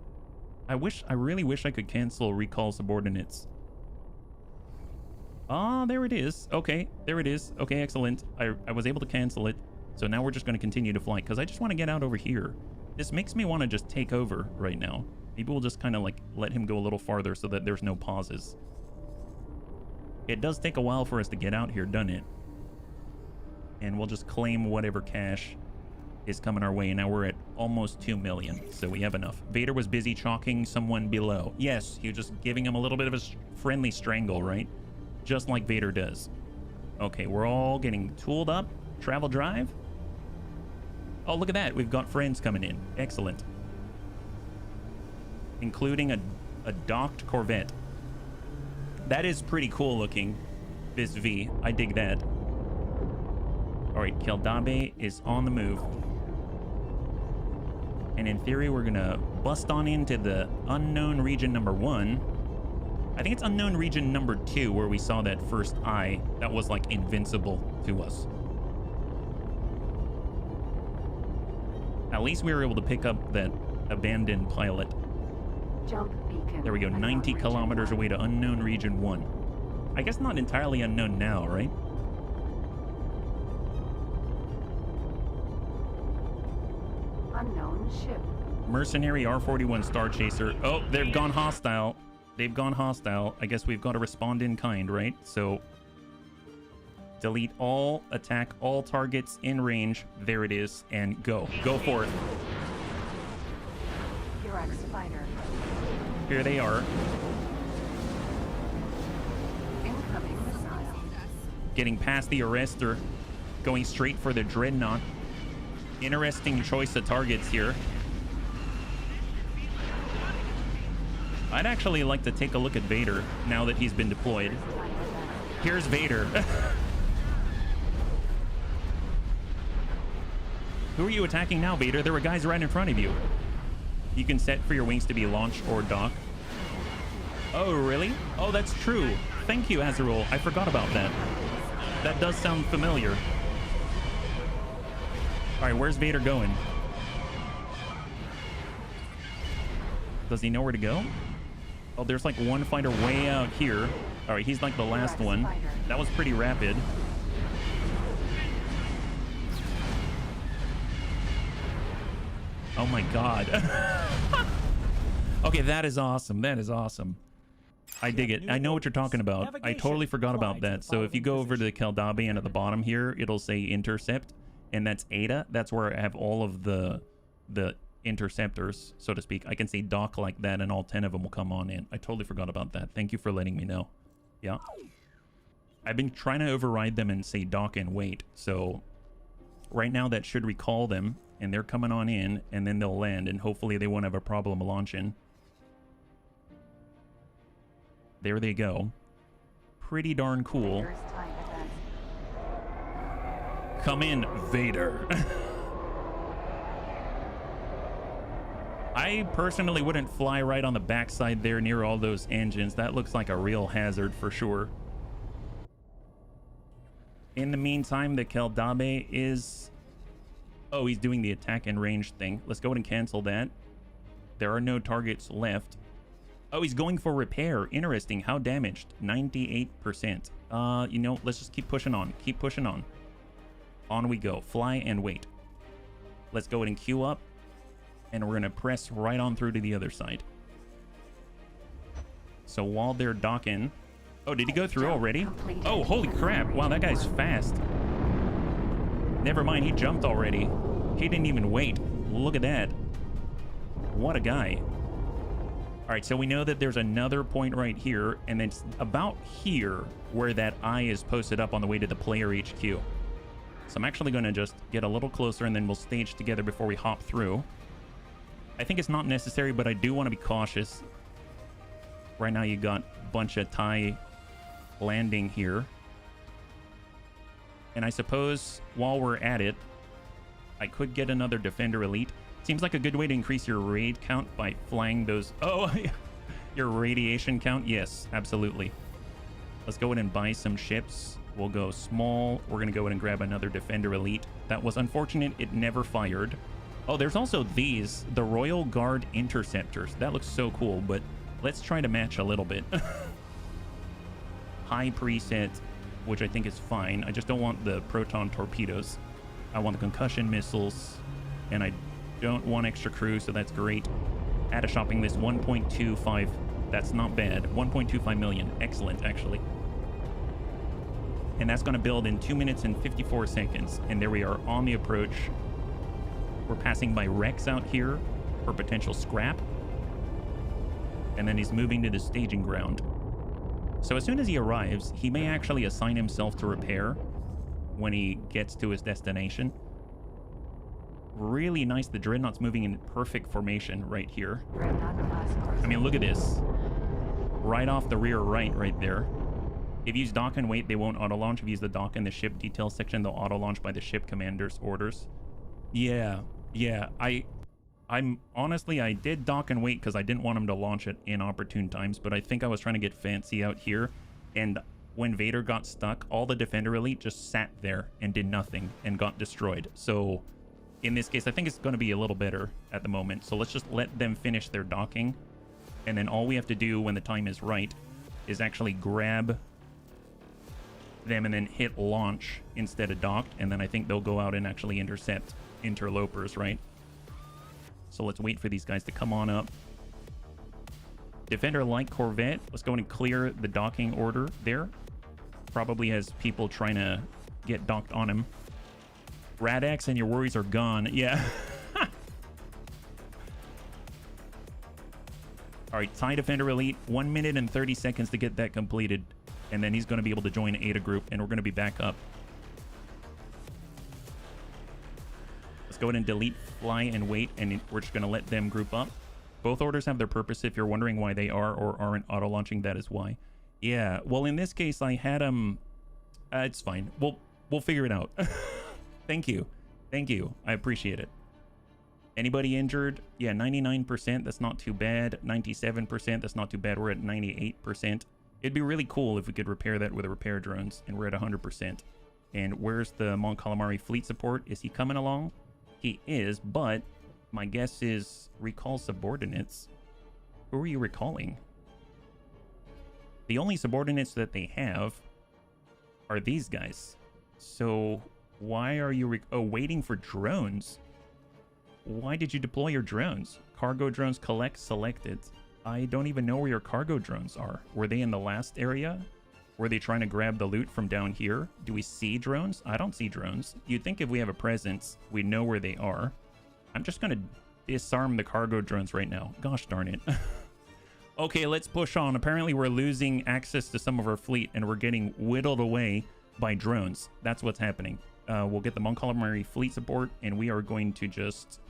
I really wish I could cancel recall subordinates. Ah, there it is. Okay, there it is. Okay, excellent. I was able to cancel it. So now we're just going to continue to fly, because I just want to get out over here. This makes me want to just take over right now. Maybe we'll just kind of like let him go a little farther so that there's no pauses. It does take a while for us to get out here, doesn't it? And we'll just claim whatever cash is coming our way. Now we're at almost 2 million, so we have enough. Vader was busy chalking someone below. Yes, he was just giving him a little bit of a friendly strangle, right? Just like Vader does. Okay, we're all getting tooled up. Travel drive. Oh, look at that. We've got friends coming in. Excellent. Including a docked Corvette. That is pretty cool looking. this V. I dig that. All right, Keldabe is on the move. And in theory, we're gonna bust on into the unknown region number 1. I think it's unknown region number 2 where we saw that first eye that was like invincible to us. At least we were able to pick up that abandoned pilot. Jump beacon. There we go, 90 kilometers away to unknown region 1. I guess not entirely unknown now, right? Unknown ship. Mercenary R41 Star Chaser. Oh, they've gone hostile. They've gone hostile. I guess we've got to respond in kind, right? So delete all, attack all targets in range. There it is, and go. Go for it. Urex fighter. Here they are. Incoming missile. Getting past the arrestor. Going straight for the dreadnought. Interesting choice of targets here. I'd actually like to take a look at Vader now that he's been deployed. Here's Vader. Who are you attacking now, Vader? There were guys right in front of you. You can set for your wings to be launch or dock. Oh, really? Oh, that's true. Thank you, Azrael. I forgot about that. That does sound familiar. All right, where's Vader going? Does he know where to go? Oh, there's like one fighter way out here. All right, he's like the last one. That was pretty rapid. Oh my god. Okay, that is awesome. That is awesome. I dig it. I know what you're talking about. I totally forgot about that. So if you go over to the Keldabe and at the bottom here, it'll say intercept, and that's Ada. That's where I have all of the interceptors, so to speak. I can say dock like that, and all 10 of them will come on in. I totally forgot about that. Thank you for letting me know. Yeah. I've been trying to override them and say dock and wait. So right now that should recall them, and they're coming on in, and then they'll land, and hopefully they won't have a problem launching. There they go. Pretty darn cool. Come in, Vader. I personally wouldn't fly right on the backside there near all those engines. That looks like a real hazard for sure. In the meantime, the Keldabe is... Oh, he's doing the attack and range thing. Let's go ahead and cancel that. There are no targets left. Oh, he's going for repair. Interesting. How damaged? 98%. You know, let's just keep pushing on. Keep pushing on. On we go. Fly and wait. Let's go ahead and queue up. And we're going to press right on through to the other side. So while they're docking... Oh, did he go through already? Oh, holy crap. Wow, that guy's fast. Never mind, he jumped already. He didn't even wait. Look at that. What a guy. All right, so we know that there's another point right here, and it's about here where that eye is posted up on the way to the player HQ. So I'm actually going to just get a little closer, and then we'll stage together before we hop through. I think it's not necessary, but I do want to be cautious. Right now you got a bunch of TIE landing here. And I suppose while we're at it, I could get another Defender Elite. Seems like a good way to increase your raid count by flying those... Oh, your radiation count? Yes, absolutely. Let's go ahead and buy some ships. We'll go small. We're going to go ahead and grab another Defender Elite. That was unfortunate. It never fired. Oh, there's also these, the Royal Guard Interceptors. That looks so cool, but let's try to match a little bit. High preset, which I think is fine. I just don't want the proton torpedoes. I want the concussion missiles, and I don't want extra crew, so that's great. At a shopping list, 1.25. That's not bad. 1.25 million. Excellent, actually. And that's going to build in 2 minutes and 54 seconds. And there we are on the approach. We're passing by Rex out here for potential scrap. And then he's moving to the staging ground. So as soon as he arrives, he may actually assign himself to repair when he gets to his destination. Really nice. The Dreadnought's moving in perfect formation right here. I mean, look at this. Right off the rear right there. If you use dock and wait, they won't auto-launch. If you use the dock in the ship details section, they'll auto-launch by the ship commander's orders. Yeah. I'm honestly, I did dock and wait because I didn't want him to launch at inopportune times, but I think I was trying to get fancy out here. And when Vader got stuck, all the Defender Elite just sat there and did nothing and got destroyed. So in this case, I think it's going to be a little better at the moment. So let's just let them finish their docking. And then all we have to do when the time is right is actually grab them and then hit launch instead of docked. And then I think they'll go out and actually intercept interlopers, right? So let's wait for these guys to come on up. Defender Light Corvette. Let's go and clear the docking order there. Probably has people trying to get docked on him. Radax and your worries are gone. Yeah. All right, TIE Defender Elite. 1 minute and 30 seconds to get that completed. And then he's going to be able to join Ada group, and we're going to be back up. Let's go ahead and delete fly and wait, and we're just going to let them group up. Both orders have their purpose. If you're wondering why they are or aren't auto-launching, that is why. Yeah, well, in this case, I had them... it's fine. We'll figure it out. Thank you. Thank you. I appreciate it. Anybody injured? Yeah, 99%. That's not too bad. 97%. That's not too bad. We're at 98%. It'd be really cool if we could repair that with the repair drones, and we're at 100%. And where's the Mon Calamari fleet support? Is he coming along? He is, but my guess is recall subordinates. Who are you recalling? The only subordinates that they have are these guys. So why are you waiting for drones? Why did you deploy your drones? Cargo drones collect selected. I don't even know where your cargo drones are. Were they in the last area? Were they trying to grab the loot from down here? Do we see drones? I don't see drones. You'd think if we have a presence, we know where they are. I'm just going to disarm the cargo drones right now. Gosh darn it. Okay, let's push on. Apparently we're losing access to some of our fleet and we're getting whittled away by drones. That's what's happening. We'll get the Mon Calamari fleet support and we are going to just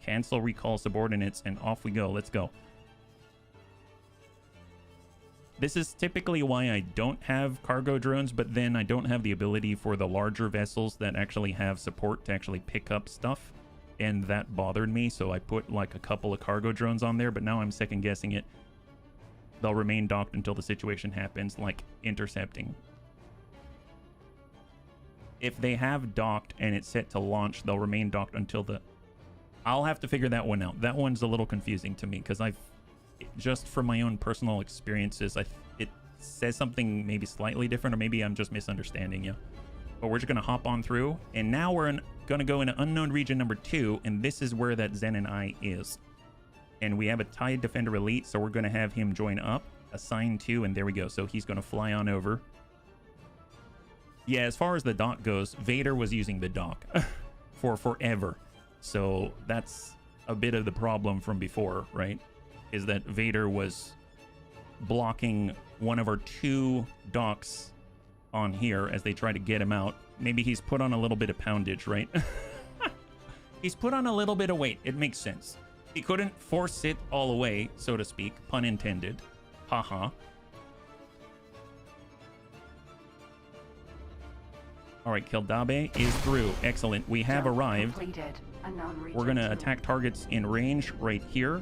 cancel recall subordinates and off we go. Let's go. This is typically why I don't have cargo drones, but then I don't have the ability for the larger vessels that actually have support to actually pick up stuff. And that bothered me, so I put like a couple of cargo drones on there, but now I'm second guessing it. They'll remain docked until the situation happens, like intercepting. If they have docked and it's set to launch, they'll remain docked until the... I'll have to figure that one out. That one's a little confusing to me, because I've... Just from my own personal experiences, it says something maybe slightly different, or maybe I'm just misunderstanding you. But we're just going to hop on through, and now we're going to go into unknown region number 2, and this is where that Zen and I is. And we have a TIE Defender Elite, so we're going to have him join up, assign to, and there we go. So he's going to fly on over. Yeah, as far as the dock goes, Vader was using the dock for forever. So that's a bit of the problem from before, right? Is that Vader was blocking one of our 2 docks on here as they try to get him out. Maybe he's put on a little bit of poundage, right? He's put on a little bit of weight. It makes sense. He couldn't force it all away, so to speak. Pun intended. Haha. All right, Keldabe is through. Excellent. We have arrived. We're going to attack targets in range right here.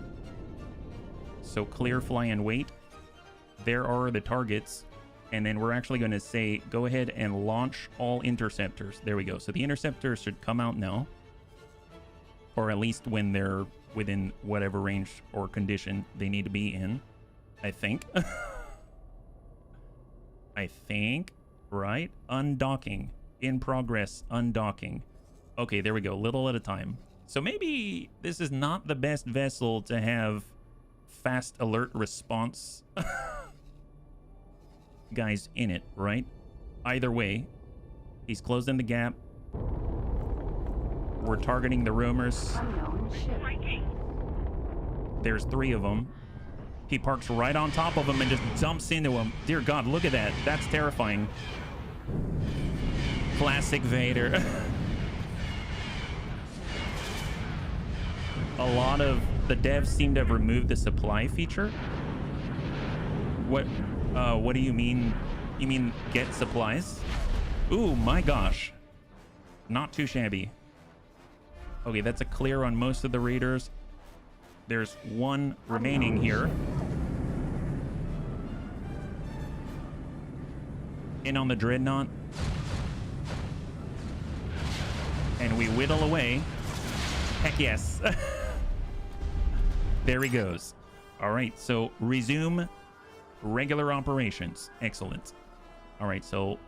So clear, fly, and wait. There are the targets. And then we're actually going to say, go ahead and launch all interceptors. There we go. So the interceptors should come out now. Or at least when they're within whatever range or condition they need to be in. I think. I think. Right? Undocking. In progress. Undocking. Okay, there we go. Little at a time. So maybe this is not the best vessel to have fast alert response guys in it, right? Either way, he's closing the gap. We're targeting the rumors. There's 3 of them. He parks right on top of them and just jumps into them. Dear God, look at that. That's terrifying. Classic Vader. A lot of the devs seem to have removed the supply feature. What do you mean You mean get supplies? Ooh, my gosh. Not too shabby. Okay, that's a clear on most of the raiders. There's one remaining here. In on the dreadnought. And we whittle away. Heck yes. There he goes. All right, so resume regular operations. Excellent. All right, so,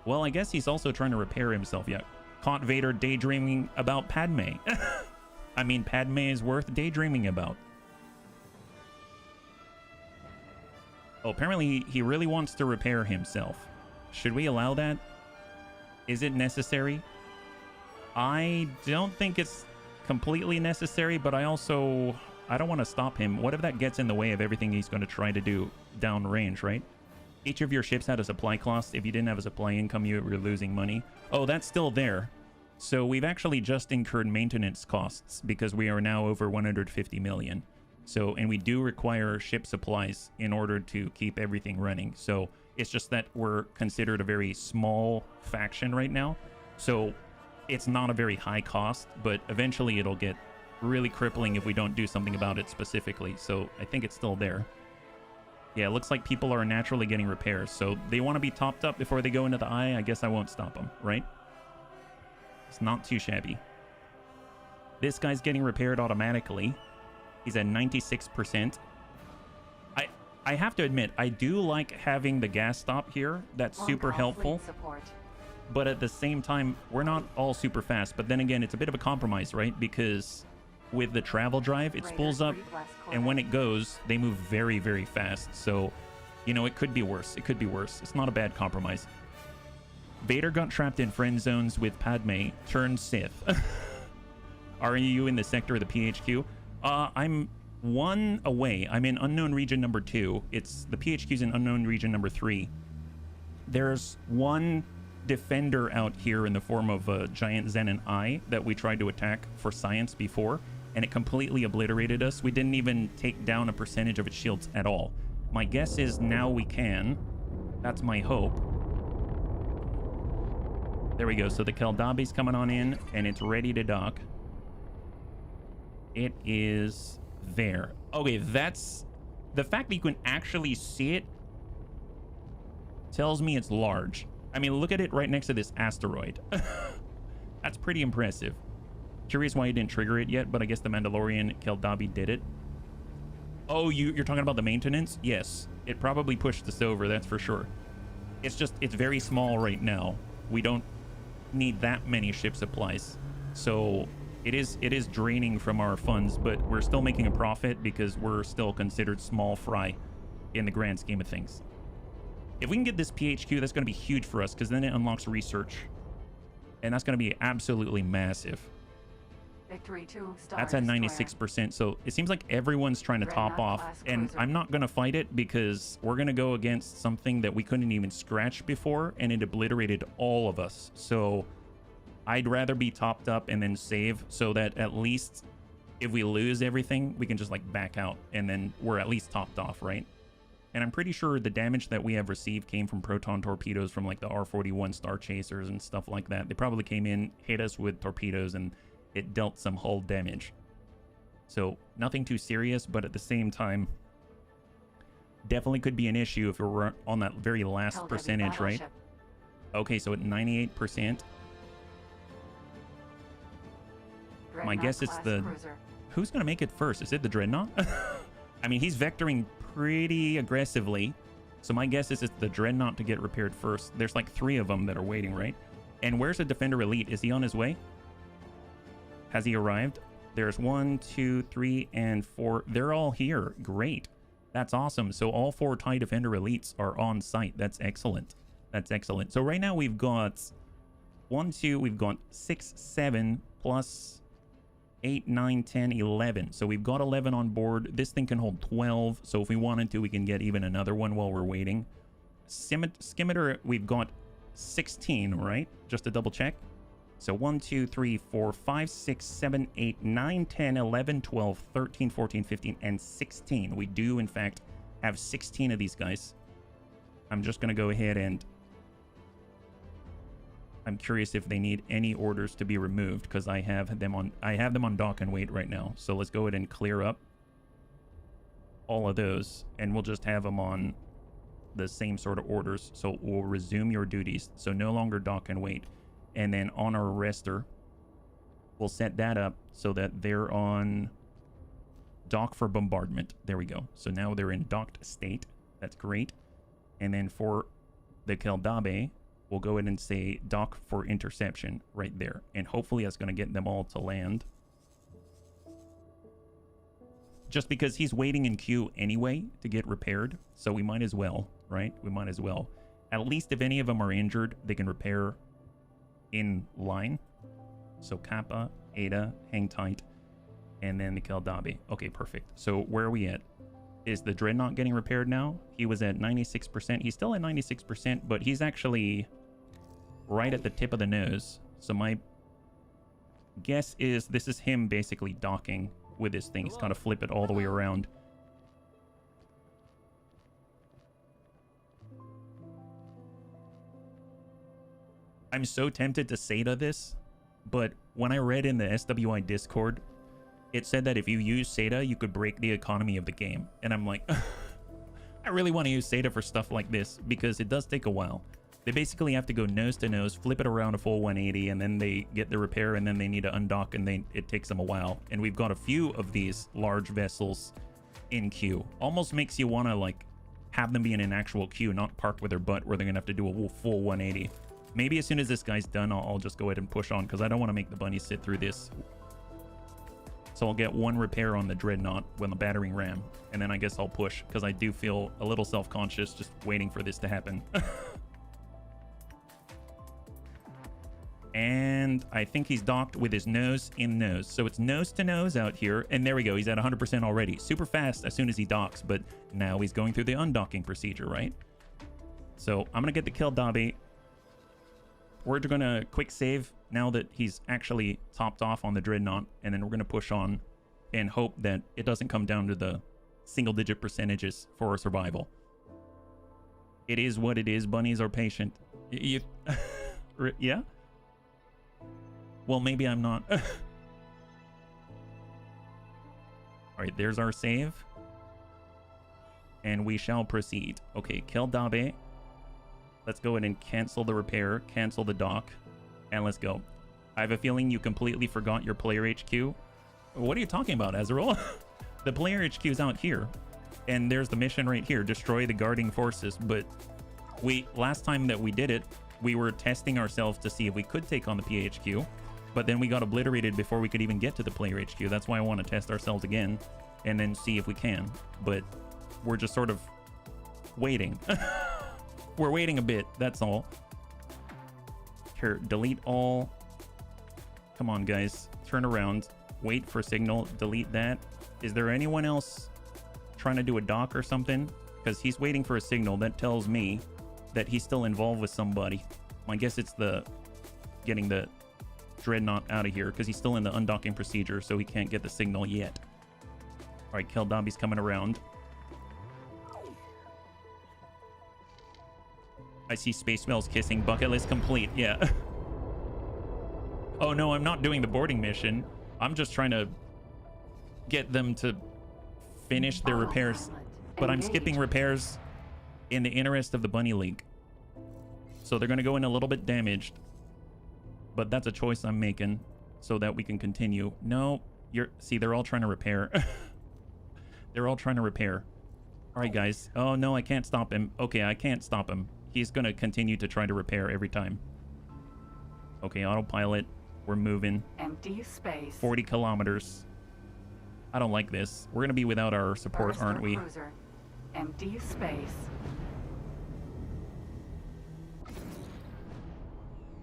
well, I guess he's also trying to repair himself. Yeah, caught Vader daydreaming about Padme. I mean, Padme is worth daydreaming about. Oh, apparently he really wants to repair himself. Should we allow that? Is it necessary? I don't think it's completely necessary, but I don't want to stop him. What if that gets in the way of everything he's going to try to do downrange, right? Each of your ships had a supply cost. If you didn't have a supply income, you were losing money. Oh, that's still there. So we've actually just incurred maintenance costs because we are now over 150 million. So, and we do require ship supplies in order to keep everything running. So it's just that we're considered a very small faction right now. So it's not a very high cost, but eventually it'll get really crippling if we don't do something about it specifically. So I think it's still there. Yeah, it looks like people are naturally getting repairs. So they want to be topped up before they go into the eye. I guess I won't stop them, right? It's not too shabby. This guy's getting repaired automatically. He's at 96%. I have to admit, I do like having the gas stop here. That's super helpful. But at the same time, we're not all super fast. But then again, it's a bit of a compromise, right? Because with the travel drive, it spools up, and when it goes, they move very, very fast. So, you know, it could be worse. It could be worse. It's not a bad compromise. Vader got trapped in friend zones with Padme, turned Sith. Are you in the sector of the PHQ? I'm one away. I'm in unknown region number 2. It's the PHQ's in unknown region number 3. There's one defender out here in the form of a giant Zenon Eye that we tried to attack for science before, and it completely obliterated us. We didn't even take down a percentage of its shields at all. My guess is now we can. That's my hope. There we go. So the Keldabi's coming on in, and it's ready to dock. It is there. Okay, that's... The fact that you can actually see it tells me it's large. I mean, look at it right next to this asteroid. That's pretty impressive. Curious why you didn't trigger it yet, but I guess the Mandalorian Keldabi did it. Oh, you're talking about the maintenance? Yes. It probably pushed us over, that's for sure. It's just, it's very small right now. We don't need that many ship supplies. So it is draining from our funds, but we're still making a profit because we're still considered small fry in the grand scheme of things. If we can get this PHQ, that's going to be huge for us because then it unlocks research. And that's going to be absolutely massive. Victory 2 Star That's at Destroyer. 96%. So it seems like everyone's trying to top off. And I'm not going to fight it because we're going to go against something that we couldn't even scratch before. And it obliterated all of us. So I'd rather be topped up and then save so that at least if we lose everything, we can just like back out. And then we're at least topped off, right? And I'm pretty sure the damage that we have received came from proton torpedoes from like the R-41 Star Chasers and stuff like that. They probably came in, hit us with torpedoes, and it dealt some hull damage. So nothing too serious, but at the same time, definitely could be an issue if we're on that very last percentage, right? Okay, so at 98%. My guess it's the... Who's going to make it first? Is it the Dreadnought? I mean, he's vectoring pretty aggressively. So my guess is it's the Dreadnought to get repaired first. There's like 3 of them that are waiting, right? And where's the Defender Elite? Is he on his way? Has he arrived? There's 1, 2, 3, and 4. They're all here. Great. That's awesome. So all 4 TIE Defender Elites are on site. That's excellent. That's excellent. So right now we've got 1, 2, we've got 6, 7 plus 8, 9, 10, 11. So we've got 11 on board. This thing can hold 12. So if we wanted to, we can get even another one while we're waiting. Skimitar, we've got 16, right? Just to double check. So 1, 2, 3, 4, 5, 6, 7, 8, 9, 10, 11, 12, 13, 14, 15, and 16. We do, in fact, have 16 of these guys. I'm just going to go ahead and I'm curious if they need any orders to be removed because I have them on dock and wait right now. So let's go ahead and clear up all of those and we'll just have them on the same sort of orders. So we'll resume your duties. So no longer dock and wait. And then on our arrestor, we'll set that up so that they're on dock for bombardment. There we go. So now they're in docked state. That's great. And then for the Keldabe, we'll go ahead and say dock for interception right there. And hopefully that's going to get them all to land. Just because he's waiting in queue anyway to get repaired. So we might as well, right? We might as well. At least if any of them are injured, they can repair in line. So Kappa, Ada, hang tight. And then the Keldabe. Okay, perfect. So where are we at? Is the Dreadnought getting repaired now? He was at 96%. He's still at 96%, but he's actually right at the tip of the nose. So my guess is this is him basically docking with this thing. He's got to flip it all the way around. I'm so tempted to SATA this, but when I read in the SWI Discord, it said that if you use SATA, you could break the economy of the game. And I'm like, I really want to use SATA for stuff like this because it does take a while. They basically have to go nose to nose, flip it around a full 180, and then they get the repair, and then they need to undock, and it takes them a while. And we've got a few of these large vessels in queue. Almost makes you want to like have them be in an actual queue, not parked with their butt where they're gonna have to do a full 180. Maybe as soon as this guy's done, I'll just go ahead and push on because I don't want to make the bunny sit through this. So I'll get one repair on the Dreadnought with the battering ram, and then I guess I'll push because I do feel a little self-conscious just waiting for this to happen. And I think he's docked with his nose in nose. So it's nose to nose out here. And there we go. He's at 100% already. Super fast as soon as he docks. But now he's going through the undocking procedure, right? So I'm going to get the Keldabe. We're going to quick save now that he's actually topped off on the Dreadnought. And then we're going to push on and hope that it doesn't come down to the single-digit percentages for our survival. It is what it is. Bunnies are patient. Yeah? Well, maybe I'm not. All right, there's our save. And we shall proceed. Okay, Keldabe. Let's go ahead and cancel the repair, cancel the dock, and let's go. I have a feeling you completely forgot your player HQ. What are you talking about, Azrael? The player HQ is out here. And there's the mission right here, destroy the guarding forces. But last time that we did it, we were testing ourselves to see if we could take on the PHQ. But then we got obliterated before we could even get to the player HQ. That's why I want to test ourselves again and then see if we can. But we're just sort of waiting. We're waiting a bit, that's all. Here, delete all. Come on, guys. Turn around. Wait for signal. Delete that. Is there anyone else trying to do a dock or something? Because he's waiting for a signal. That tells me that he's still involved with somebody. I guess it's getting the Dreadnought out of here because he's still in the undocking procedure, so he can't get the signal yet. All right, Keldabe's coming around. I see Space Whales kissing. Bucket list complete. Yeah. Oh no, I'm not doing the boarding mission. I'm just trying to get them to finish their repairs, but I'm skipping repairs in the interest of the Bunny League. So they're going to go in a little bit damaged. But that's a choice I'm making so that we can continue. No, see, they're all trying to repair. They're all trying to repair. All right, guys. Oh, no, I can't stop him. Okay, I can't stop him. He's going to continue to try to repair every time. Okay, autopilot. We're moving. Empty space. 40 kilometers. I don't like this. We're going to be without our support, aren't we? Cruiser. Empty space.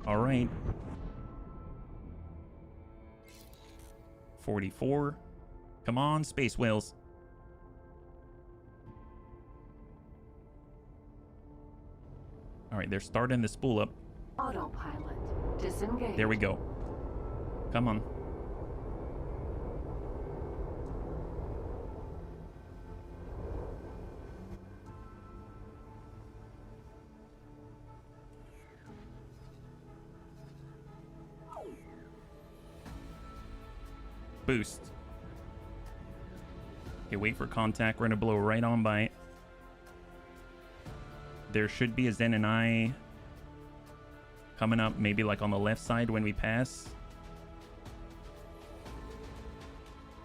All right. 44. Come on, Space Whales. All right, they're starting the spool up. Autopilot. Disengage. There we go. Come on. boost. Okay, wait for contact. We're gonna blow right on by it. There should be a Zen and I coming up, maybe like on the left side when we pass.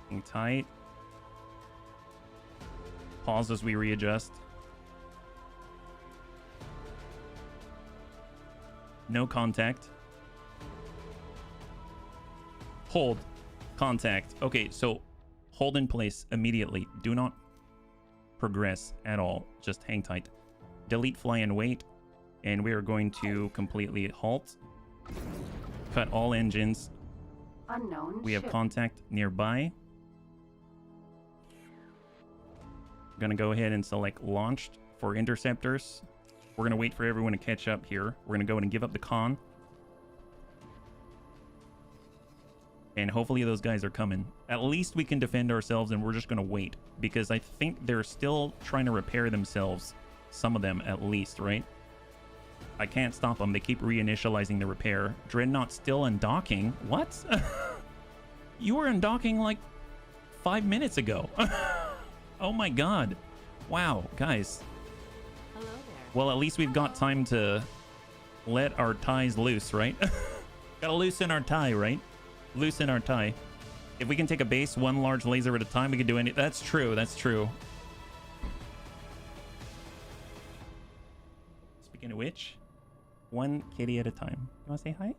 Hang tight. Pause as we readjust. No contact. Hold. Contact. Okay, so hold in place immediately. Do not progress at all. Just hang tight. Delete fly and wait. And we are going to completely halt. Cut all engines. Unknown We have ship. contact nearby. Gonna go ahead and select launched for interceptors. We're gonna wait for everyone to catch up here. We're gonna go and give up the con. And hopefully those guys are coming. At least we can defend ourselves, and we're just gonna wait. Because I think they're still trying to repair themselves. Some of them at least, right? I can't stop them. They keep reinitializing the repair. Dreadnought still undocking. What? You were undocking like 5 minutes ago. Oh my god. Wow, guys. Hello there. Well, at least we've got time to let our ties loose, right? Gotta loosen our tie, right? Loosen our tie. If we can take a base one large laser at a time, we can do any... That's true, that's true. Speaking of which, one kitty at a time. You wanna say hi?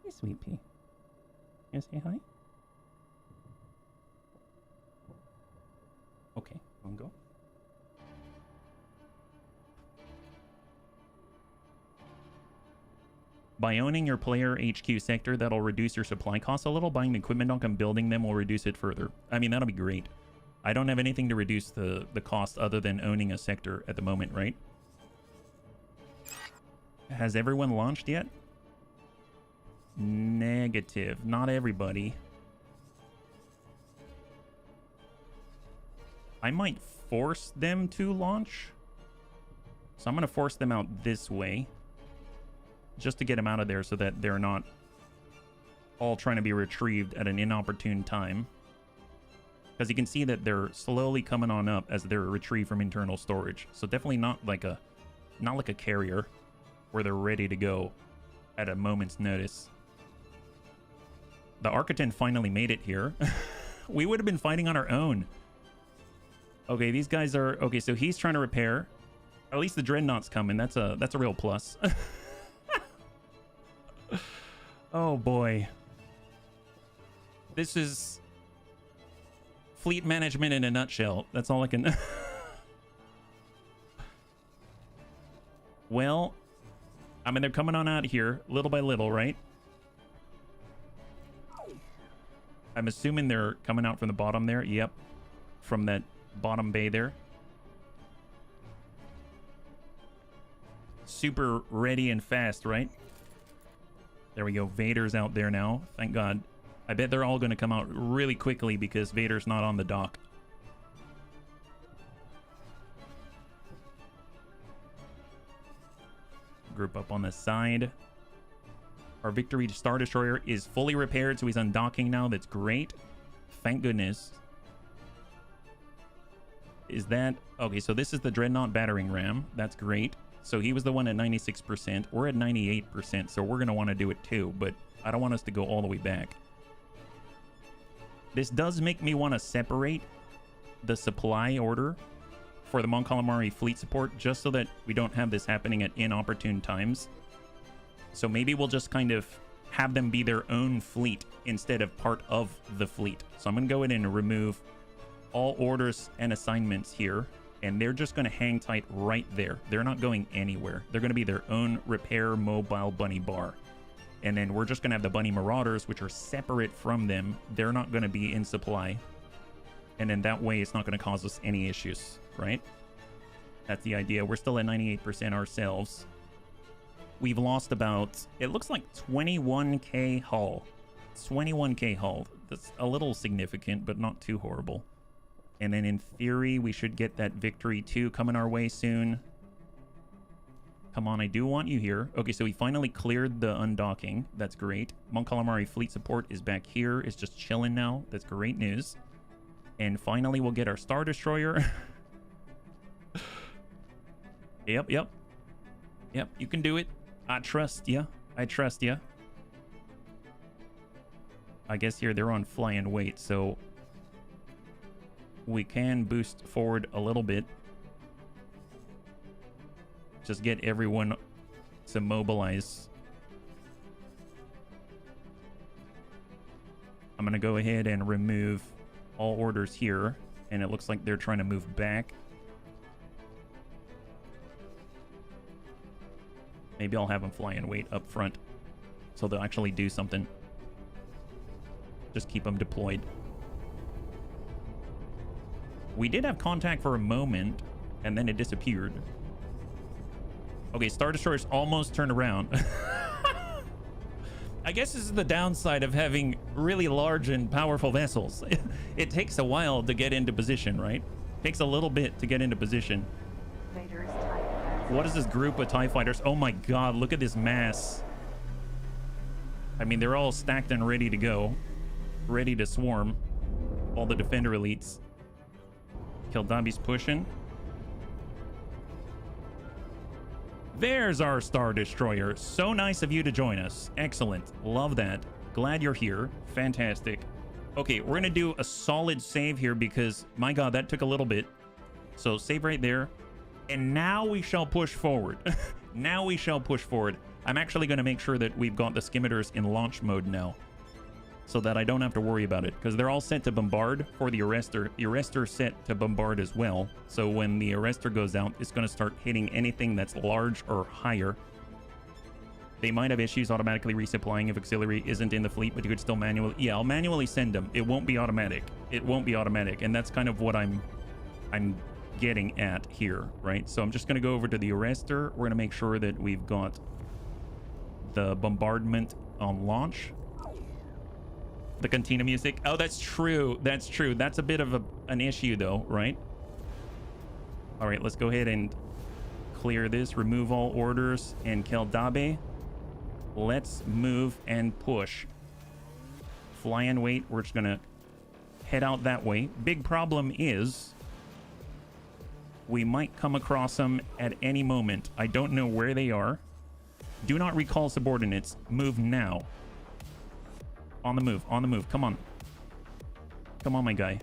Hey, sweet pea. You wanna say hi? Okay, one go. By owning your player HQ sector, that'll reduce your supply costs a little. Buying the equipment dock and building them will reduce it further. I mean, that'll be great. I don't have anything to reduce the cost other than owning a sector at the moment, right? Has everyone launched yet? Negative. Not everybody. I might force them to launch. So I'm going to force them out this way. Just to get them out of there so that they're not all trying to be retrieved at an inopportune time. Because you can see that they're slowly coming on up as they're retrieved from internal storage. So definitely not like a carrier where they're ready to go at a moment's notice. The Architon finally made it here. We would have been fighting on our own. Okay, these guys are... Okay, so he's trying to repair. At least the Dreadnought's coming. That's a real plus. Oh, boy. This is... fleet management in a nutshell. That's all I can... Well... I mean, they're coming on out here, little by little, right? I'm assuming they're coming out from the bottom there. Yep. From that bottom bay there. Super ready and fast, right? There we go. Vader's out there now. Thank God. I bet they're all going to come out really quickly because Vader's not on the dock. Group up on the side. Our Victory Star Destroyer is fully repaired, so he's undocking now. That's great. Thank goodness. Is that... Okay, so this is the Dreadnought battering ram. That's great. So he was the one at 96%. We're at 98%, so we're going to want to do it too, but I don't want us to go all the way back. This does make me want to separate the supply order for the Mon Calamari fleet support, just so that we don't have this happening at inopportune times. So maybe we'll just kind of have them be their own fleet instead of part of the fleet. So I'm going to go in and remove all orders and assignments here, and they're just going to hang tight right there. They're not going anywhere. They're going to be their own repair mobile bunny bar. And then we're just going to have the bunny marauders, which are separate from them. They're not going to be in supply. And then that way it's not going to cause us any issues, right? That's the idea. We're still at 98% ourselves. We've lost about, it looks like 21k hull. 21k hull. That's a little significant, but not too horrible. And then in theory, we should get that Victory 2 coming our way soon. Come on, I do want you here. Okay, so we finally cleared the undocking. That's great. Mon Calamari fleet support is back here. It's just chilling now. That's great news. And finally, we'll get our Star Destroyer. Yep, yep. Yep, you can do it. I trust ya. I trust ya. I guess here they're on fly and wait, so we can boost forward a little bit. Just get everyone to mobilize. I'm going to go ahead and remove all orders here. And it looks like they're trying to move back. Maybe I'll have them fly and wait up front. So they'll actually do something. Just keep them deployed. We did have contact for a moment. And then it disappeared. Okay, Star Destroyers almost turned around. I guess this is the downside of having really large and powerful vessels. It takes a while to get into position, right? It takes a little bit to get into position. Vader's TIE. What is this group of TIE fighters? Oh my god, look at this mass. I mean, they're all stacked and ready to go. Ready to swarm. All the Defender elites. Keldabi's pushing. There's our Star Destroyer. So nice of you to join us. Excellent. Love that. Glad you're here. Fantastic. Okay, we're going to do a solid save here because, my god, that took a little bit. So save right there. And now we shall push forward. Now we shall push forward. I'm actually going to make sure that we've got the skimiters in launch mode now, so that I don't have to worry about it, because they're all set to bombard for the arrestor. The arrestor's set to bombard as well. So when the arrestor goes out, it's going to start hitting anything that's large or higher. They might have issues automatically resupplying if auxiliary isn't in the fleet, but you could still manually... Yeah, I'll manually send them. It won't be automatic. It won't be automatic, and that's kind of what I'm getting at here, right? So I'm just going to go over to the arrestor. We're going to make sure that we've got the bombardment on launch. The cantina music. Oh, that's true. That's true. That's a bit of an issue, though, right? All right, let's go ahead and clear this. Remove all orders. And Keldabe, let's move and push. Fly and wait. We're just going to head out that way. Big problem is we might come across them at any moment. I don't know where they are. Do not recall subordinates. Move now. On the move, on the move. Come on. Come on, my guy.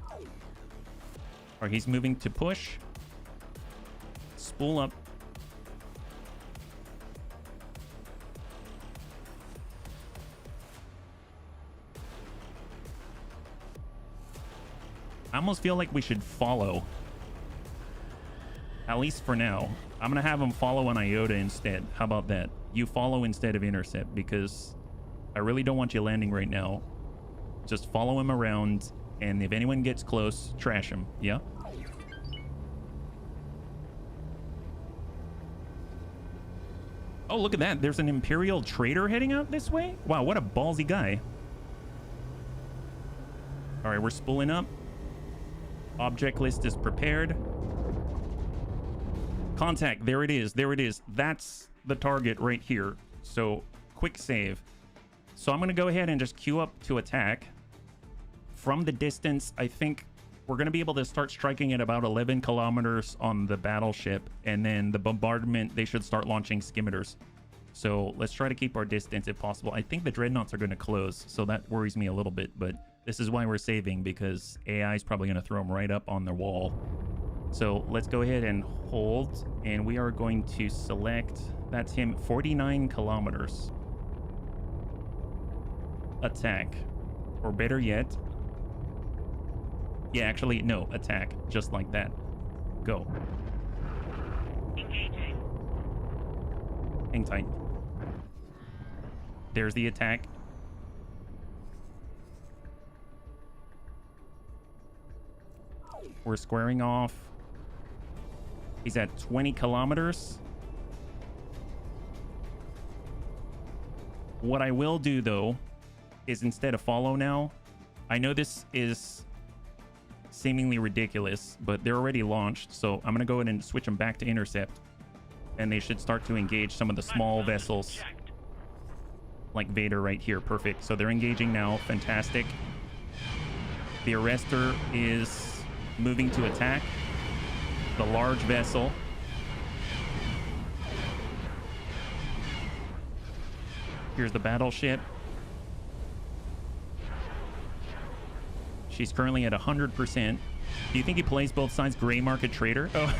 All right, he's moving to push. Spool up. I almost feel like we should follow. At least for now. I'm going to have him follow an Iota instead. How about that? You follow instead of intercept, because I really don't want you landing right now. Just follow him around, and if anyone gets close, trash him. Yeah? Oh, look at that. There's an Imperial trader heading out this way? Wow, what a ballsy guy. All right, we're spooling up. Object list is prepared. Contact. There it is. There it is. That's the target right here. So, quick save. So I'm going to go ahead and just queue up to attack. From the distance, I think we're going to be able to start striking at about 11 kilometers on the battleship. And then the bombardment, they should start launching skimiters. So let's try to keep our distance if possible. I think the dreadnoughts are going to close, so that worries me a little bit. But this is why we're saving, because AI is probably going to throw them right up on the wall. So let's go ahead and hold. And we are going to select, that's him, 49 kilometers. Attack. Or better yet, yeah, actually, no, attack. Just like that. Go. Engaging. Hang tight. There's the attack. We're squaring off. He's at 20 kilometers. What I will do, though, is instead of follow now, I know this is seemingly ridiculous, but they're already launched, so I'm going to go ahead and switch them back to intercept. and they should start to engage some of the small vessels like Vader right here. Perfect. So they're engaging now. Fantastic. The arrestor is moving to attack the large vessel. Here's the battleship. She's currently at 100%. Do you think he plays both sides? Gray market trader? Oh.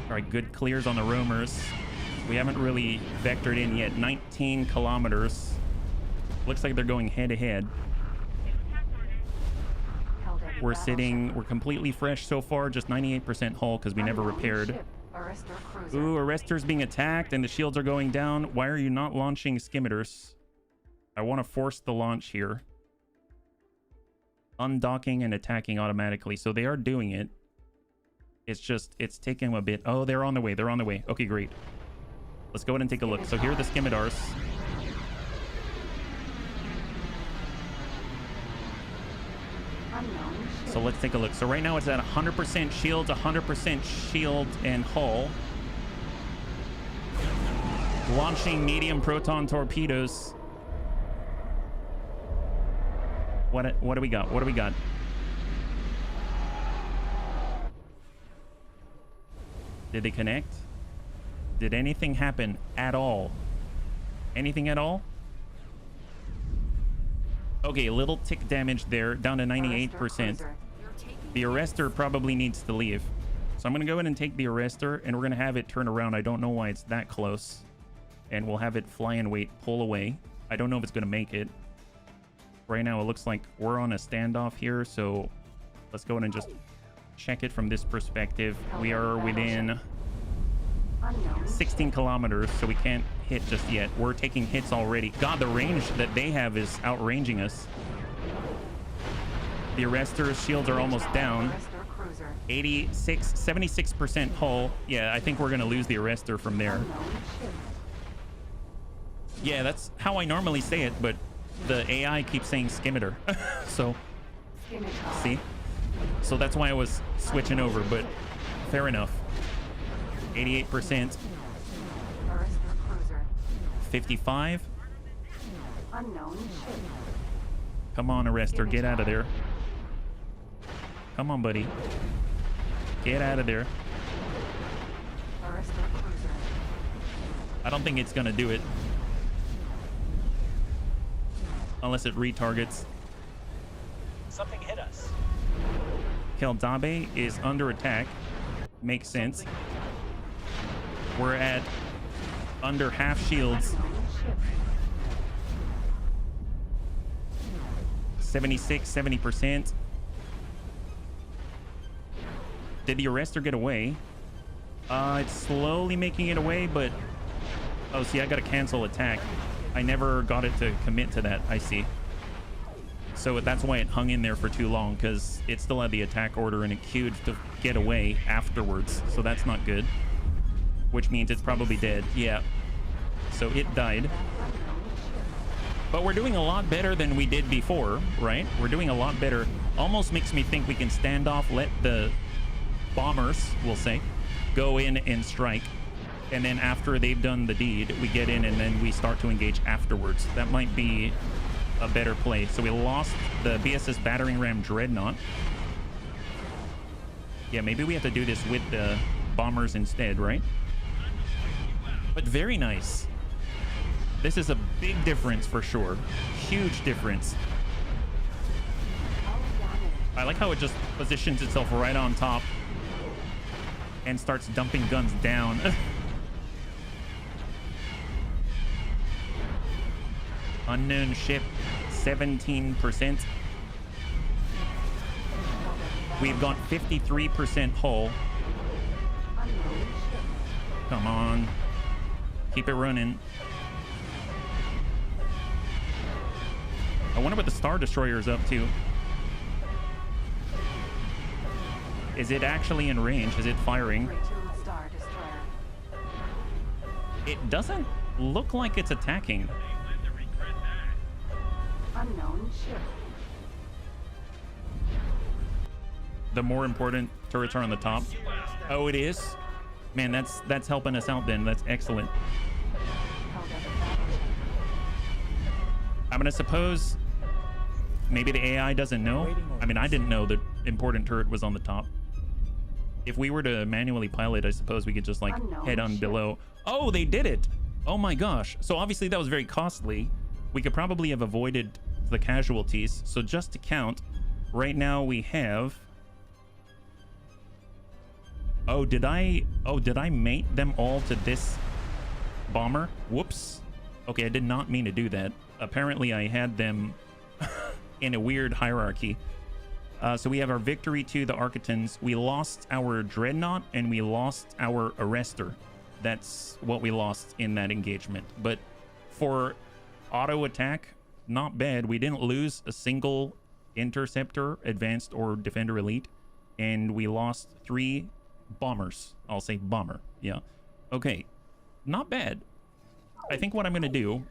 All right, good clears on the roamers. We haven't really vectored in yet. 19 kilometers. Looks like they're going head to head. We're completely fresh so far, just 98% hull because we never repaired. Ooh, arrestor's being attacked and the shields are going down. Why are you not launching skimiters? I want to force the launch here. Undocking and attacking automatically. So they are doing it. It's just, it's taking them a bit. Oh, they're on the way. They're on the way. Okay, great. Let's go ahead and take a look. So here are the scimitars. So let's take a look. So right now it's at 100% shields, 100% shield and hull. Launching medium proton torpedoes. What do we got? What do we got? Did they connect? Did anything happen at all? Anything at all? Okay, a little tick damage there, down to 98%. The arrestor probably needs to leave. So I'm going to go ahead and take the arrestor, and we're going to have it turn around. I don't know why it's that close. And we'll have it fly and wait, pull away. I don't know if it's going to make it. Right now, it looks like we're on a standoff here, so let's go ahead and just check it from this perspective. We are within 16 kilometers, so we can't hit just yet. We're taking hits already. God, the range that they have is outranging us. The arrestor's shields are almost down. 76% hull. Yeah, I think we're gonna lose the arrestor from there. Yeah, that's how I normally say it, but the AI keeps saying skimitar. So, see? So that's why I was switching over, but fair enough. 88%. 55. Come on, arrestor, get out of there. Come on, buddy. Get out of there. I don't think it's gonna do it. Unless it retargets. Something hit us. Keldabe is under attack. Makes sense. We're at under half shields. 76, 70%. Did the arrestor get away? It's slowly making it away, but... Oh, see, I gotta cancel attack. I never got it to commit to that. I see. So that's why it hung in there for too long, because it still had the attack order and it queued to get away afterwards. So that's not good. Which means it's probably dead. Yeah. So it died. But we're doing a lot better than we did before, right? We're doing a lot better. Almost makes me think we can stand off, let the bombers, we'll say, go in and strike. And then after they've done the deed, we get in and then we start to engage afterwards. That might be a better play. So we lost the BSS battering ram Dreadnought. Yeah, maybe we have to do this with the bombers instead, right? But very nice. This is a big difference for sure. Huge difference. I like how it just positions itself right on top and starts dumping guns down. Unknown ship, 17%. We've got 53% hull. Come on. Keep it running. I wonder what the Star Destroyer is up to. Is it actually in range? Is it firing? It doesn't look like it's attacking. Unknown ship. The more important turrets are on the top. Oh, it is? Man, that's helping us out then. That's excellent. Held up a battle. I'm gonna suppose maybe the AI doesn't know. I mean, I didn't know the important turret was on the top. If we were to manually pilot, I suppose we could just like Unknown head on ship. below. Oh, they did it. Oh my gosh. So obviously that was very costly. We could probably have avoided the casualties. So just to count, right now we have... Oh, did I mate them all to this bomber? Whoops. Okay, I did not mean to do that. Apparently I had them in a weird hierarchy. So we have our victory to the Architans. We lost our Dreadnought and we lost our Arrestor. That's what we lost in that engagement. But for auto attack, not bad. We didn't lose a single Interceptor, Advanced, or Defender Elite. And we lost 3 bombers. I'll say bomber. Yeah. Okay. Not bad. I think what I'm going to do,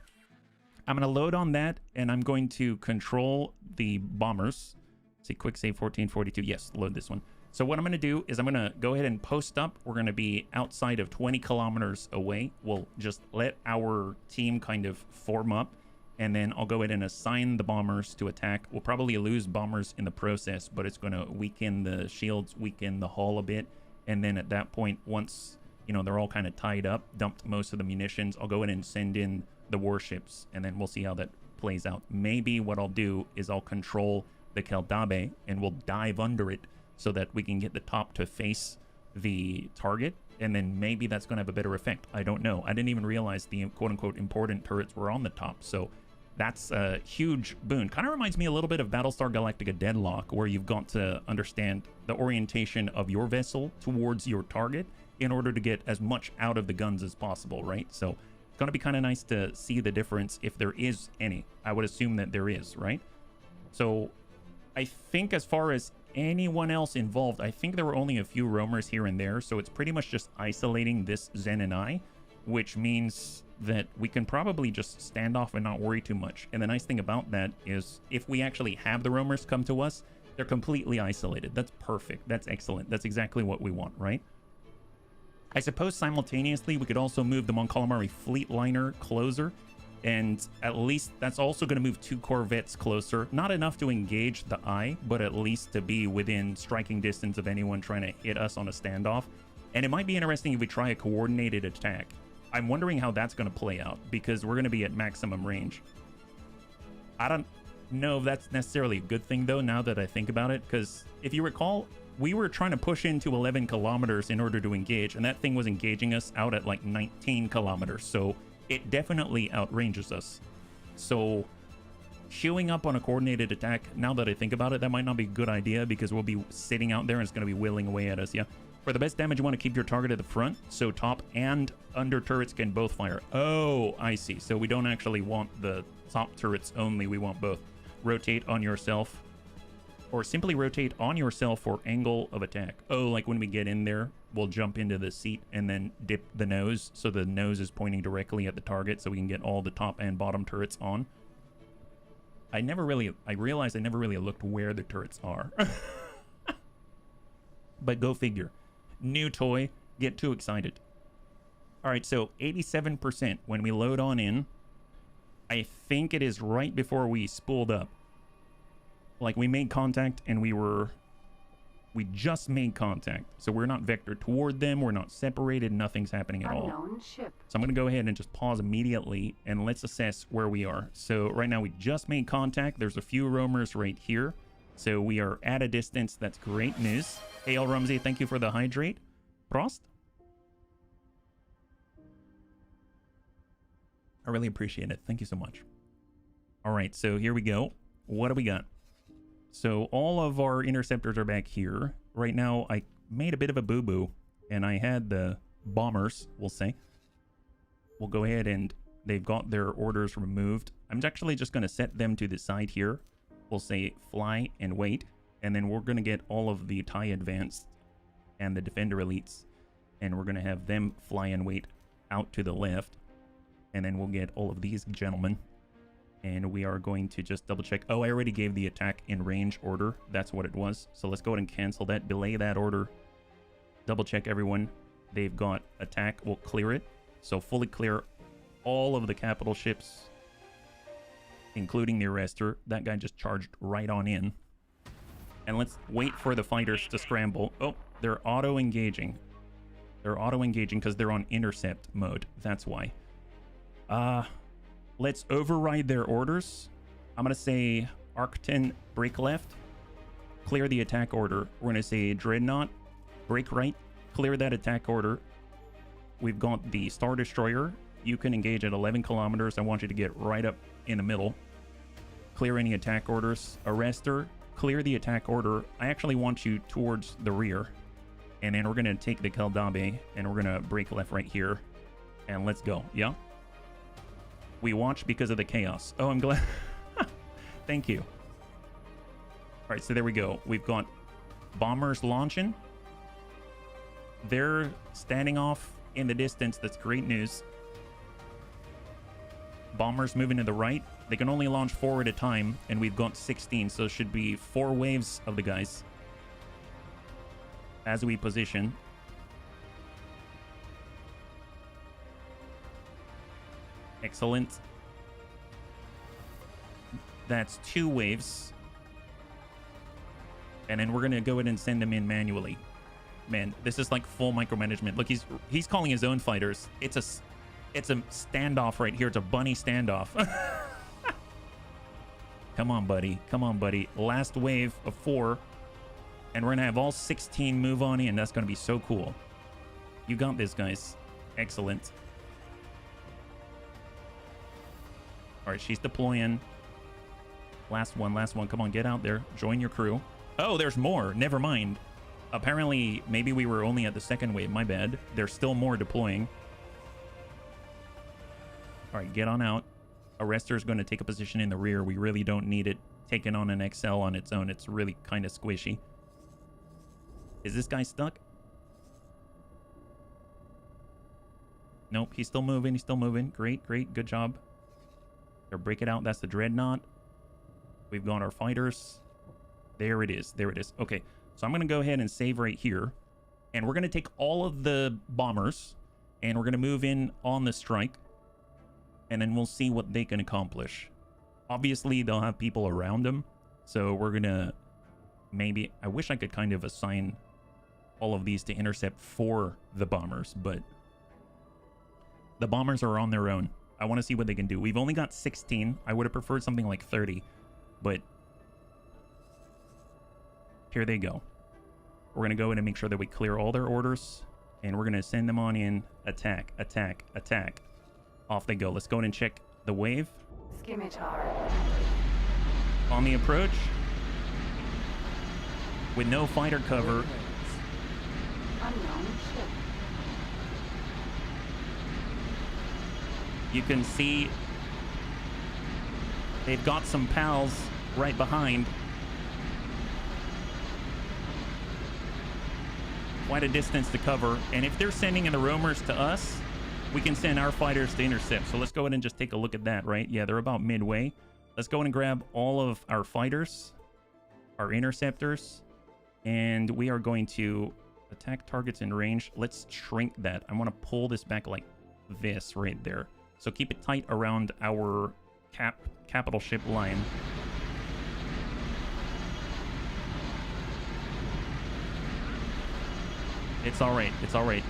I'm going to load on that and I'm going to control the bombers. See, quick save 1442. Yes, load this one. So what I'm going to do is I'm going to go ahead and post up. We're going to be outside of 20 kilometers away. We'll just let our team kind of form up. And then I'll go ahead and assign the bombers to attack. We'll probably lose bombers in the process, but it's going to weaken the shields, weaken the hull a bit. And then at that point, once, you know, they're all kind of tied up, dumped most of the munitions, I'll go ahead and send in the warships. And then we'll see how that plays out. Maybe what I'll do is I'll control the Keldabe and we'll dive under it so that we can get the top to face the target, and then maybe that's going to have a better effect. I don't know. I didn't even realize the quote-unquote important turrets were on the top, so that's a huge boon. Kind of reminds me a little bit of Battlestar Galactica Deadlock, where you've got to understand the orientation of your vessel towards your target in order to get as much out of the guns as possible, right? So it's going to be kind of nice to see the difference if there is any. I would assume that there is, right? So I think as far as anyone else involved, I think there were only a few roamers here and there, so it's pretty much just isolating this Zen and I, which means that we can probably just stand off and not worry too much. And the nice thing about that is if we actually have the roamers come to us, they're completely isolated. That's perfect. That's excellent. That's exactly what we want, right? I suppose simultaneously we could also move the Mon Calamari fleet liner closer, and at least that's also going to move 2 corvettes closer. Not enough to engage the eye, but at least to be within striking distance of anyone trying to hit us on a standoff. And it might be interesting if we try a coordinated attack. I'm wondering how that's going to play out, because we're going to be at maximum range. I don't know if that's necessarily a good thing, though, now that I think about it, because if you recall, we were trying to push into 11 kilometers in order to engage, and that thing was engaging us out at like 19 kilometers, so it definitely outranges us. So queuing up on a coordinated attack, now that I think about it, that might not be a good idea, because we'll be sitting out there and it's going to be willing away at us. Yeah. For the best damage, you want to keep your target at the front, so top and under turrets can both fire. Oh, I see. So we don't actually want the top turrets only, we want both. Rotate on yourself, or simply rotate on yourself for angle of attack. Oh, like when we get in there, we'll jump into the seat and then dip the nose, so the nose is pointing directly at the target, so we can get all the top and bottom turrets on. I realized I never really looked where the turrets are. But go figure. New toy, get too excited. All right, so 87% when we load on in. I think it is right before we spooled up. Like we made contact and we just made contact. So we're not vectored toward them, we're not separated, nothing's happening at all. Unknown ship. So I'm gonna go ahead and just pause immediately and let's assess where we are. So right now we just made contact. There's a few roamers right here. So we are at a distance. That's great news. Hey, El Rumsey, thank you for the hydrate. Prost. I really appreciate it. Thank you so much. All right, so here we go. What do we got? So all of our interceptors are back here. Right now, I made a bit of a boo-boo, and I had the bombers, we'll say. We'll go ahead and they've got their orders removed. I'm actually just going to set them to the side here. We'll say fly and wait, and then we're going to get all of the TIE Advanced and the Defender Elites, and we're going to have them fly and wait out to the left, and then we'll get all of these gentlemen, and we are going to just double check. Oh, I already gave the attack in range order. That's what it was. So let's go ahead and cancel that, delay that order, double check everyone. They've got attack. We'll clear it. So fully clear all of the capital ships, including the arrestor. That guy just charged right on in. And let's wait for the fighters to scramble. Oh, they're auto-engaging. They're auto-engaging because they're on intercept mode. That's why. Let's override their orders. I'm going to say Arcton, break left. Clear the attack order. We're going to say Dreadnought, break right. Clear that attack order. We've got the Star Destroyer. You can engage at 11 kilometers. I want you to get right up in the middle. Clear any attack orders. Arrestor, clear the attack order. I actually want you towards the rear. And then we're going to take the Keldabe and we're going to break left right here. And let's go. Yeah? We watch because of the chaos. Oh, I'm glad. Thank you. All right, so there we go. We've got bombers launching. They're standing off in the distance. That's great news. Bombers moving to the right. They can only launch 4 at a time, and we've got 16, so it should be 4 waves of the guys as we position. Excellent. That's 2 waves. And then we're going to go ahead and send them in manually. Man, this is like full micromanagement. Look, he's calling his own fighters. It's a standoff right here. It's a bunny standoff. Come on, buddy. Come on, buddy. Last wave of 4. And we're going to have all 16 move on in. That's going to be so cool. You got this, guys. Excellent. All right, she's deploying. Last one. Come on, get out there. Join your crew. Oh, there's more. Never mind. Apparently, maybe we were only at the second wave. My bad. There's still more deploying. All right, get on out. Arrestor's going to take a position in the rear. We really don't need it taking on an XL on its own. It's really kind of squishy. Is this guy stuck? Nope, he's still moving. He's still moving. Great, great. Good job. Or break it out. That's the Dreadnought. We've got our fighters. There it is. There it is. Okay, so I'm going to go ahead and save right here. And we're going to take all of the bombers. And we're going to move in on the strike. And then we'll see what they can accomplish. Obviously, they'll have people around them. So we're going to maybe... I wish I could kind of assign all of these to intercept for the bombers. But the bombers are on their own. I want to see what they can do. We've only got 16. I would have preferred something like 30. But here they go. We're going to go in and make sure that we clear all their orders. And we're going to send them on in. Attack, attack, attack. Off they go. Let's go in and check the wave. Scimitar. On the approach. With no fighter cover. Unknown ship. You can see they've got some pals right behind. Quite a distance to cover. And if they're sending in the roamers to us, we can send our fighters to intercept. So let's go ahead and just take a look at that, right? Yeah, they're about midway. Let's go in and grab all of our fighters, our interceptors, and we are going to attack targets in range. Let's shrink that. I want to pull this back like this right there. So keep it tight around our capital ship line. It's all right. It's all right.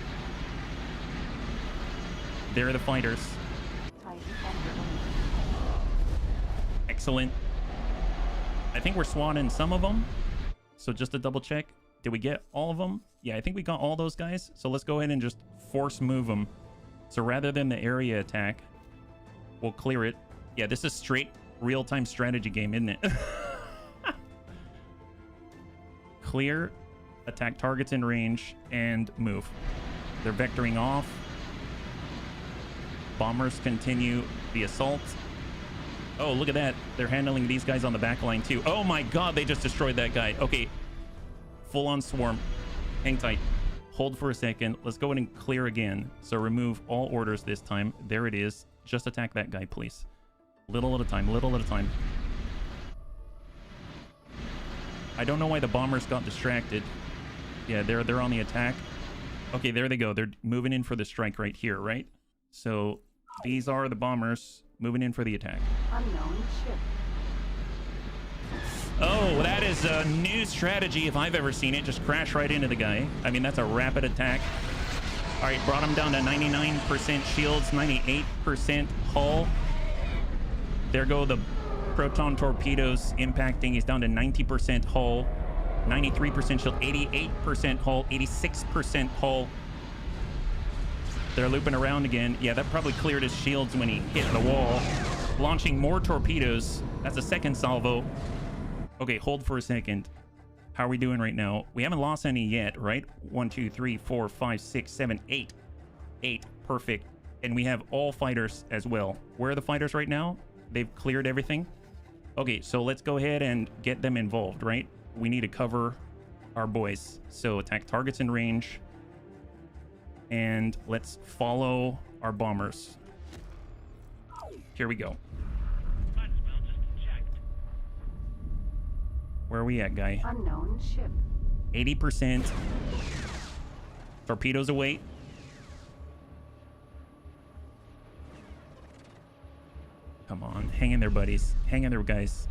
They're the fighters. Excellent. I think we're swatting some of them. So just to double check, did we get all of them? Yeah, I think we got all those guys. So let's go ahead and just force move them. So rather than the area attack, we'll clear it. Yeah, this is straight real-time strategy game, isn't it? Clear, attack targets in range, and move. They're vectoring off. Bombers continue the assault. Oh, look at that. They're handling these guys on the back line too. Oh my god, they just destroyed that guy. Okay. Full on swarm. Hang tight. Hold for a second. Let's go ahead and clear again. So remove all orders this time. There it is. Just attack that guy, please. Little at a time, little at a time. I don't know why the bombers got distracted. Yeah, they're on the attack. Okay, there they go. They're moving in for the strike right here, right? So these are the bombers moving in for the attack. Unknown ship. Oh, that is a new strategy if I've ever seen it. Just crash right into the guy. I mean, that's a rapid attack. All right, brought him down to 99% shields, 98% hull. There go the proton torpedoes impacting. He's down to 90% hull, 93% shield, 88% hull, 86% hull. They're looping around again. Yeah, that probably cleared his shields when he hit the wall. Launching more torpedoes. That's a second salvo. Okay, hold for a second. How are we doing right now? We haven't lost any yet, right? 1, 2, 3, 4, 5, 6, 7, 8. 8. Perfect. And we have all fighters as well. Where are the fighters right now? They've cleared everything. Okay, so let's go ahead and get them involved, right? We need to cover our boys. So attack targets in range. And let's follow our bombers. Here we go. Might as well just checked. Where are we at, guy? Unknown ship. 80%. Torpedoes away. Come on, hang in there, buddies. Hang in there, guys.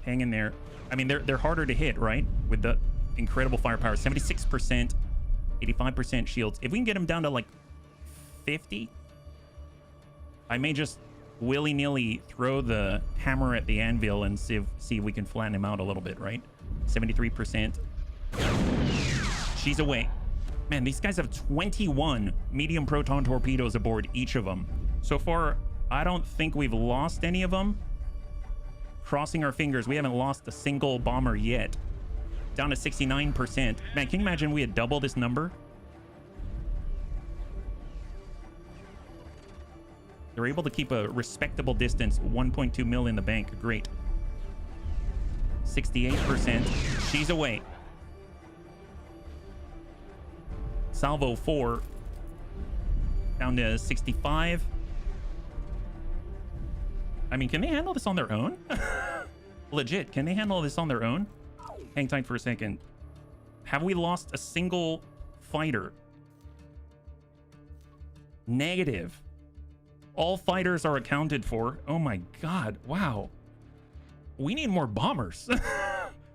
Hang in there. I mean, they're harder to hit, right? With the incredible firepower. 76%, 85% shields. If we can get them down to like 50, I may just willy-nilly throw the hammer at the anvil and see if we can flatten him out a little bit, right? 73%. She's away. Man, these guys have 21 medium proton torpedoes aboard each of them. So far, I don't think we've lost any of them. Crossing our fingers, we haven't lost a single bomber yet. Down to 69%. Man, can you imagine we had double this number? They're able to keep a respectable distance. 1.2 mil in the bank. Great. 68%. She's away. Salvo 4. Down to 65. I mean, can they handle this on their own? Legit, can they handle this on their own? Hang tight for a second. Have we lost a single fighter? Negative. All fighters are accounted for. Oh my god, wow. We need more bombers.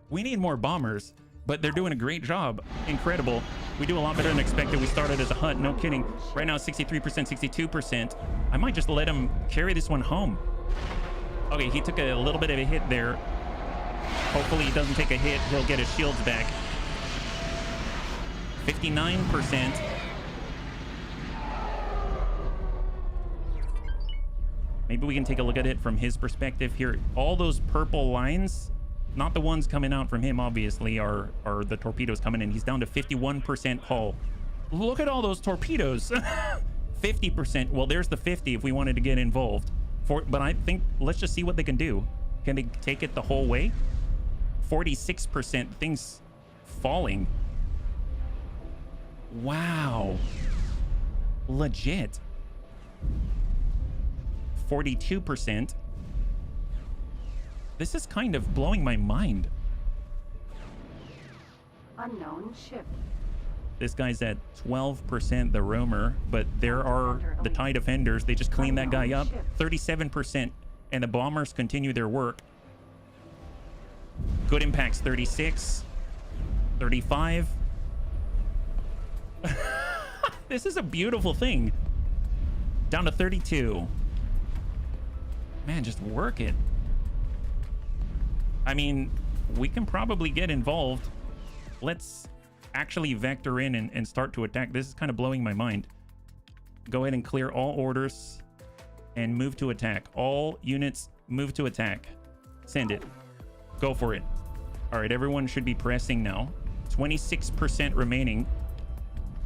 We need more bombers, but they're doing a great job. Incredible. We do a lot better than expected. We started as a hut, no kidding. Right now, 63%, 62%. I might just let him carry this one home. Okay, he took a little bit of a hit there. Hopefully he doesn't take a hit. He'll get his shields back. 59%. Maybe we can take a look at it from his perspective here. All those purple lines, not the ones coming out from him, obviously, are the torpedoes coming in. He's down to 51% hull. Look at all those torpedoes. 50%. Well, there's the 50 if we wanted to get involved. But I think let's just see what they can do. Can they take it the whole way? 46%. Things falling. Wow. Legit. 42%. This is kind of blowing my mind. Unknown ship. This guy's at 12%, the roamer, but there are the TIE defenders. They just clean that guy up. 37%, and the bombers continue their work. Good impacts, 36, 35. This is a beautiful thing. Down to 32. Man, just work it. I mean, we can probably get involved. Let's actually vector in and start to attack. This is kind of blowing my mind. Go ahead and clear all orders and move to attack. All units move to attack. Send it. Go for it. All right, everyone should be pressing now. 26% remaining.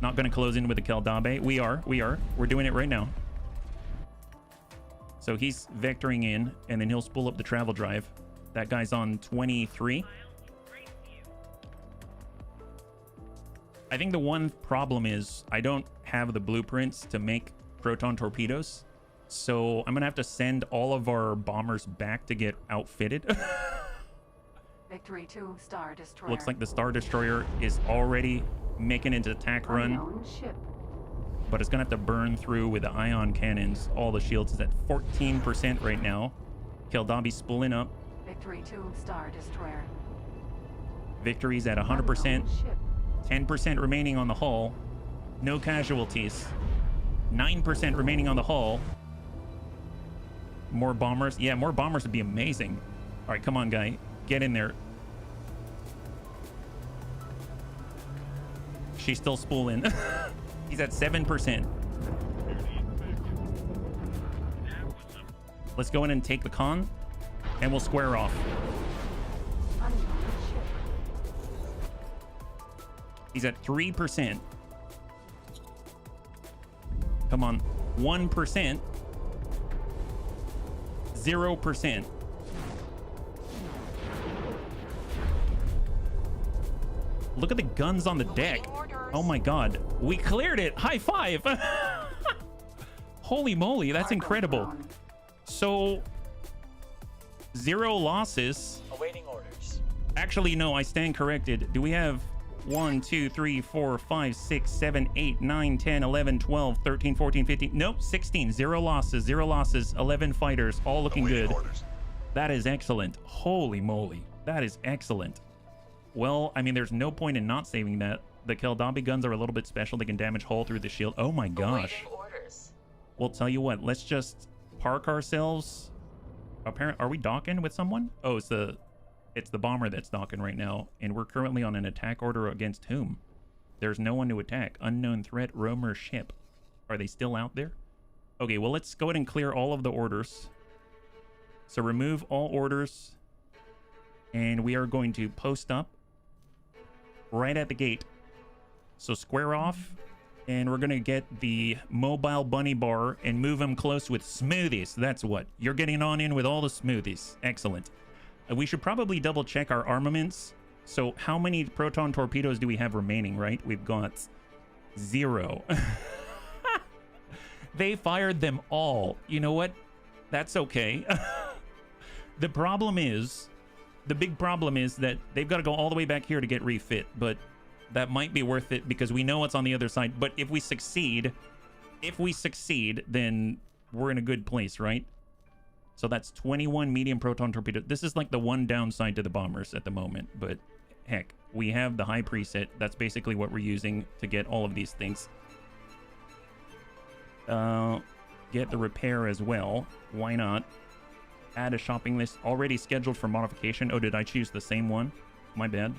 Not going to close in with the Keldabe. We are. We're doing it right now. So he's vectoring in, and then he'll spool up the travel drive. That guy's on 23. I think the one problem is I don't have the blueprints to make proton torpedoes. So I'm going to have to send all of our bombers back to get outfitted. Victory 2 Star Destroyer. Looks like the Star Destroyer is already making its attack run, Unknown ship. but it's gonna have to burn through with the ion cannons. All the shields is at 14% right now. Keldabi's spooling up. Victory 2 Star Destroyer. Victory's at 100%. Unknown ship. 10% remaining on the hull. No casualties. 9% remaining on the hull. More bombers. Yeah, more bombers would be amazing. All right, come on, guy. Get in there. She's still spooling. He's at 7%. Let's go in and take the con, and we'll square off. Unknown ship. He's at 3%. Come on. 1%. 0%. Look at the guns on the deck. Oh my god. We cleared it. High five. Holy moly, that's incredible. Thrown. So 0 losses. Awaiting orders. Actually, no, I stand corrected. Do we have 1, 2, 3, 4, 5, 6, 7, 8, 9, 10, 11, 12, 13, 14, 15. Nope, 16. 0 losses. 0 losses. 11 fighters. All looking Awaiting good. orders. That is excellent. Holy moly. That is excellent. Well, I mean, there's no point in not saving that. The Keldabi guns are a little bit special. They can damage hull through the shield. Oh my gosh. Awaiting orders. Well, tell you what. Let's just park ourselves. Are we docking with someone? Oh, it's the bomber that's docking right now. And we're currently on an attack order against whom? There's no one to attack. Unknown threat, roamer ship. Are they still out there? Okay, well, let's go ahead and clear all of the orders. So remove all orders. And we are going to post up right at the gate. So square off. And we're going to get the mobile bunny bar and move him close with smoothies. That's what. You're getting on in with all the smoothies. Excellent. We should probably double check our armaments. So how many proton torpedoes do we have remaining, right? We've got 0. They fired them all. You know what? That's okay. The big problem is that they've got to go all the way back here to get refit, but that might be worth it because we know what's on the other side. But if we succeed, then we're in a good place, right? So that's 21 medium proton torpedoes. This is like the one downside to the bombers at the moment, but heck, we have the high preset. That's basically what we're using to get all of these things. Get the repair as well. Why not? Add a shopping list already scheduled for modification. Oh, did I choose the same one? My bad.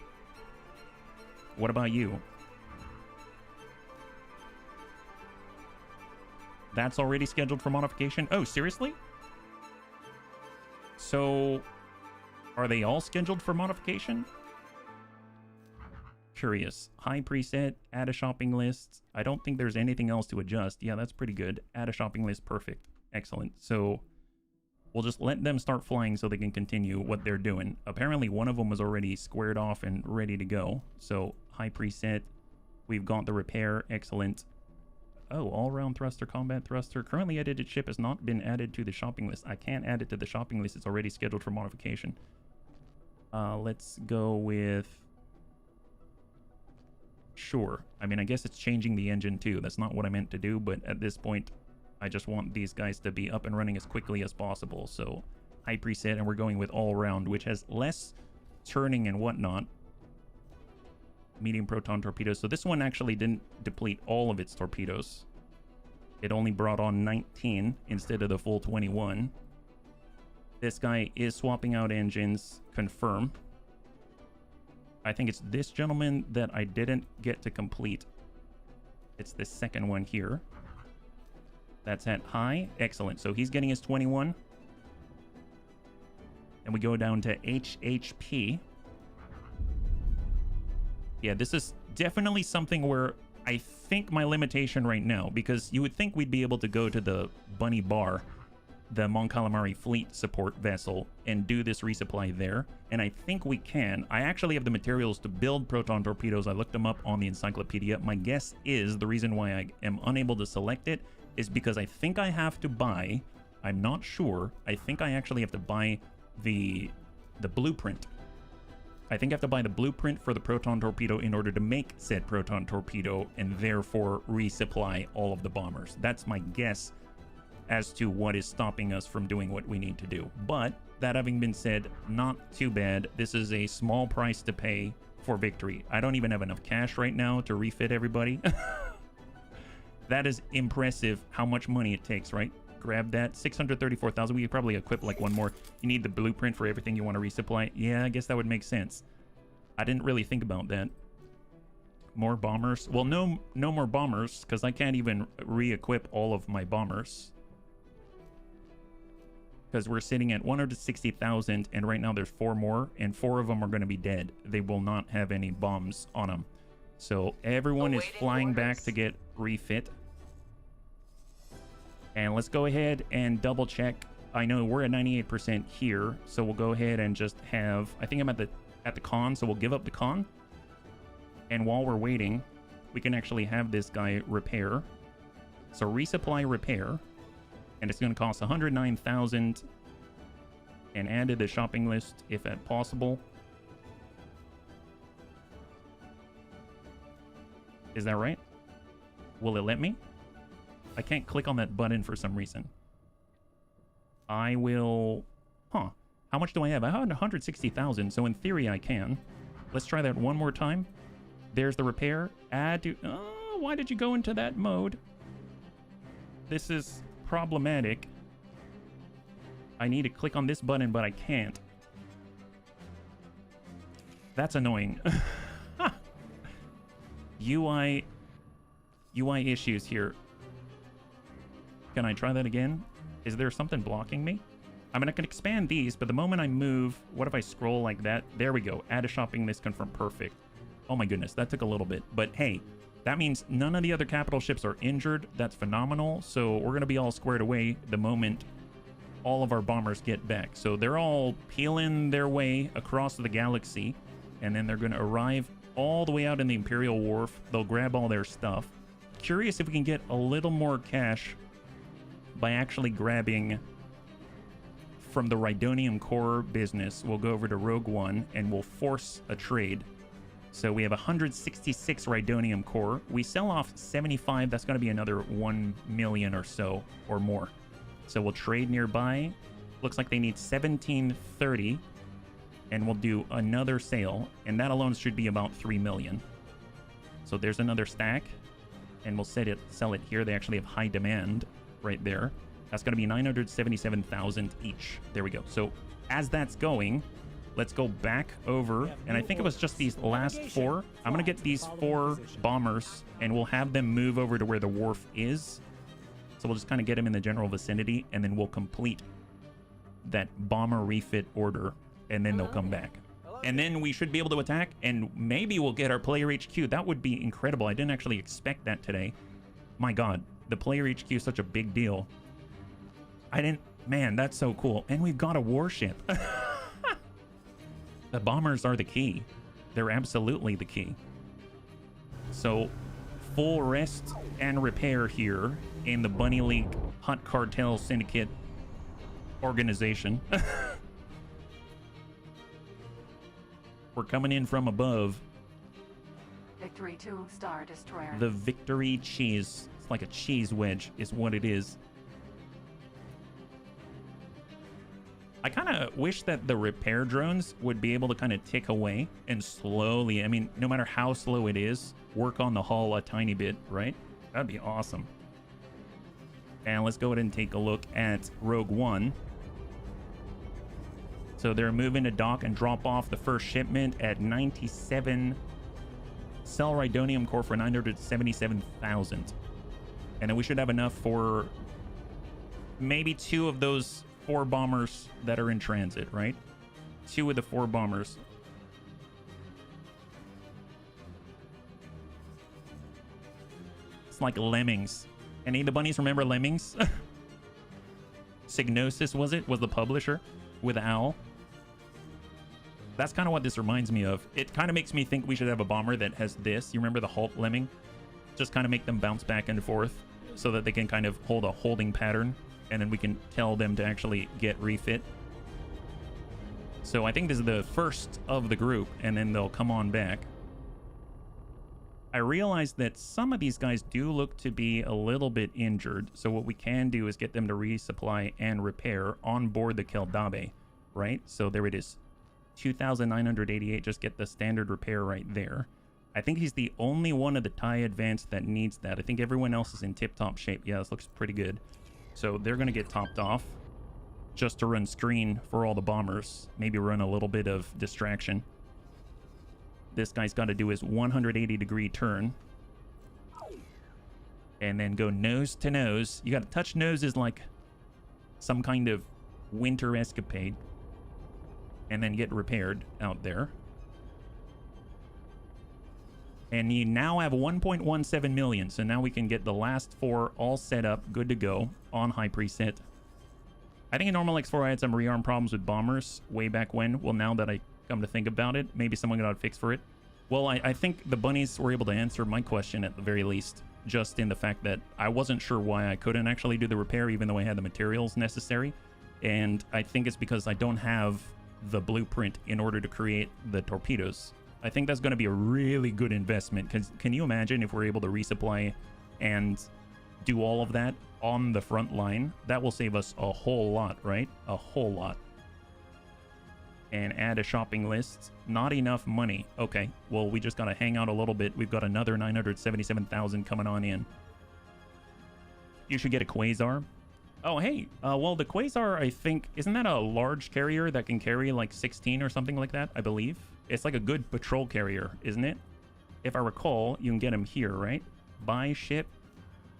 What about you? That's already scheduled for modification? Oh, seriously? So, are they all scheduled for modification? Curious. High preset, add a shopping list. I don't think there's anything else to adjust. Yeah, that's pretty good. Add a shopping list. Perfect. Excellent. So, we'll just let them start flying so they can continue what they're doing. Apparently, one of them was already squared off and ready to go. So, high preset. We've got the repair. Excellent. Oh, all-round thruster, combat thruster. Currently edited ship has not been added to the shopping list. I can't add it to the shopping list. It's already scheduled for modification. Let's go with... Sure. I mean, I guess it's changing the engine too. That's not what I meant to do, but at this point, I just want these guys to be up and running as quickly as possible. So, high preset, and we're going with all-round, which has less turning and whatnot. Medium proton torpedoes. So this one actually didn't deplete all of its torpedoes. It only brought on 19 instead of the full 21. This guy is swapping out engines. Confirm. I think it's this gentleman that I didn't get to complete. It's the second one here. That's at high. Excellent. So he's getting his 21. And we go down to HHP. Yeah, this is definitely something where I think my limitation right now, because you would think we'd be able to go to the Bunny Bar, the Mon Calamari fleet support vessel, and do this resupply there. And I think we can. I actually have the materials to build proton torpedoes. I looked them up on the encyclopedia. My guess is the reason why I am unable to select it is because I think I have to buy, I'm not sure, I think I actually have to buy the blueprint I think I have to buy the blueprint for the proton torpedo in order to make said proton torpedo and therefore resupply all of the bombers. That's my guess as to what is stopping us from doing what we need to do. But that having been said, not too bad. This is a small price to pay for victory. I don't even have enough cash right now to refit everybody. That is impressive how much money it takes, right? Grab that. 634,000. We could probably equip like one more. You need the blueprint for everything you want to resupply. Yeah, I guess that would make sense. I didn't really think about that. More bombers. Well, no more bombers, because I can't even re-equip all of my bombers. Because we're sitting at 160,000, and right now there's 4 more, and 4 of them are going to be dead. They will not have any bombs on them. So everyone is flying back to get refit. And let's go ahead and double check. I know we're at 98% here, so we'll go ahead and just have, I think I'm at the con, so we'll give up the con. And while we're waiting, we can actually have this guy repair. So resupply repair, and it's going to cost 109,000, and add to the shopping list if at possible. Is that right? Will it let me? I can't click on that button for some reason. I will... Huh. How much do I have? I have 160,000, so in theory I can. Let's try that one more time. There's the repair. Add to... Oh, why did you go into that mode? This is problematic. I need to click on this button, but I can't. That's annoying. UI issues here. Can I try that again? Is there something blocking me? I mean, I can expand these, but the moment I move, what if I scroll like that? There we go. Add a shopping list, confirm. Perfect. Oh my goodness, that took a little bit. But hey, that means none of the other capital ships are injured. That's phenomenal. So we're going to be all squared away the moment all of our bombers get back. So they're all peeling their way across the galaxy, and then they're going to arrive all the way out in the Imperial Wharf. They'll grab all their stuff. Curious if we can get a little more cash by actually grabbing from the Rhydonium core business. We'll go over to Rogue One and we'll force a trade. So we have 166 Rhydonium core. We sell off 75. That's going to be another 1 million or so or more. So we'll trade nearby. Looks like they need 1730. And we'll do another sale. And that alone should be about 3 million. So there's another stack. And we'll sell it here. They actually have high demand right there. That's going to be 977,000 each. There we go. So as that's going, let's go back over. And I think it was just these last 4. I'm going to get these 4 bombers and we'll have them move over to where the wharf is. So we'll just kind of get them in the general vicinity and then we'll complete that bomber refit order and then they'll come back. And then we should be able to attack and maybe we'll get our player HQ. That would be incredible. I didn't actually expect that today. My God, the player HQ is such a big deal. Man, that's so cool. And we've got a warship. The bombers are the key. They're absolutely the key. So full rest and repair here in the Bunny League Hunt Cartel Syndicate organization. We're coming in from above. Victory 2 Star Destroyer. The Victory cheese. It's like a cheese wedge is what it is. I kind of wish that the repair drones would be able to kind of tick away and slowly, I mean, no matter how slow it is, work on the hull a tiny bit, right? That'd be awesome. And let's go ahead and take a look at Rogue One. So they're moving to dock and drop off the first shipment at 97. Sell Rhydonium core for 977,000. And then we should have enough for maybe 2 of those 4 bombers that are in transit, right? 2 of the 4 bombers. It's like Lemmings. Any of the bunnies remember Lemmings? Signosis, was the publisher with Owl. That's kind of what this reminds me of. It kind of makes me think we should have a bomber that has this. You remember the Hulk Lemming? Just kind of make them bounce back and forth so that they can kind of hold a holding pattern. And then we can tell them to actually get refit. So I think this is the first of the group, and then they'll come on back. I realize that some of these guys do look to be a little bit injured, so what we can do is get them to resupply and repair on board the Keldabe, right? So there it is, 2,988, just get the standard repair right there. I think he's the only one of the TIE Advanced that needs that. I think everyone else is in tip-top shape. Yeah, this looks pretty good. So they're going to get topped off just to run screen for all the bombers. Maybe run a little bit of distraction. This guy's got to do his 180-degree turn. And then go nose to nose. You got to touch noses like some kind of winter escapade. And then get repaired out there. And you now have 1.17 million. So now we can get the last 4 all set up, good to go on high preset. I think in normal X4 I had some rearm problems with bombers way back when. Well, now that I come to think about it, maybe someone got a fix for it. Well, I think the bunnies were able to answer my question at the very least, just in the fact that I wasn't sure why I couldn't actually do the repair even though I had the materials necessary. And I think it's because I don't have the blueprint in order to create the torpedoes. I think that's going to be a really good investment, because can you imagine if we're able to resupply and do all of that on the front line? That will save us a whole lot, right? A whole lot. And add a shopping list. Not enough money. Okay, well, we just got to hang out a little bit. We've got another 977,000 coming on in. You should get a Quasar. Oh, hey. Well, the Quasar, I think, isn't that a large carrier that can carry like 16 or something like that, I believe? It's like a good patrol carrier, isn't it? If I recall, you can get them here, right? Buy ship,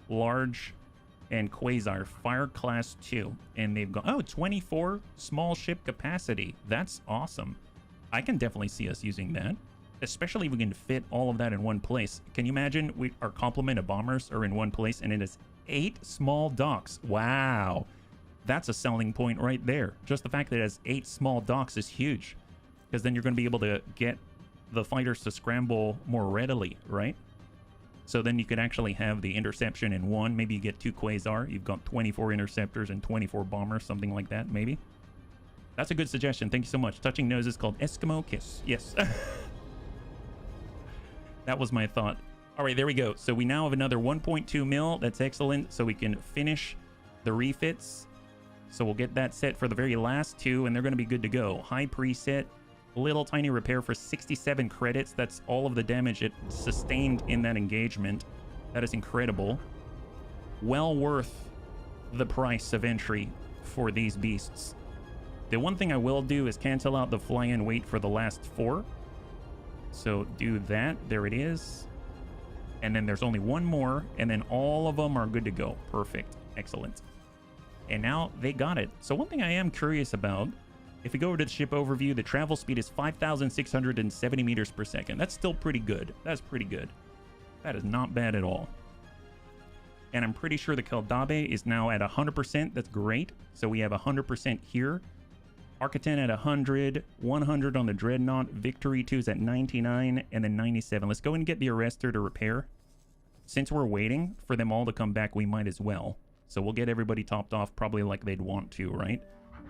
large, and Quasar, Fire Class 2. And they've got, 24 small ship capacity. That's awesome. I can definitely see us using that, especially if we can fit all of that in one place. Can you imagine our complement of bombers are in one place and it is 8 small docks? Wow. That's a selling point right there. Just the fact that it has 8 small docks is huge, because then you're going to be able to get the fighters to scramble more readily, right? So then you could actually have the interception in one. Maybe you get 2 Quasar. You've got 24 interceptors and 24 bombers, something like that, maybe. That's a good suggestion. Thank you so much. Touching nose is called Eskimo Kiss. Yes. That was my thought. All right, there we go. So we now have another 1.2 mil. That's excellent. So we can finish the refits. So we'll get that set for the very last 2, and they're going to be good to go. High preset. Little tiny repair for 67 credits. That's all of the damage it sustained in that engagement. That is incredible. Well worth the price of entry for these beasts. The one thing I will do is cancel out the fly-in wait for the last 4. So do that. There it is. And then there's only one more, and then all of them are good to go. Perfect. Excellent. And now they got it. So one thing I am curious about, if we go over to the ship overview, the travel speed is 5,670 meters per second. That's still pretty good. That's pretty good. That is not bad at all. And I'm pretty sure the Keldabe is now at 100%. That's great. So we have 100% here. Arcaten at 100, 100 on the Dreadnought. Victory 2 is at 99, and then 97. Let's go and get the Arrestor to repair. Since we're waiting for them all to come back, we might as well. So we'll get everybody topped off probably like they'd want to, right?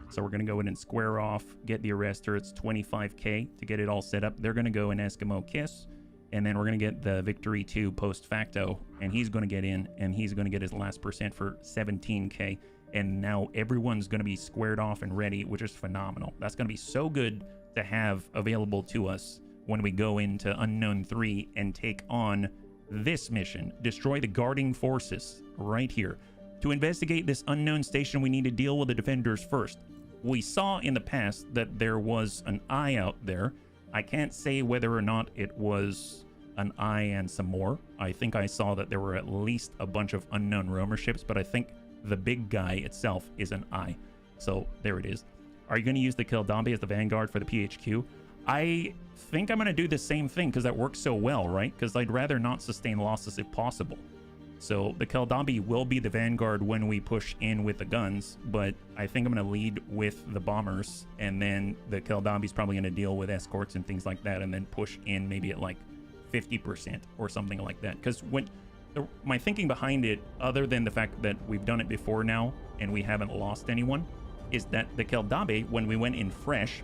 So we're going to go in and square off, get the Arrestor. It's 25k to get it all set up. They're going to go in Eskimo Kiss, and then we're going to get the Victory 2 post facto, and he's going to get in, and he's going to get his last percent for 17k. And now everyone's going to be squared off and ready, which is phenomenal. That's going to be so good to have available to us when we go into Unknown 3 and take on this mission. Destroy the guarding forces right here. To investigate this unknown station, we need to deal with the defenders first. We saw in the past that there was an eye out there. I can't say whether or not it was an eye and some more. I think I saw that there were at least a bunch of unknown roamer ships, but I think the big guy itself is an eye. So there it is. Are you going to use the Keldabe as the vanguard for the PHQ? I think I'm going to do the same thing because that works so well, right? Because I'd rather not sustain losses if possible. So the Keldabe will be the vanguard when we push in with the guns, but I think I'm going to lead with the bombers, and then the Keldabe's probably going to deal with escorts and things like that, and then push in maybe at like 50% or something like that. Because when my thinking behind it, other than the fact that we've done it before now and we haven't lost anyone, is that the Keldabe, when we went in fresh,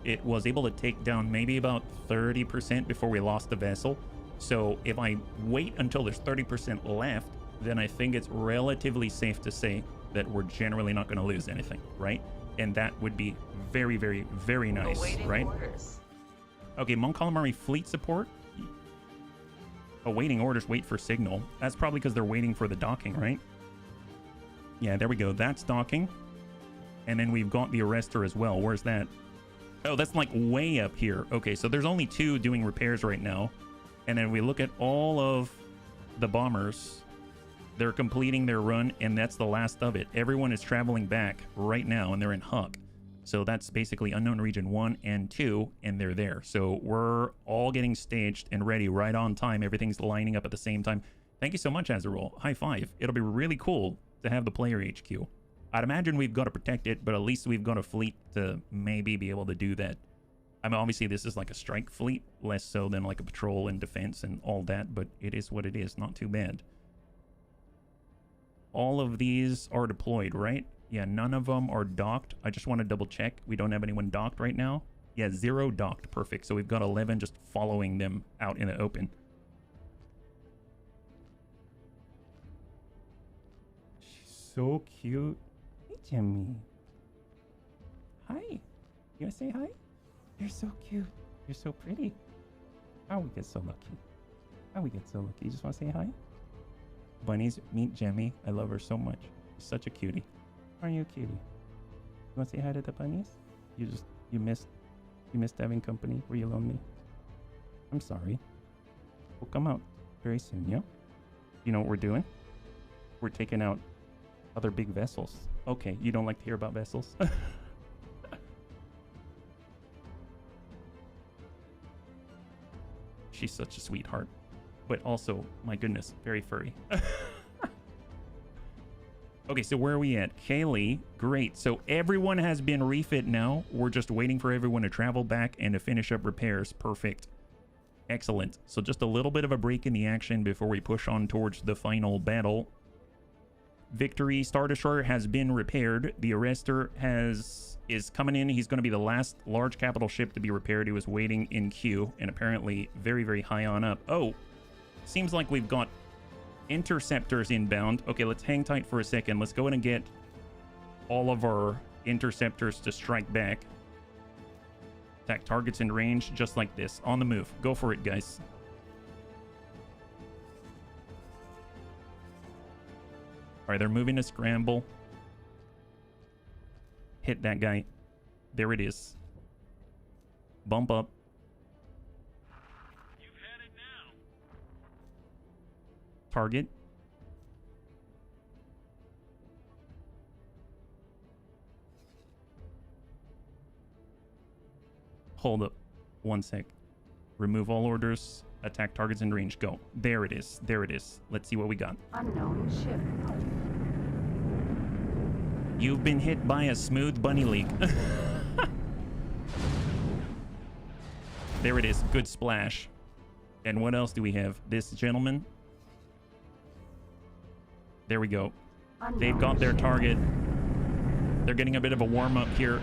it was able to take down maybe about 30% before we lost the vessel. So if I wait until there's 30% left, then I think it's relatively safe to say that we're generally not going to lose anything, right? And that would be very, very, very nice, Awaiting right? orders. Okay, Mon Calamari fleet support. Awaiting orders, wait for signal. That's probably because they're waiting for the docking, right? Yeah, there we go. That's docking. And then we've got the arrestor as well. Where's that? Oh, that's like way up here. Okay, so there's only 2 doing repairs right now. And then we look at all of the bombers. They're completing their run, and that's the last of it. Everyone is traveling back right now, and they're in Huck. So that's basically Unknown Region 1 and 2, and they're there. So we're all getting staged and ready right on time. Everything's lining up at the same time. Thank you so much, Azerol. High five. It'll be really cool to have the player HQ. I'd imagine we've got to protect it, but at least we've got a fleet to maybe be able to do that. I mean, obviously this is like a strike fleet, less so than like a patrol and defense and all that, but it is what it is. Not too bad. All of these are deployed, right? Yeah, none of them are docked. I just want to double check. We don't have anyone docked right now. Yeah, 0 docked. Perfect. So we've got 11 just following them out in the open. She's so cute. Hey, Jimmy. Hi. You want to say hi? You're so cute. You're so pretty. How we get so lucky? How we get so lucky? You just want to say hi? Bunnies, meet Jemmy. I love her so much. She's such a cutie. Aren't you a cutie? You want to say hi to the bunnies? You missed having company. Were you lonely? I'm sorry. We'll come out very soon, yeah? You know what we're doing? We're taking out other big vessels. Okay, you don't like to hear about vessels? She's such a sweetheart. But also, my goodness, very furry. Okay, so where are we at? Kaylee, great. So everyone has been refit now. We're just waiting for everyone to travel back and to finish up repairs. Perfect. Excellent. So just a little bit of a break in the action before we push on towards the final battle. Victory Star Destroyer has been repaired. The arrestor is coming in. He's going to be the last large capital ship to be repaired. He was waiting in queue and apparently very, very high on up. Oh, seems like we've got interceptors inbound. Okay, let's hang tight for a second. Let's go in and get all of our interceptors to strike back. Attack targets in range, just like this. On the move. Go for it, guys. All right, they're moving to scramble. Hit that guy. There it is. Bump up. You've had it now. Target. Hold up. 1 sec. Remove all orders. Attack targets in range. Go. There it is. There it is. Let's see what we got. Unknown ship. You've been hit by a smooth bunny leak. There it is. Good splash. And what else do we have? This gentleman. There we go. They've got their target. They're getting a bit of a warm-up here.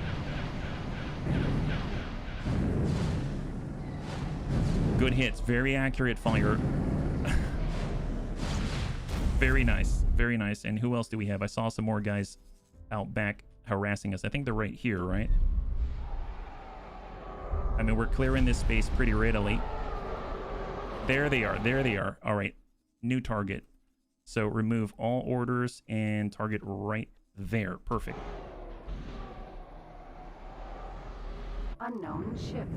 Good hits. Very accurate fire. Very nice. Very nice. And who else do we have? I saw some more guys out back harassing us. I think they're right here, right? I mean, we're clearing this space pretty readily. There they are. There they are. All right. New target. So remove all orders and target right there. Perfect. Unknown ship.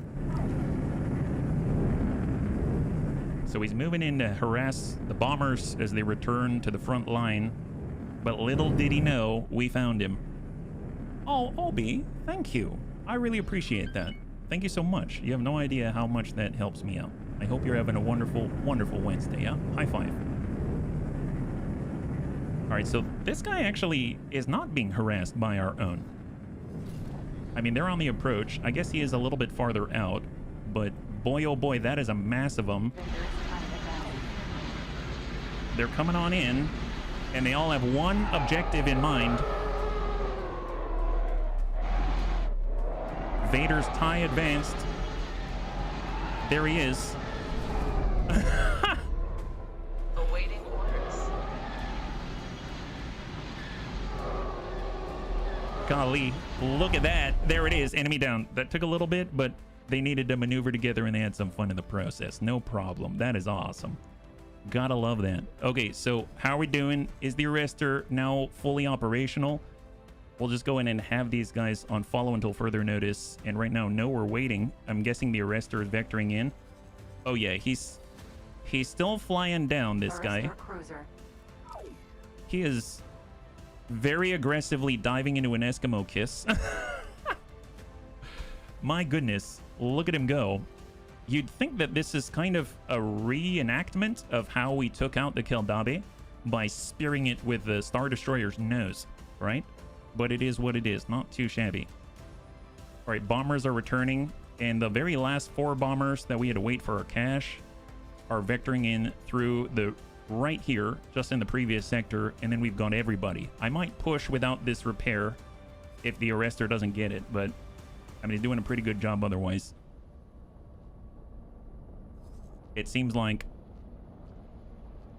So he's moving in to harass the bombers as they return to the front line. But little did he know, we found him. Oh, Obi, thank you. I really appreciate that. Thank you so much. You have no idea how much that helps me out. I hope you're having a wonderful, wonderful Wednesday, yeah? High five. All right, so this guy actually is not being harassed by our own. I mean, they're on the approach. I guess he is a little bit farther out, but boy, oh boy, that is a mass of them. They're coming on in, and they all have one objective in mind. Vader's TIE advanced. There he is. Awaiting orders. Golly, look at that. There it is. Enemy down. That took a little bit, but they needed to maneuver together and they had some fun in the process. No problem. That is awesome. Gotta love that. Okay, so how are we doing? Is the arrestor now fully operational? We'll just go in and have these guys on follow until further notice. And right now, no, we're waiting. I'm guessing the arrestor is vectoring in. Oh yeah, he's still flying down, this guy. Cruiser. He is very aggressively diving into an Eskimo kiss. My goodness, look at him go. You'd think that this is kind of a reenactment of how we took out the Keldabe by spearing it with the Star Destroyer's nose, right? But it is what it is, not too shabby. All right, bombers are returning, and the very last 4 bombers that we had to wait for our cache are vectoring in through the right here, just in the previous sector, and then we've got everybody. I might push without this repair if the arrestor doesn't get it, but I mean, he's doing a pretty good job otherwise. It seems like...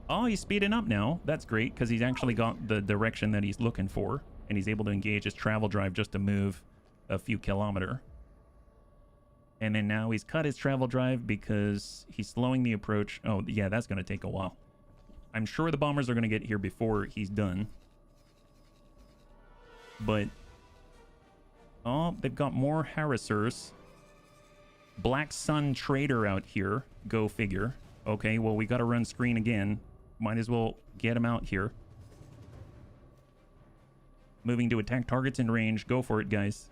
Oh, he's speeding up now. That's great, because he's actually got the direction that he's looking for, and he's able to engage his travel drive just to move a few kilometers. And then now he's cut his travel drive because he's slowing the approach. Oh, yeah, that's going to take a while. I'm sure the bombers are going to get here before he's done. But... Oh, they've got more harassers. Black Sun Trader out here. Go figure. Okay, well, we got to run screen again. Might as well get him out here. Moving to attack targets in range. Go for it, guys.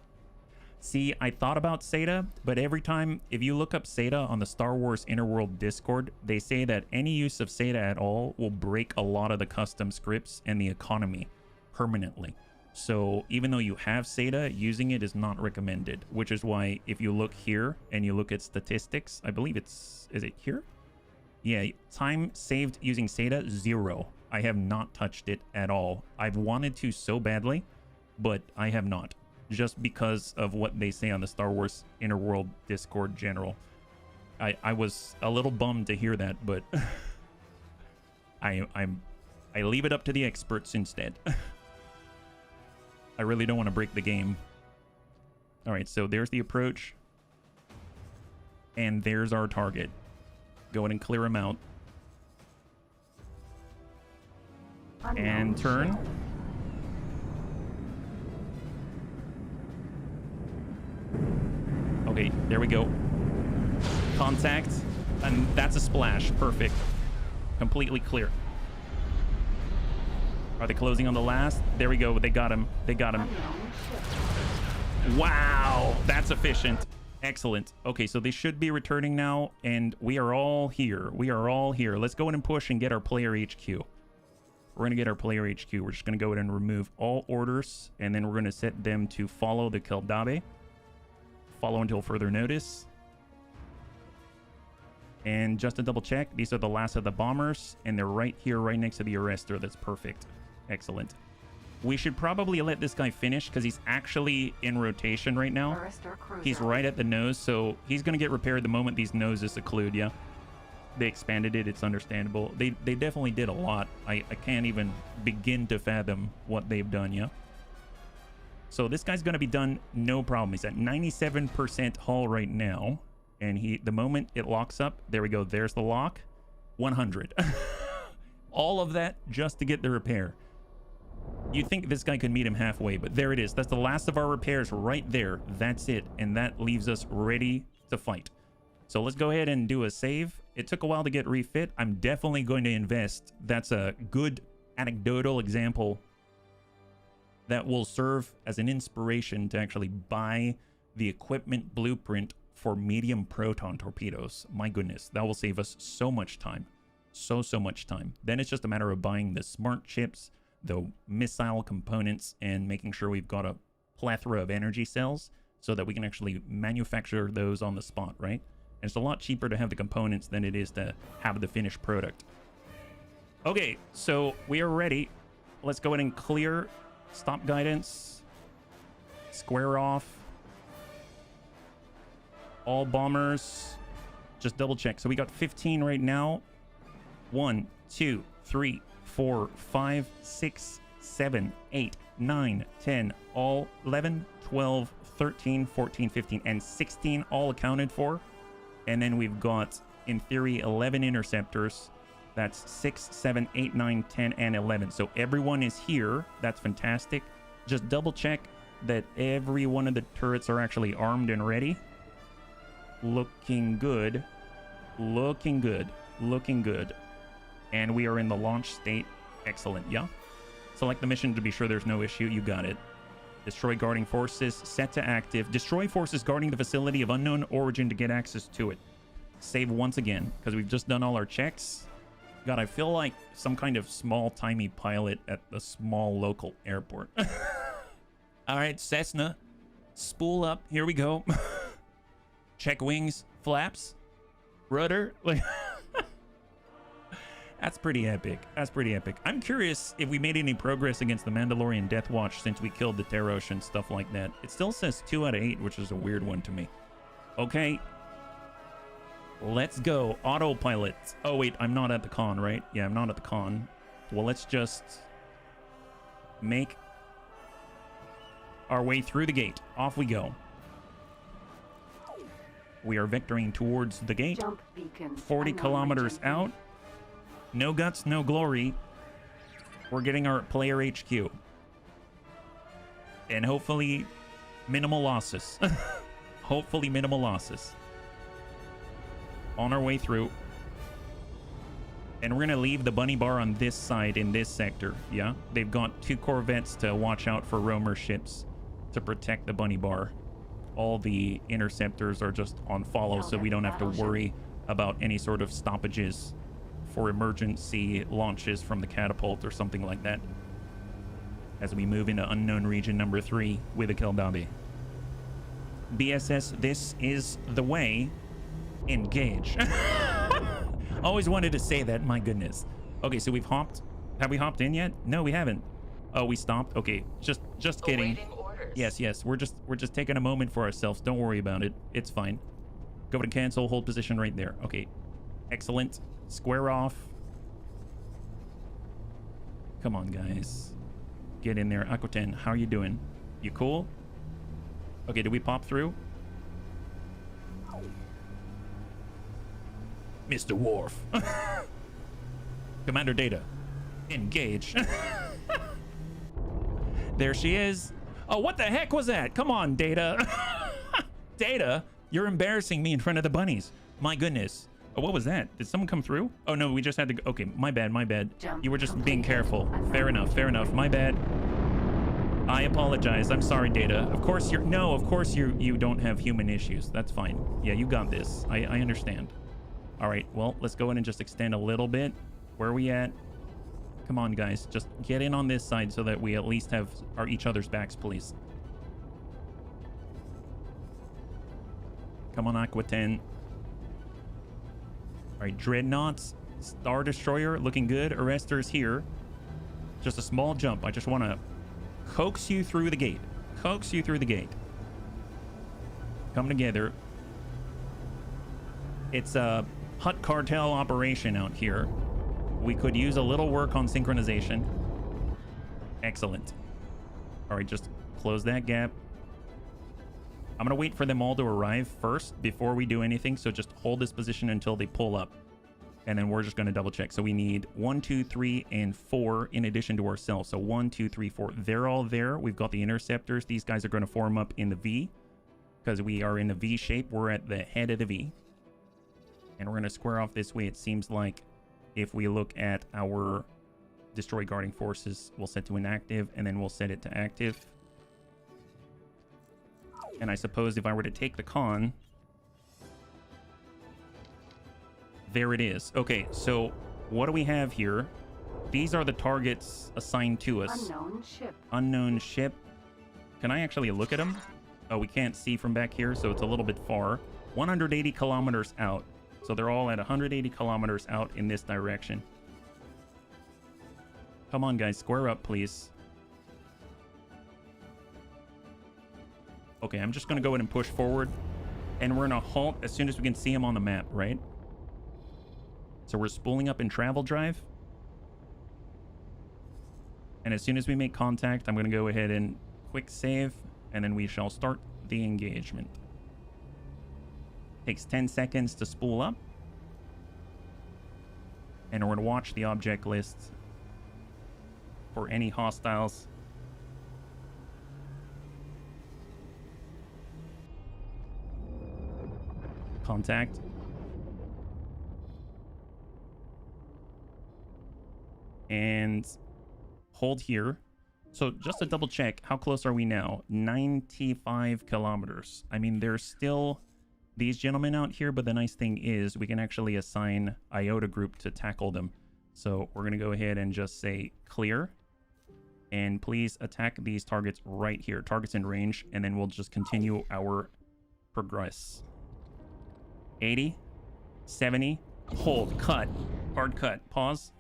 See, I thought about SATA, but every time, if you look up SATA on the Star Wars Interworld Discord, they say that any use of SATA at all will break a lot of the custom scripts and the economy permanently. So even though you have SATA, using it is not recommended, which is why if you look here and you look at statistics, I believe it's, is it here? Yeah, time saved using SATA, 0. I have not touched it at all. I've wanted to so badly, but I have not. Just because of what they say on the Star Wars Interworld Discord general. I was a little bummed to hear that, but I leave it up to the experts instead. I really don't want to break the game. All right, so there's the approach. And there's our target. Go ahead and clear him out. And turn. Okay, there we go. Contact. And that's a splash. Perfect. Completely clear. Are they closing on the last? There we go. They got him. They got him. Wow. That's efficient. Excellent. Okay, so they should be returning now, and we are all here. We are all here. Let's go in and push and get our player HQ. We're going to get our player HQ. We're just going to go in and remove all orders, and then we're going to set them to follow the Keldabe. Follow until further notice. And just to double check, these are the last of the bombers, and they're right here, right next to the arrestor. That's perfect. Excellent. We should probably let this guy finish because he's actually in rotation right now. He's right at the nose, so he's going to get repaired the moment these noses occlude, yeah. They expanded it, it's understandable. They definitely did a lot. I can't even begin to fathom what they've done, yeah. So this guy's going to be done, no problem. He's at 97% hull right now. And the moment it locks up, there we go. There's the lock. 100. All of that just to get the repair. You'd think this guy could meet him halfway, but there it is. That's the last of our repairs right there. That's it. And that leaves us ready to fight. So let's go ahead and do a save. It took a while to get refit. I'm definitely going to invest. That's a good anecdotal example that will serve as an inspiration to actually buy the equipment blueprint for medium proton torpedoes. My goodness, that will save us so much time. So much time. Then it's just a matter of buying the smart chips, the missile components, and making sure we've got a plethora of energy cells so that we can actually manufacture those on the spot, right? And it's a lot cheaper to have the components than it is to have the finished product. Okay, so we are ready. Let's go ahead and clear. Stop guidance. Square off. All bombers. Just double check. So we got 15 right now. 1, 2, 3, 4, 5, 6, 7, 8, 9, 10, all 11, 12, 13, 14, 15, and 16 all accounted for. And then we've got, in theory, 11 interceptors. That's 6, 7, 8, 9, 10, and 11. So everyone is here. That's fantastic. Just double check that every one of the turrets are actually armed and ready. Looking good. Looking good. Looking good. And we are in the launch state. Excellent. Yeah. Select the mission to be sure there's no issue. You got it. Destroy guarding forces. Set to active. Destroy forces guarding the facility of unknown origin to get access to it. Save once again, because we've just done all our checks. God, I feel like some kind of small-timey pilot at a small local airport. All right, Cessna. Spool up. Here we go. Check wings. Flaps. Rudder. That's pretty epic. That's pretty epic. I'm curious if we made any progress against the Mandalorian Death Watch since we killed the Terosh and stuff like that. It still says 2 out of 8, which is a weird one to me. Okay. Let's go. Autopilot. Oh, wait. I'm not at the con, right? Yeah, I'm not at the con. Well, let's just make our way through the gate. Off we go. We are vectoring towards the gate. 40 kilometers out. No guts, no glory. We're getting our player HQ. And hopefully minimal losses. Hopefully minimal losses. On our way through. And we're going to leave the bunny bar on this side in this sector. Yeah? They've got 2 corvettes to watch out for roamer ships to protect the bunny bar. All the interceptors are just on follow, so we don't have to worry about any sort of stoppages for emergency launches from the catapult or something like that as we move into unknown region number 3 with a Keldabi. BSS, this is the way. Engage. Always wanted to say that, my goodness. Okay, so we've hopped. Have we hopped in yet? No, we haven't. Oh, we stopped. Okay, just kidding. Yes, we're just taking a moment for ourselves. Don't worry about it. It's fine. Go to cancel, hold position right there. Okay, excellent. Square off. Come on, guys. Get in there. Aquitaine, how are you doing? You cool? Okay, did we pop through? Mr. Worf. Commander Data. Engage. There she is. Oh, what the heck was that? Come on, Data. Data, you're embarrassing me in front of the bunnies. My goodness. Oh, what was that? Did someone come through? Oh, no, we just had to go. Okay, my bad, my bad. You were just being careful. Fair enough, fair enough. My bad. I apologize. I'm sorry, Data. Of course you're... No, of course you don't have human issues. That's fine. Yeah, you got this. I understand. All right, well, let's go in and just extend a little bit. Where are we at? Come on, guys. Just get in on this side so that we at least have each other's backs, please. Come on, Aquitaine. All right, Dreadnoughts. Star Destroyer, looking good. Arrester's here. Just a small jump. I just want to coax you through the gate. Coax you through the gate. Come together. It's a Hutt cartel operation out here. We could use a little work on synchronization. Excellent. All right, just close that gap. I'm going to wait for them all to arrive first before we do anything. So just hold this position until they pull up. And then we're just going to double check. So we need 1, 2, 3, and 4 in addition to ourselves. So 1, 2, 3, 4. They're all there. We've got the interceptors. These guys are going to form up in the V because we are in a V shape. We're at the head of the V. And we're going to square off this way. It seems like if we look at our destroy guarding forces, we'll set to inactive, and then we'll set it to active. And I suppose if I were to take the con, there it is. Okay, so what do we have here? These are the targets assigned to us. Unknown ship. Unknown ship. Can I actually look at them? Oh, we can't see from back here, so it's a little bit far. 180 kilometers out. So they're all at 180 kilometers out in this direction. Come on, guys. Square up, please. Okay, I'm just going to go ahead and push forward. And we're gonna halt as soon as we can see him on the map, right? So we're spooling up in travel drive. And as soon as we make contact, I'm gonna go ahead and quick save, and then we shall start the engagement. Takes 10 seconds to spool up. And we're gonna watch the object list for any hostiles. Contact. And hold here. So just to double check, how close are we now? 95 kilometers. I mean, there's still these gentlemen out here, but the nice thing is we can actually assign IOTA group to tackle them. So we're gonna go ahead and just say clear. And please attack these targets right here, targets in range, and then we'll just continue our progress. 80, 70, hold, cut, hard cut, pause.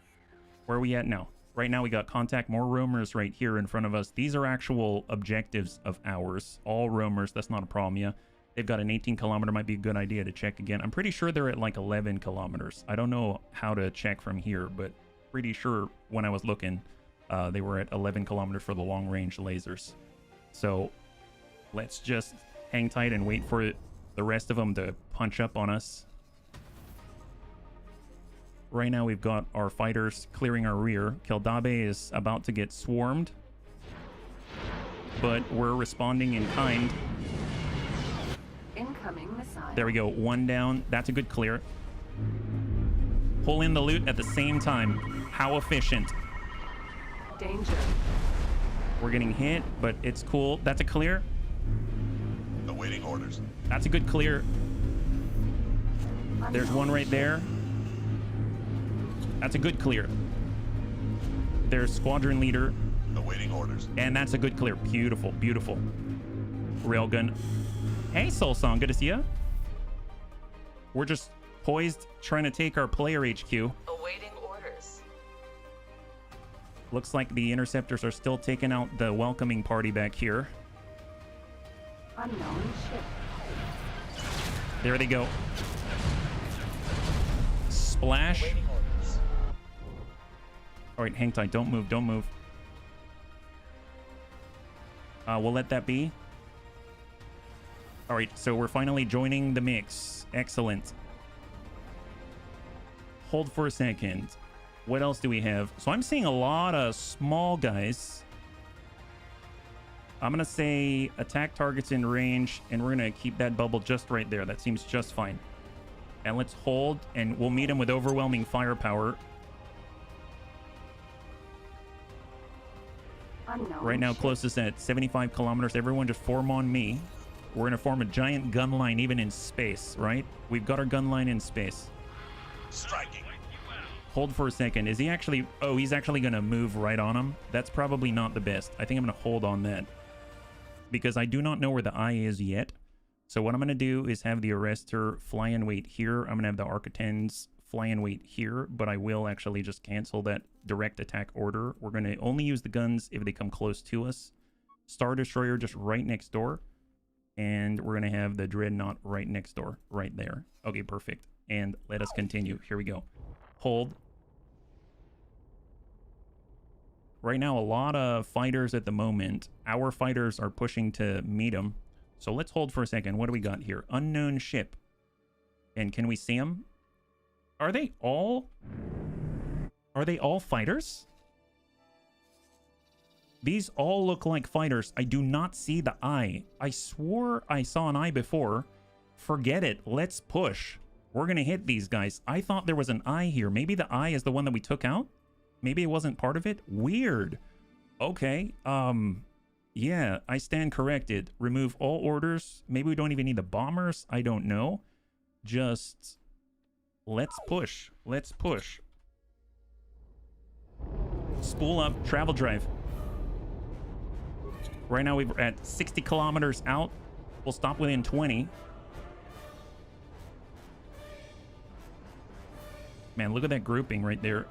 Where are we at now? Right now we got contact, more roamers right here in front of us. These are actual objectives of ours. All roamers, that's not a problem, yeah. They've got an 18 kilometer, might be a good idea to check again. I'm pretty sure they're at like 11 kilometers. I don't know how to check from here, but pretty sure when I was looking, they were at 11 kilometers for the long range lasers. So let's just hang tight and wait for the rest of them to punch up on us. Right now we've got our fighters clearing our rear. Keldabe is about to get swarmed, but we're responding in kind. Incoming missile. There we go, one down. That's a good clear. Pull in the loot at the same time. How efficient. Danger. We're getting hit, but it's cool. That's a clear. Awaiting orders. That's a good clear. There's one right there. That's a good clear. There's squadron leader. Awaiting orders. And that's a good clear. Beautiful, beautiful. Railgun. Hey, Soul Song, good to see ya. We're just poised, trying to take our player HQ. Awaiting orders. Looks like the interceptors are still taking out the welcoming party back here. Unknown ship. There they go. Splash. Awaiting orders. All right, hang tight. Don't move. Don't move. We'll let that be. All right, so we're finally joining the mix. Excellent. Hold for a second. What else do we have? So I'm seeing a lot of small guys. I'm going to say attack targets in range, and we're going to keep that bubble just right there. That seems just fine. And let's hold, and we'll meet them with overwhelming firepower. Unknown Right now, ship. closest at 75 kilometers. Everyone just form on me. We're going to form a giant gun line even in space, right? We've got our gun line in space. Striking. Hold for a second. Is he actually... Oh, he's actually going to move right on him. That's probably not the best. I think I'm going to hold on that, because I do not know where the eye is yet. So what I'm going to do is have the arrestor fly and wait here. I'm going to have the Architens fly and wait here, but I will actually just cancel that direct attack order. We're going to only use the guns if they come close to us. Star Destroyer just right next door. And we're going to have the Dreadnought right next door, right there. Okay, perfect. And let us continue. Here we go. Hold. Right now, a lot of fighters at the moment. Our fighters are pushing to meet them. So let's hold for a second. What do we got here? Unknown ship. And can we see them? Are they all fighters? These all look like fighters. I do not see the eye. I swore I saw an eye before. Forget it. Let's push. We're going to hit these guys. I thought there was an eye here. Maybe the eye is the one that we took out? Maybe it wasn't part of it? Weird. Okay. Yeah, I stand corrected. Remove all orders. Maybe we don't even need the bombers. I don't know. Just let's push. Let's push. Spool up. Travel drive. Right now we're at 60 kilometers out. We'll stop within 20. Man, look at that grouping right there.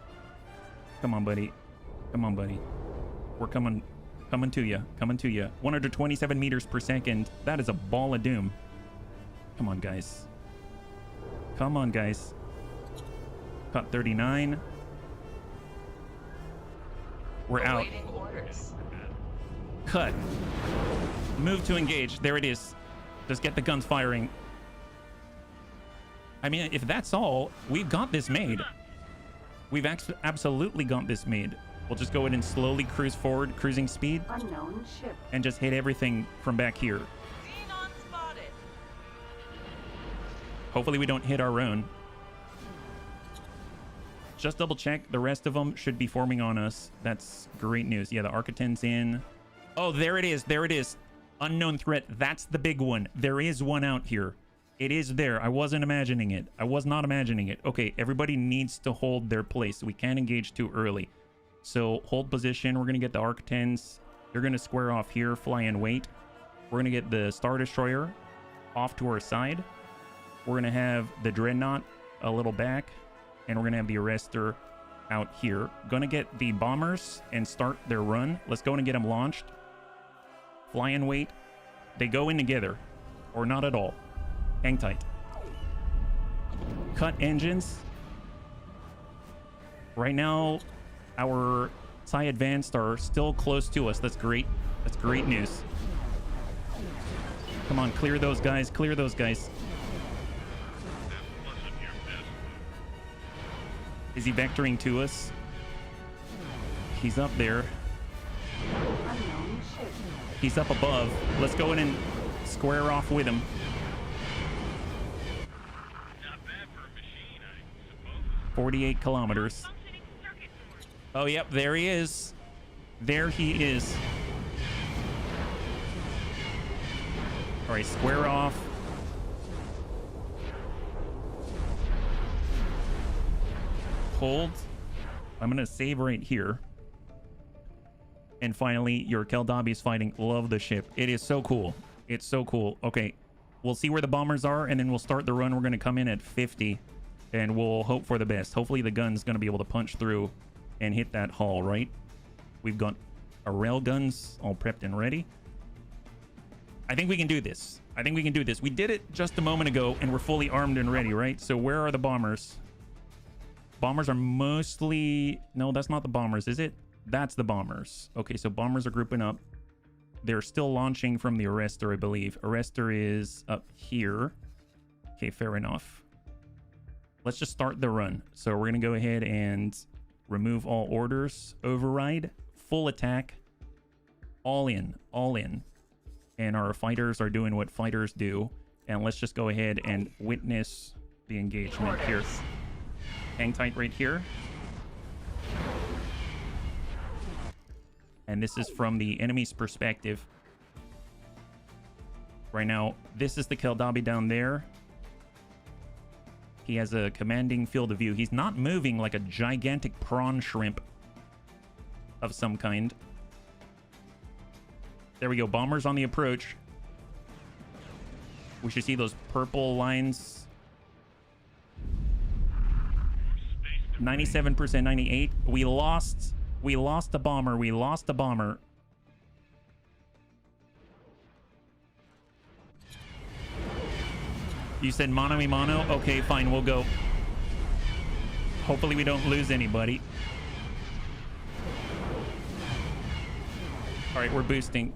Come on, buddy. Come on, buddy. We're coming to you. Coming to you. 127 meters per second. That is a ball of doom. Come on, guys. Come on, guys. Cut 39. We're out. Awaiting orders. Cut. Move to engage. There it is. Just get the guns firing. I mean, if that's all, we've got this made. We've absolutely got this made. We'll just go ahead and slowly cruise forward, cruising speed, Unknown ship. and just hit everything from back here. Xenon spotted. Hopefully we don't hit our own. Just double check. The rest of them should be forming on us. That's great news. Yeah, the Architen's in. Oh, there it is. There it is. Unknown threat. That's the big one. There is one out here. It is there. I wasn't imagining it. I was not imagining it. Okay, everybody needs to hold their place. We can't engage too early. So hold position. We're going to get the Architens. They're going to square off here, fly and wait. We're going to get the Star Destroyer off to our side. We're going to have the Dreadnought a little back. And we're going to have the Arrestor out here. Going to get the bombers and start their run. Let's go and get them launched. Fly and wait. They go in together. Or not at all. Hang tight. Cut engines. Right now, our TIE Advanced are still close to us. That's great. That's great news. Come on, clear those guys. Clear those guys. Is he vectoring to us? He's up there. Unknown ship. He's up above. Let's go in and square off with him. Not bad for a machine, I suppose. 48 kilometers. Functioning circuit board. Oh, yep, there he is. There he is. All right, square off. Hold. I'm going to save right here. And finally, your Keldabi's fighting. Love the ship. It is so cool. It's so cool. Okay, we'll see where the bombers are, and then we'll start the run. We're going to come in at 50, and we'll hope for the best. Hopefully, the gun's going to be able to punch through and hit that hull, right? We've got our rail guns all prepped and ready. I think we can do this. I think we can do this. We did it just a moment ago, and we're fully armed and ready, right? So where are the bombers? Bombers are mostly... No, that's not the bombers, is it? That's the bombers. Okay, so bombers are grouping up. They're still launching from the Arrestor, I believe. Arrestor is up here. Okay, fair enough. Let's just start the run. So we're going to go ahead and remove all orders. Override. Full attack. All in. All in. And our fighters are doing what fighters do. And let's just go ahead and witness the engagement here. Hang tight right here. And this is from the enemy's perspective. Right now, this is the Keldabi down there. He has a commanding field of view. He's not moving like a gigantic prawn shrimp of some kind. There we go. Bombers on the approach. We should see those purple lines. 97%, 98. We lost a bomber. We lost a bomber. You said mano a mano? Okay, fine, we'll go. Hopefully we don't lose anybody. All right, we're boosting.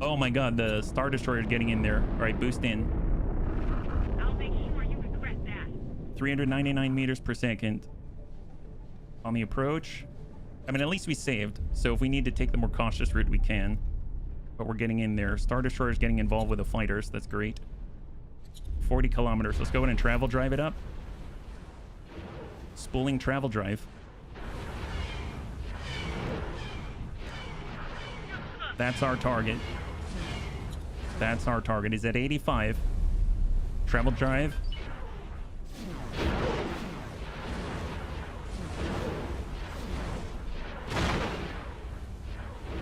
Oh my god, the Star Destroyer is getting in there. All right, boost in. I'll make sure you regret that. 399 meters per second. On the approach. I mean, at least we saved. So if we need to take the more cautious route, we can. But we're getting in there. Star Destroyer is getting involved with the fighters. That's great. 40 kilometers. Let's go ahead and travel drive it up. Spooling travel drive. That's our target. That's our target. Is at 85. Travel drive.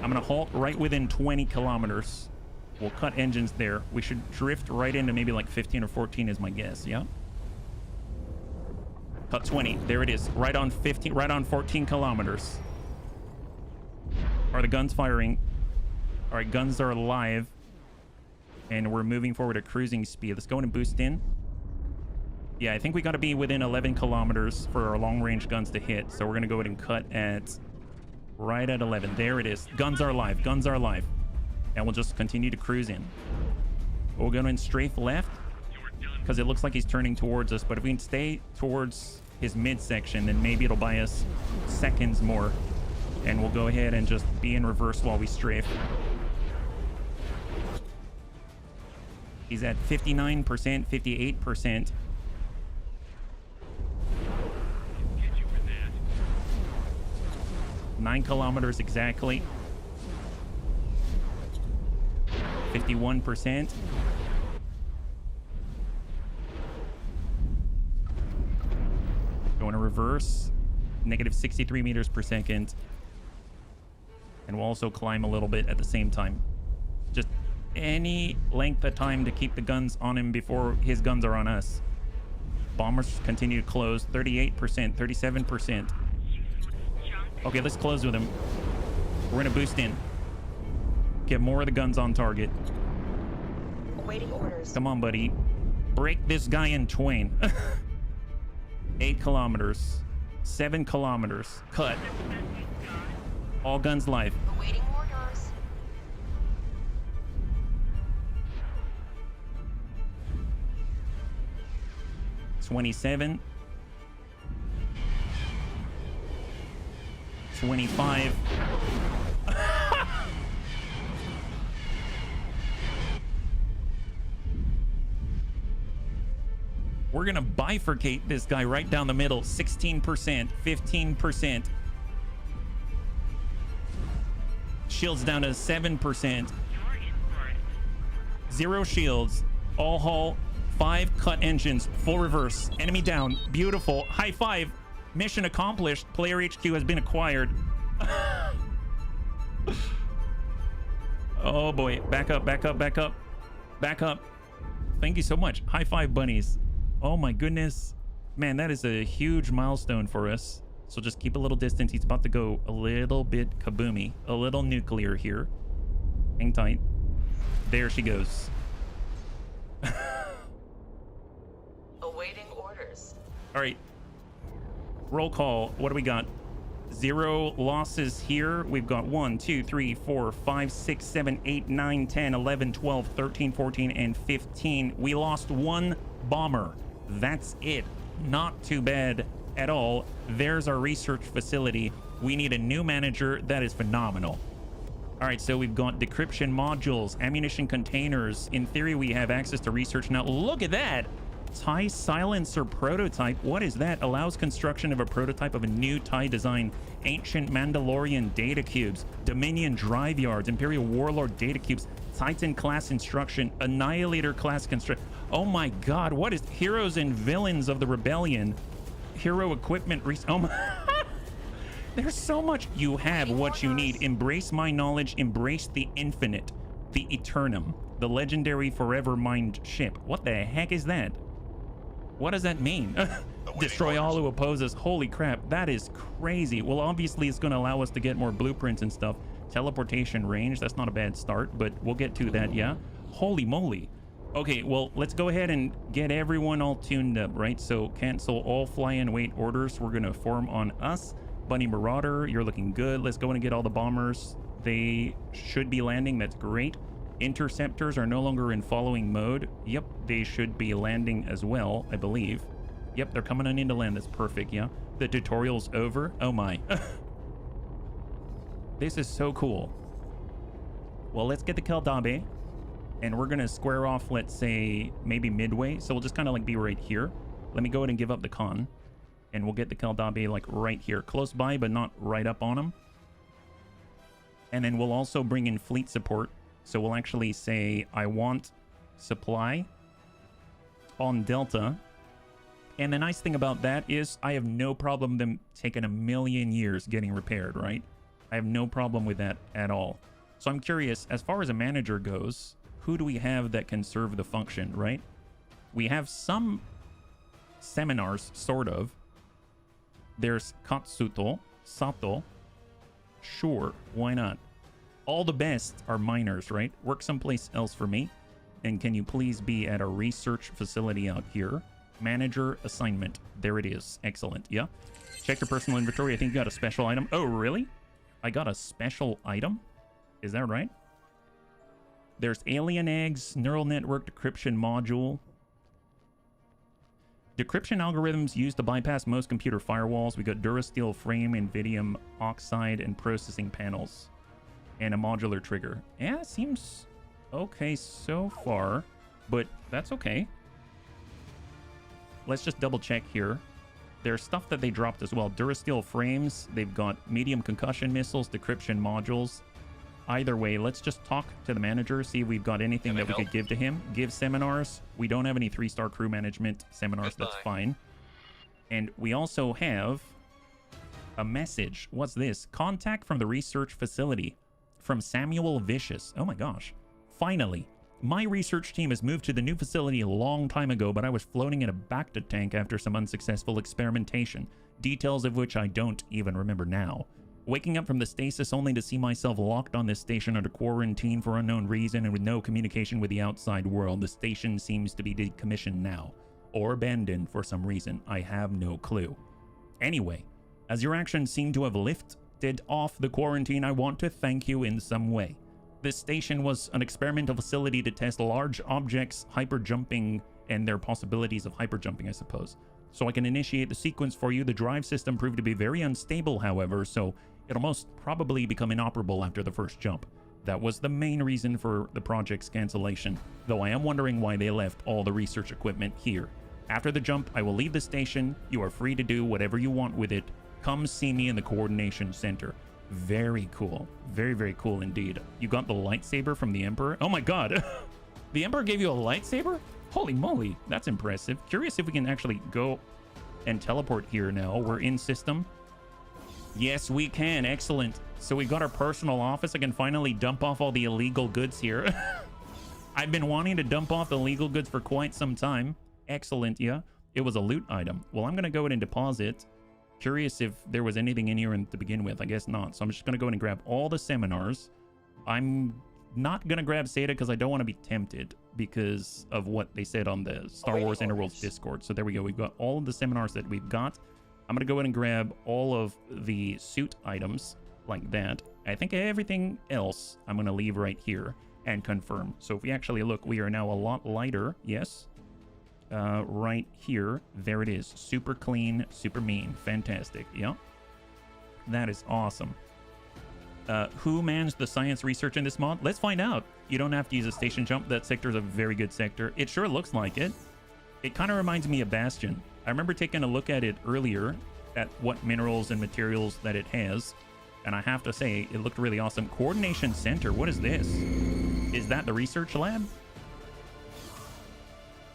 I'm going to halt right within 20 kilometers. We'll cut engines there. We should drift right into maybe like 15 or 14 is my guess, yeah? Cut 20. There it is. Right on 15, right on 14 kilometers. Are the guns firing? All right, guns are alive. And we're moving forward at cruising speed. Let's go in and boost in. Yeah, I think we got to be within 11 kilometers for our long-range guns to hit. So we're going to go ahead and cut at right at 11. There it is. Guns are live. Guns are live. And we'll just continue to cruise in. We'll go in strafe left because it looks like he's turning towards us. But if we can stay towards his midsection, then maybe it'll buy us seconds more. And we'll go ahead and just be in reverse while we strafe. He's at 59%, 58%. Nine kilometers exactly. 51%. Going to reverse. Negative 63 meters per second. And we'll also climb a little bit at the same time. Just any length of time to keep the guns on him before his guns are on us. Bombers continue to close. 38%, 37%. Okay, let's close with him. We're gonna boost in. Get more of the guns on target. Awaiting orders. Come on, buddy. Break this guy in twain. 8 kilometers. 7 kilometers. Cut. All guns live. Awaiting orders. 27. 25. We're gonna bifurcate this guy right down the middle. 16%, 15%. Shields down to 7%. 0 shields. All hull. 5 cut engines. Full reverse. Enemy down. Beautiful. High five. Mission accomplished. Player HQ has been acquired. Oh boy. Back up, back up, back up. Back up. Thank you so much. High five, bunnies. Oh my goodness. Man, that is a huge milestone for us. So just keep a little distance. He's about to go a little bit kaboomy. A little nuclear here. Hang tight. There she goes. Awaiting orders. All right. Roll call. What do we got? 0 losses here. We've got 1, 2, 3, 4, 5, 6, 7, 8, 9, 10, 11, 12, 13, 14, and 15. We lost 1 bomber. That's it. Not too bad at all. There's our research facility. We need a new manager. That is phenomenal. All right, so we've got decryption modules, ammunition containers. In theory, we have access to research now. Look at that. TIE silencer prototype. What is that? Allows construction of a prototype of a new TIE design. Ancient Mandalorian data cubes. Dominion drive yards. Imperial Warlord data cubes. Titan class instruction. Annihilator class construct. Oh my god, what is heroes and villains of the rebellion? Hero equipment. Oh my. There's so much. You have what you need. Embrace my knowledge. Embrace the infinite. The Eternum. The legendary forever mind ship. What the heck is that? What does that mean? Destroy all who oppose us. Holy crap, that is crazy. Well, obviously it's going to allow us to get more blueprints and stuff. Teleportation range, that's not a bad start, but we'll get to that, yeah? Holy moly. Okay, well, let's go ahead and get everyone all tuned up, right? So cancel all fly and wait orders. We're going to form on us. Bunny Marauder, you're looking good. Let's go in and get all the bombers. They should be landing. That's great. Interceptors are no longer in following mode. Yep, they should be landing as well, I believe. Yep, they're coming on into land. That's perfect, yeah. The tutorial's over. Oh my. This is so cool. Well, let's get the Keldabe. And we're going to square off, let's say, maybe midway. So we'll just kind of like be right here. Let me go ahead and give up the con. And we'll get the Keldabe like right here. Close by, but not right up on him. And then we'll also bring in fleet support. So we'll actually say, I want supply on Delta. And the nice thing about that is I have no problem them taking a million years getting repaired, right? I have no problem with that at all. So I'm curious, as far as a manager goes, who do we have that can serve the function, right? We have some seminars, sort of. There's Katsuto, Sato. Sure, why not? All the best are miners, right? Work someplace else for me. And can you please be at a research facility out here? Manager assignment. There it is. Excellent. Yeah. Check your personal inventory. I think you got a special item. Oh, really? I got a special item? Is that right? There's alien eggs, neural network decryption module. Decryption algorithms used to bypass most computer firewalls. We got Durasteel frame, Nvidium oxide, and processing panels. And a modular trigger. Yeah, seems okay so far, but that's okay. Let's just double check here. There's stuff that they dropped as well. Durasteel frames. They've got medium concussion missiles, decryption modules. Either way, let's just talk to the manager, see if we've got anything that we could give to him. Give seminars. We don't have any 3-star crew management seminars. That's fine. And we also have a message. What's this? Contact from the research facility from Samuel Vicious. Oh my gosh. Finally. My research team has moved to the new facility a long time ago, but I was floating in a Bacta tank after some unsuccessful experimentation, details of which I don't even remember now. Waking up from the stasis only to see myself locked on this station under quarantine for unknown reason and with no communication with the outside world. The station seems to be decommissioned now, or abandoned for some reason. I have no clue. Anyway, as your actions seem to have lifted off the quarantine, I want to thank you in some way. This station was an experimental facility to test large objects, hyperjumping, and their possibilities of hyperjumping, I suppose. So I can initiate the sequence for you. The drive system proved to be very unstable, however, so it'll most probably become inoperable after the first jump. That was the main reason for the project's cancellation, though I am wondering why they left all the research equipment here. After the jump, I will leave the station. You are free to do whatever you want with it. Come see me in the coordination center. Very cool. Very, very cool indeed. You got the lightsaber from the Emperor? Oh my god. The Emperor gave you a lightsaber? Holy moly. That's impressive. Curious if we can actually go and teleport here now. We're in system. Yes, we can. Excellent. So we got our personal office. I can finally dump off all the illegal goods here. I've been wanting to dump off the illegal goods for quite some time. Excellent, yeah. It was a loot item. Well, I'm going to go ahead and deposit. Curious if there was anything in here to begin with. I guess not. So I'm just going to go ahead and grab all the seminars. I'm not going to grab Seda because I don't want to be tempted because of what they said on the Star Wars Interworlds Discord. So there we go. We've got all of the seminars that we've got. I'm going to go ahead and grab all of the suit items like that. I think everything else I'm going to leave right here and confirm. So if we actually look, we are now a lot lighter. Yes. Right here. There it is. Super clean, super mean. Fantastic. Yeah. That is awesome. Who mans the science research in this mod? Let's find out. You don't have to use a station jump. That sector is a very good sector. It sure looks like it. It kind of reminds me of Bastion. I remember taking a look at it earlier at what minerals and materials that it has. And I have to say, it looked really awesome. Coordination Center. What is this? Is that the research lab?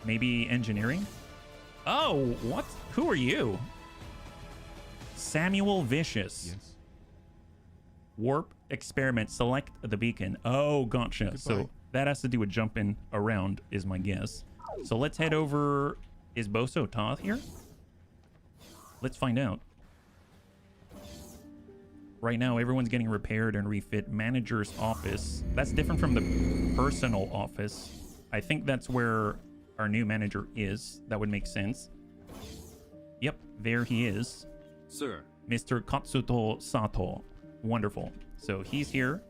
Maybe engineering? Oh, what? Who are you? Samuel Vicious. Yes. Warp experiment. Select the beacon. Oh, gotcha. Goodbye. So that has to do with jumping around is my guess. So let's head over. Is Boso Toth here? Let's find out. Right now, everyone's getting repaired and refit. Manager's office. That's different from the personal office. I think that's where our new manager is. That would make sense. Yep, there he is. Sir. Mr. Katsuto Sato. Wonderful. So he's here.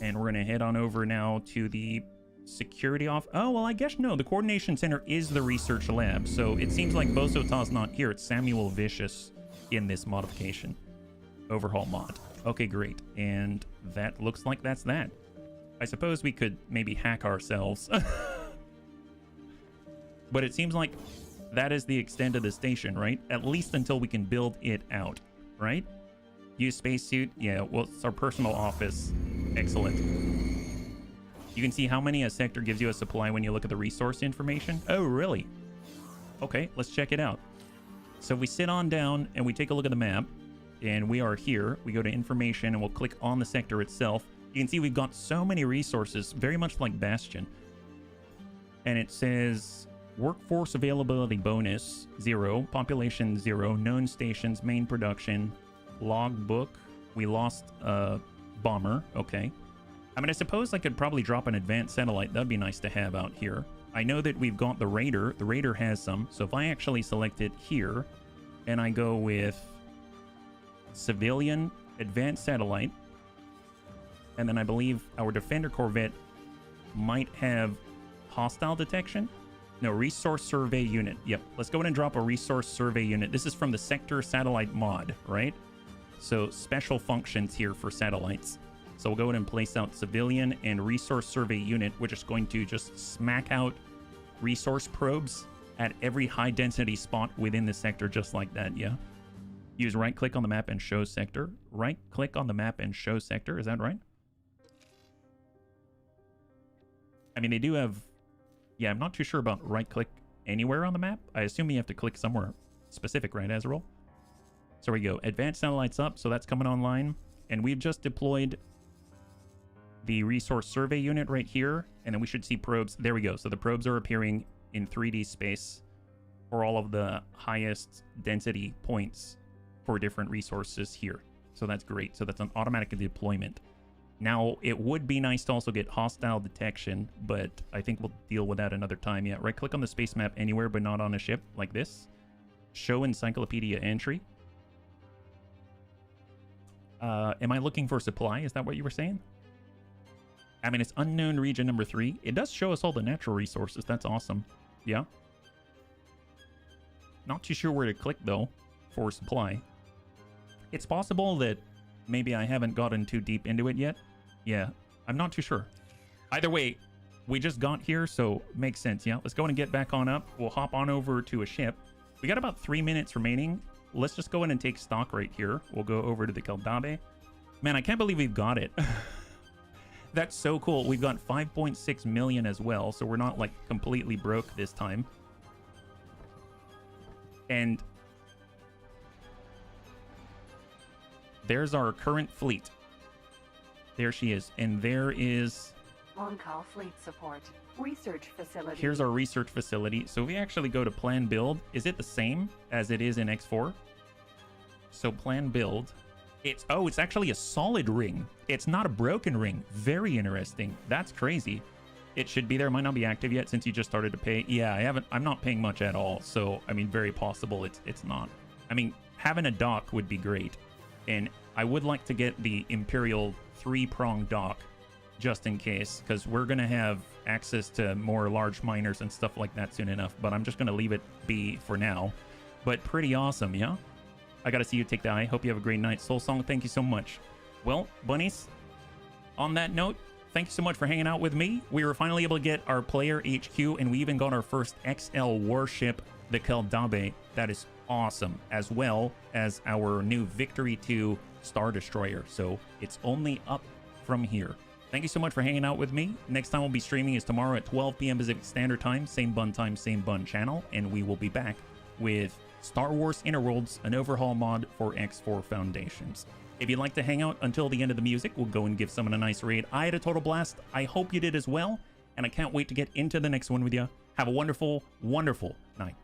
And we're going to head on over now to the security off. Oh, well, I guess no. The coordination center is the research lab. So it seems like Boso Ta's not here. It's Samuel Vicious in this modification. Overhaul mod. Okay, great. And that looks like that's that. I suppose we could maybe hack ourselves. But it seems like that is the extent of the station, right? At least until we can build it out, right? Use spacesuit. Yeah, well, it's our personal office. Excellent. You can see how many a sector gives you a supply when you look at the resource information. Oh, really? Okay, let's check it out. So we sit on down and we take a look at the map, and we are here. We go to information and we'll click on the sector itself. You can see we've got so many resources, very much like Bastion. And it says workforce availability bonus 0, population 0, known stations, main production, logbook. We lost a bomber. Okay. I mean, I suppose I could probably drop an advanced satellite. That'd be nice to have out here. I know that we've got the Raider. The Raider has some. So if I actually select it here and I go with civilian advanced satellite, and then I believe our Defender Corvette might have hostile detection. No, resource survey unit. Yep. Let's go ahead and drop a resource survey unit. This is from the sector satellite mod, right? So special functions here for satellites. So we'll go ahead and place out civilian and resource survey unit, which is going to just smack out resource probes at every high density spot within the sector, just like that. Yeah. Use right click on the map and show sector. Right click on the map and show sector. Is that right? I mean, they do have... Yeah, I'm not too sure about right click anywhere on the map. I assume you have to click somewhere specific, right, Azrael? So there we go. Advanced satellites up, so that's coming online. And we've just deployed the resource survey unit right here. And then we should see probes. There we go. So the probes are appearing in 3D space for all of the highest density points for different resources here. So that's great. So that's an automatic deployment. Now, it would be nice to also get hostile detection, but I think we'll deal with that another time. Yeah, right-click on the space map anywhere, but not on a ship, like this. Show encyclopedia entry. Am I looking for supply? Is that what you were saying? I mean, it's unknown region number 3. It does show us all the natural resources. That's awesome. Yeah. Not too sure where to click, though, for supply. It's possible that maybe I haven't gotten too deep into it yet. Yeah, I'm not too sure. Either way, we just got here, so makes sense. Yeah, let's go and get back on up. We'll hop on over to a ship. We got about 3 minutes remaining. Let's just go in and take stock right here. We'll go over to the Keldabe. Man, I can't believe we've got it. That's so cool. We've got 5.6 million as well, so we're not like completely broke this time. And there's our current fleet. There she is. And there is... On-call fleet support. Research facility. Here's our research facility. So if we actually go to plan build, is it the same as it is in X4? So plan build. It's actually a solid ring. It's not a broken ring. Very interesting. That's crazy. It should be there. Might not be active yet since you just started to pay. Yeah, I'm not paying much at all. So, I mean, very possible it's not. I mean, having a dock would be great. And I would like to get the Imperial 3-prong dock just in case, because we're going to have access to more large miners and stuff like that soon enough. But I'm just going to leave it be for now. But pretty awesome, yeah? I got to see you take the eye. Hope you have a great night. Soul Song, thank you so much. Well, bunnies, on that note, thank you so much for hanging out with me. We were finally able to get our player HQ, and we even got our first XL warship, the Keldabe. That is awesome, as well as our new Victory 2 Star Destroyer. So it's only up from here. Thank you so much for hanging out with me. Next time we'll be streaming is tomorrow at 12 p.m. Pacific Standard Time. Same bun time, same bun channel. And we will be back with Star Wars Interworlds, an overhaul mod for X4 Foundations. If you'd like to hang out until the end of the music, we'll go and give someone a nice raid. I had a total blast. I hope you did as well. And I can't wait to get into the next one with you. Have a wonderful, wonderful night.